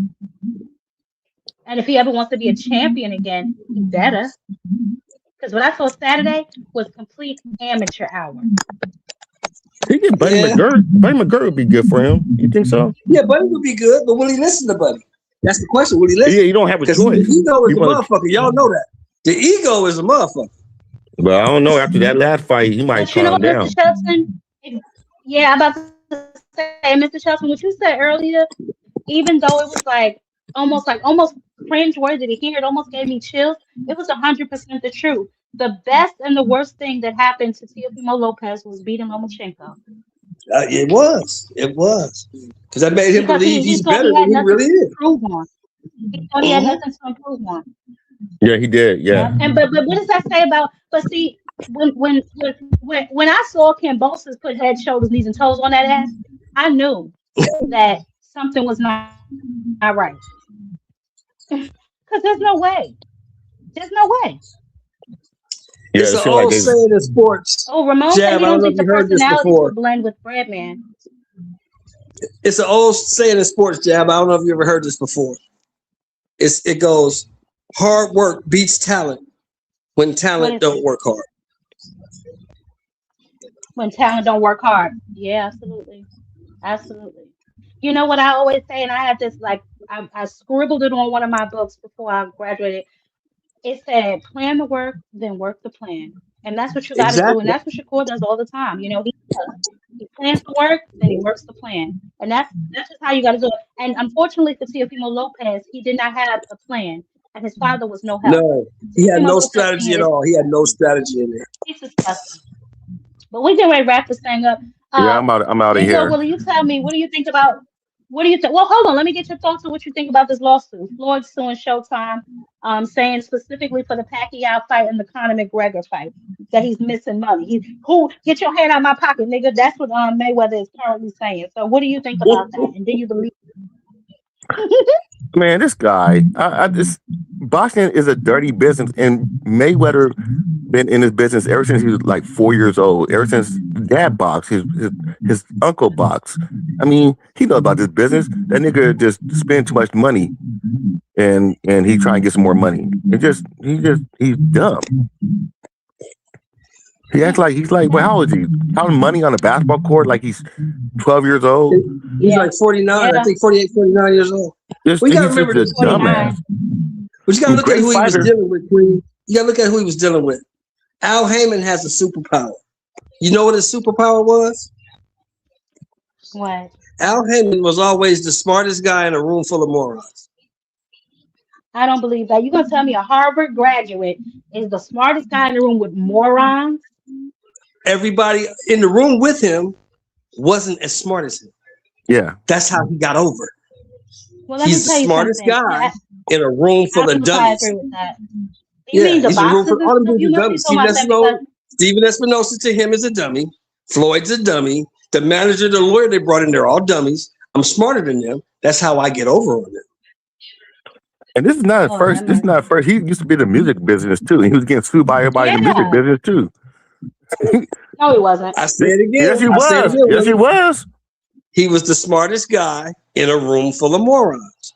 And if he ever wants to be a champion again, he better. Because what I saw Saturday was complete amateur hour. He get Buddy McGirt. Buddy McGirt would be good for him. You think so? Yeah, Buddy would be good, but will he listen to Buddy? That's the question. Will he Yeah, listen? you don't have a Because choice. the ego is You the wanna- motherfucker. Y'all know that. The ego is a motherfucker. But I don't know. After that last fight, he might But you know calm what, down. Mr. Shelton? Yeah, I'm about to say, Mr. Shelton, what you said earlier, even though it was almost cringe worthy to hear, it almost gave me chills. It was 100% the truth. The best and the worst thing that happened to Teofimo Lopez was beating Lomachenko. It was. Because that made him Because believe he he's thought better he than had he nothing really to is. improve on. He thought he had nothing to improve on. Yeah, he did. Yeah. And but what does that say about? But see, when I saw Kambosos put head, shoulders, knees, and toes on that ass, I knew that something was not right. Because there's no way. There's no way. Yeah, It's it an seemed like old they. saying in sports. Oh, Ramon said Jab, he I don't don't know think if the you heard this personalities before. will blend with Breadman. It's an old saying in sports, Jab. I don't know if you ever heard this before. It goes, hard work beats talent when talent don't work hard. When talent don't work hard. Yeah, absolutely. Absolutely. You know what I always say, and I have this I scribbled it on one of my books before I graduated. It said, plan the work, then work the plan. And that's what you got to do. And Exactly. that's what Shakur does all the time. You know, he plans the work, then he works the plan. And that's just how you got to do it. And unfortunately for Teofimo Lopez, he did not have a plan. And his father was no help. No, he had Teofimo no Lopez strategy Sr. at all. He had no strategy in there. He's disgusting. But we can wrap this thing up. Yeah, I'm out of J. Will, here. will you tell me, what do you think about, what do you think? Well, hold on. Let me get your thoughts on what you think about this lawsuit. Floyd suing Showtime, saying specifically for the Pacquiao fight and the Conor McGregor fight that he's missing money. Get your hand out of my pocket, nigga. That's what Mayweather is currently saying. So what do you think about that? And do you believe Man, this guy, this boxing is a dirty business, and Mayweather been in this business ever since he was like 4 years old. Ever since dad boxed, his uncle boxed. I mean, he knows about this business. That nigga just spend too much money, and he try and get some more money. He's dumb. He acts like he's like, well, how old is he? Counting money on a basketball court like he's 12 years old. He's like 49, I think 48, 49 years old. He's We gotta just remember a this. dumbass. But you gotta look at who he was fighter. dealing with, Queen. You gotta look at who he was dealing with. Al Haymon has a superpower. You know what his superpower was? what? Al Haymon was always the smartest guy in a room full of morons. I don't believe that. You're going to tell me a Harvard graduate is the smartest guy in the room with morons? Everybody in the room with him wasn't as smart as him. Yeah. That's how he got over. Well, let He's me tell the you smartest something. guy in a room full of I dummies. agree with that. You mean the he's a room boxers full all and them stuff? You dudes are must be dummies. talking about that because Steven Espinosa to him is a dummy. Floyd's a dummy. The manager, the lawyer they brought in, they're all dummies. I'm smarter than them. That's how I get over on them. And this is not at first. This is not at first. He used to be in the music business too. He was getting sued by everybody in the music business too. No, he wasn't. I say it again. Yes, he was. Yes, he was. He was the smartest guy in a room full of morons.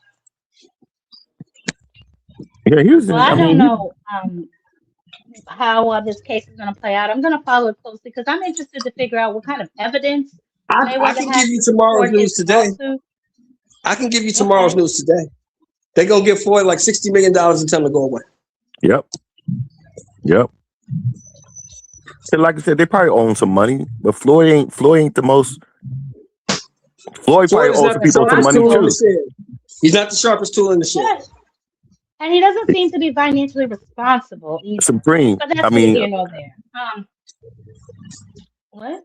Yeah, he was. Well, I don't know how this case is going to play out. I'm going to follow it closely because I'm interested to figure out what kind of evidence I can give you tomorrow's news today. I can give you tomorrow's news today. They're going to give Floyd like $60 million and tell him to go away. Yep. And like I said, they probably own some money, but Floyd ain't the most. Floyd probably owes some people some money too. He's not the sharpest tool in the shed. And he doesn't seem to be financially responsible either. Supreme. But that's I mean, here nor there. What?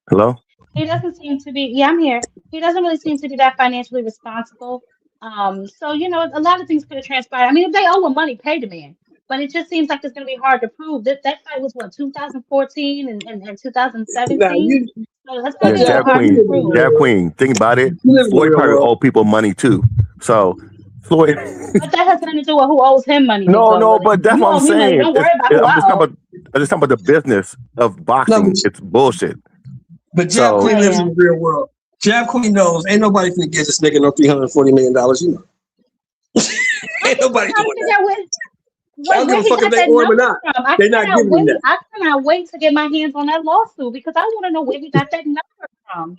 Hello? He doesn't seem to be. Yeah, I'm here. He doesn't really seem to be that financially responsible. So you know, a lot of things could have transpired. I mean, if they owe him money, pay the man. But it just seems like it's going to be hard to prove. That fight was what, 2014 and 2017. So that's going to be hard to prove. Jab Queen. Think about it. Floyd probably owe people money too. So Floyd. But that has nothing to do with who owes him money. No, but that's what I'm saying. Don't worry about who I owe. I'm just talking about the business of boxing. It's bullshit. But Jab Queen lives in the real world. Jab Queen knows ain't nobody finna get this nigga no $340 million. You know, ain't nobody doing that. I don't give a fuck if they owe him or not. They're not giving him that. I cannot wait to get my hands on that lawsuit because I want to know where he got that number from.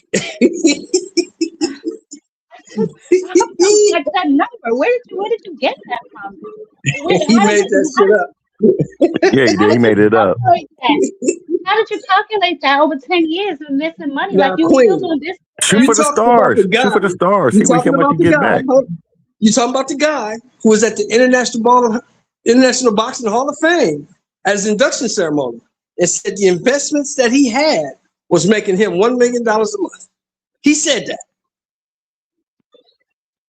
Like that number. Where did you get that from? He made that shit up. Yeah, he did. He made it up. How did you calculate that over 10 years of missing money? Now, Like you were still Queen, doing this. Shoot you for the talking about stars. the guy. Shoot for the stars. You See how talking much about you the get guy. back. You talking about the guy who was at the International Boxing Hall of Fame at his induction ceremony and said the investments that he had was making him $1 million a month. He said that.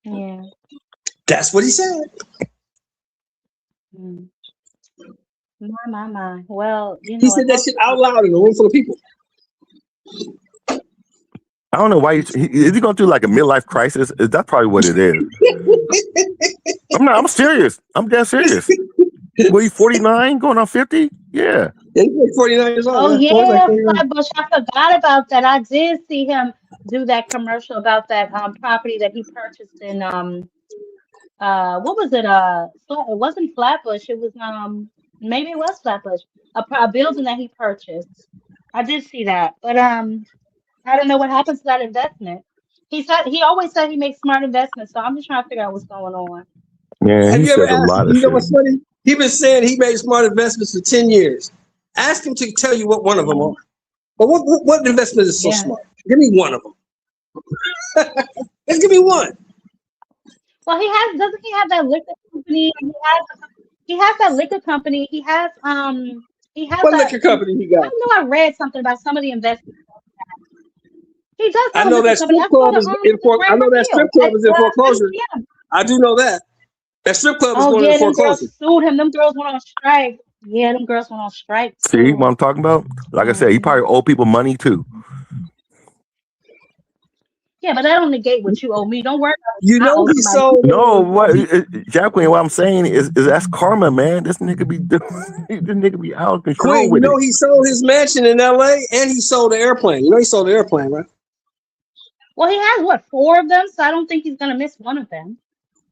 Yeah. That's what he said. Mm. My. Well, you He know, said that shit out loud in a room full of people. I don't know why is he going through like a midlife crisis? That's probably what it is. I'm serious. I'm dead serious. Were you 49 going on 50? Yeah. He's like 49 years old. Oh man. yeah, Like Flatbush. I forgot about that. I did see him do that commercial about that property that he purchased in what was it? It wasn't Flatbush. It was maybe it was Flatbush. A building that he purchased. I did see that, but I don't know what happened to that investment. He always said he makes smart investments, so I'm just trying to figure out what's going on. Man, have he you ever says a asked lot him? of You know shit. what's funny? He been saying he made smart investments for 10 years. Ask him to tell you what one of them are. But what investment is so smart? Give me one of them. Just give me one. Well, doesn't he have that liquor company? He has that liquor company. He has What liquor company he got? I know I read something about some of the investments. He does I have a know liquor that company. strip club is in I know that strip club is in foreclosure. I do know that. That strip club is going into them girls foreclosure. sued him. Them girls went on strike. Yeah, them girls went on strike. See what I'm talking about? Like I said, he probably owe people money too. Yeah, but that don't negate what you owe me. Don't worry about You know he sold. No, what Jack Queen, what I'm saying is that's karma, man. This nigga be out of control Queen, you with know it. he sold his mansion in LA and he sold the airplane. You know he sold the airplane, right? Well, he has 4 of them, so I don't think he's gonna miss one of them.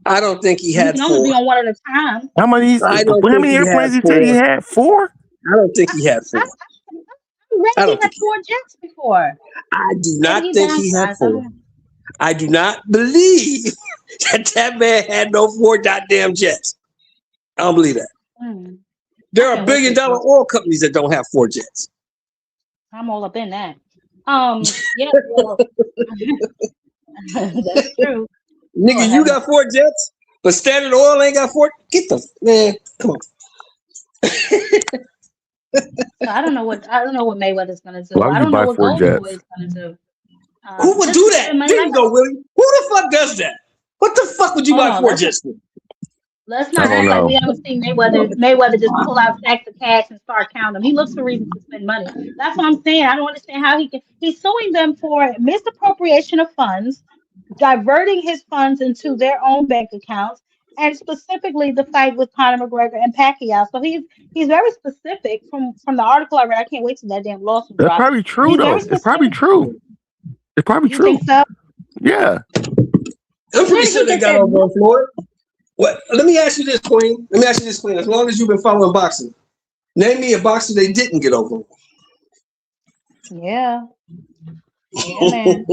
I don't think he had He can only 4. be on one at a time. How many airplanes did he say he had? 4? I don't think he had 4. I read he had 4 jets before. I do not think he had 4. I do not believe that man had no 4 goddamn jets. I don't believe that. There are $1 billion oil companies that don't have 4 jets. I'm all up in that. Yeah, well, that's true. Nigga, you got 4 jets, but Standard Oil ain't got 4. Get the man, come on. So I don't know what Mayweather's gonna do. Why would I you don't know buy what 4 Golden jets? Boy is gonna do. Who would do that? There you go, Willie. Who the fuck does that? What the fuck would you buy 4 jets for? Let's not act like we haven't seen Mayweather just pull out stacks of cash and start counting them. He looks for reasons to spend money. That's what I'm saying. I don't understand how he's suing them for misappropriation of funds, diverting his funds into their own bank accounts, and specifically the fight with Conor McGregor and Pacquiao. So he's very specific from the article I read. I can't wait till that damn lawsuit That's drops. probably true though. It's probably true. It's probably You true. think so? Yeah. I'm pretty sure they got over on Floyd. What? Let me ask you this, Queen. As long as you've been following boxing, name me a boxer they didn't get over. Yeah. Yeah, man.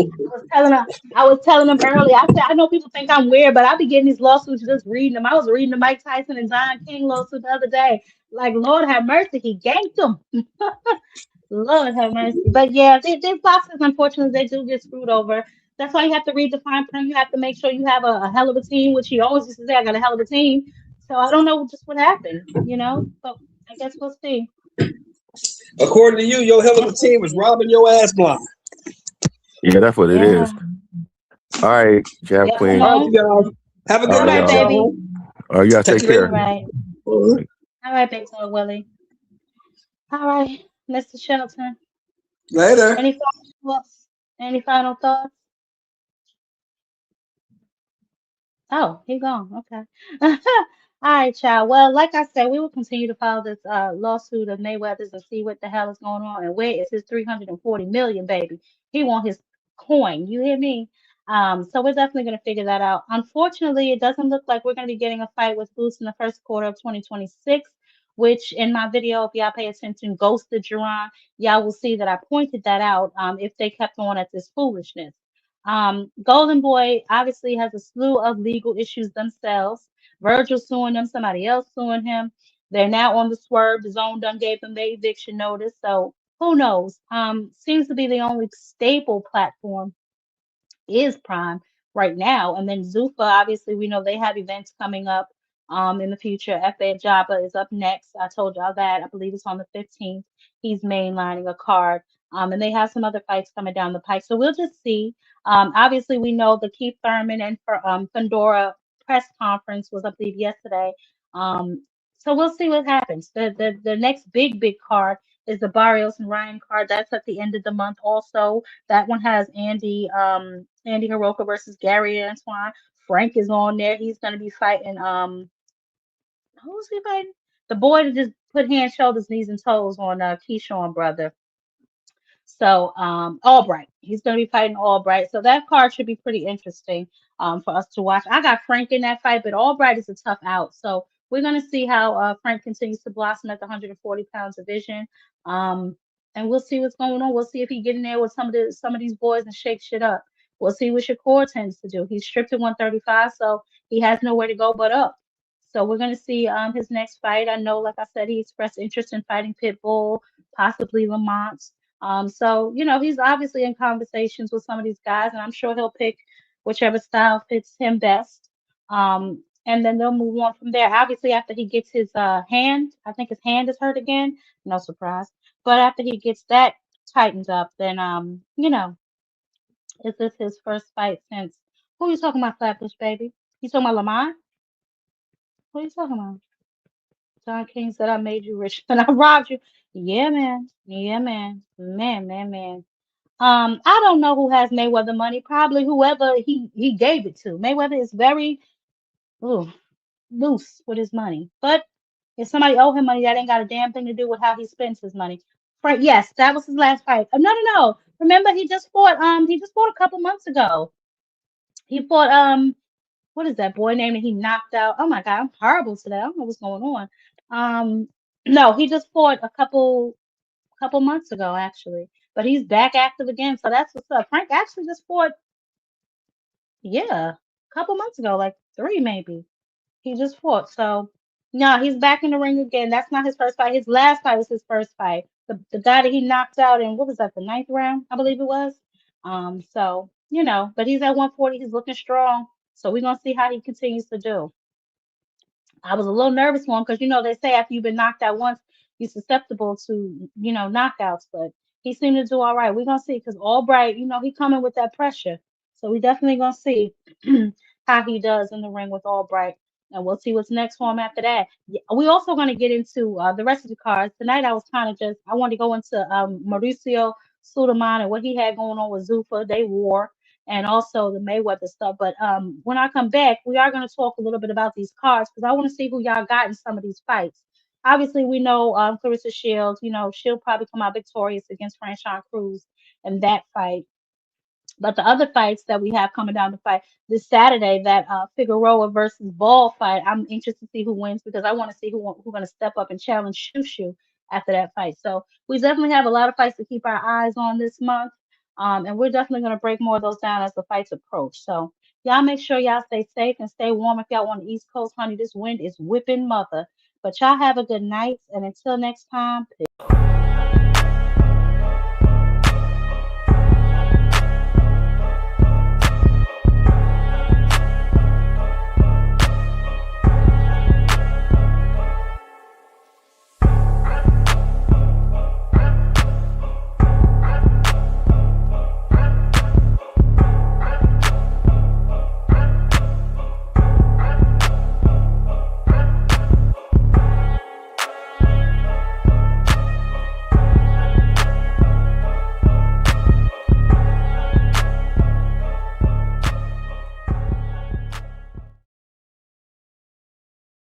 I was telling them earlier. I said, I know people think I'm weird, but I be getting these lawsuits just reading them. I was reading the Mike Tyson and Don King lawsuit the other day. Like, Lord have mercy, he ganked them. Lord have mercy. But yeah, these boxers, unfortunately, they do get screwed over. That's why you have to read the fine print. You have to make sure you have a hell of a team, which he always used to say, I got a hell of a team. So I don't know just what happened, So I guess we'll see. According to you, your hell of a team was robbing your ass blind. Yeah, that's what it is. All right, Jack Queen. All right, y'all. Have a good night, baby. y'all. All right, you gotta take care. All right. All right, Big Toe Willie. All right, Mr. Shelton. Later. Any final thoughts? Oh, he gone. Okay. All right, child. Well, like I said, we will continue to follow this lawsuit of Mayweather's and see what the hell is going on and where is his 340 million, baby. He want his coin. You hear me? So we're definitely going to figure that out. Unfortunately, it doesn't look like we're going to be getting a fight with Boots in the first quarter of 2026, which in my video, if y'all pay attention, Ghosted Jerron, y'all will see that I pointed that out if they kept on at this foolishness. Golden Boy obviously has a slew of legal issues themselves. Virgil suing them, somebody else suing him. They're now on the swerve. The zone done gave them their eviction notice. So who knows? Seems to be the only stable platform is Prime right now. And then Zufa, obviously, we know they have events coming up in the future. F.A. Jabba is up next. I told y'all that. I believe it's on the 15th. He's mainlining a card. And they have some other fights coming down the pike. So we'll just see. Obviously, we know the Keith Thurman and Pandora press conference was, I believe, yesterday. So we'll see what happens. The next big card is the Barrios and Ryan card. That's at the end of the month also. That one has Andy Hiroka versus Gary Antoine. Frank is on there. He's gonna be fighting who's he fighting? The boy that just put hands, shoulders, knees, and toes on Keyshawn brother. So Albright, he's going to be fighting Albright. So that card should be pretty interesting for us to watch. I got Frank in that fight, but Albright is a tough out. So we're going to see how Frank continues to blossom at the 140 pounds division. And we'll see what's going on. We'll see if he get in there with some of these boys and shake shit up. We'll see what Shakur tends to do. He's stripped at 135, so he has nowhere to go but up. So we're going to see his next fight. I know, like I said, he expressed interest in fighting Pitbull, possibly Lamont. So, he's obviously in conversations with some of these guys, and I'm sure he'll pick whichever style fits him best. And then they'll move on from there. Obviously, after he gets his hand, I think his hand is hurt again. No surprise. But after he gets that tightened up, then is this his first fight since who are you talking about, Flatbush baby? You talking about Lamont? Who are you talking about? John King said I made you rich and I robbed you. Yeah, man. Yeah, man. Man. I don't know who has Mayweather money. Probably whoever he gave it to. Mayweather is very loose with his money. But if somebody owe him money, that ain't got a damn thing to do with how he spends his money. Frank, yes, that was his last fight. No. Remember, he just fought. He just fought a couple months ago. He fought. What is that boy name that he knocked out? Oh my God, I'm horrible today. I don't know what's going on. No, he just fought a couple months ago actually, but he's back active again. So that's what's up. Frank actually just fought, yeah, a couple months ago, like three maybe. He just fought. So no, he's back in the ring again. That's not his first fight. His last fight was his first fight. The guy that he knocked out in what was that, the ninth round, I believe it was. So but he's at 140. He's looking strong. So we're gonna see how he continues to do. I was a little nervous for him because they say after you've been knocked out once, you're susceptible to knockouts. But he seemed to do all right. We're gonna see because Albright, he coming with that pressure. So we definitely gonna see how he does in the ring with Albright, and we'll see what's next for him after that. We also gonna get into the rest of the cards tonight. I wanted to go into Mauricio Sulaiman and what he had going on with Zufa. They war and also the Mayweather stuff. But when I come back, we are going to talk a little bit about these cards because I want to see who y'all got in some of these fights. Obviously, we know Clarissa Shields. She'll probably come out victorious against Franchon Cruz in that fight. But the other fights that we have coming down the fight this Saturday, that Figueroa versus Ball fight, I'm interested to see who wins because I want to see who's going to step up and challenge Shushu after that fight. So we definitely have a lot of fights to keep our eyes on this month. And we're definitely going to break more of those down as the fights approach. So y'all make sure y'all stay safe and stay warm if y'all on the East Coast, honey. This wind is whipping mother. But y'all have a good night. And until next time, peace.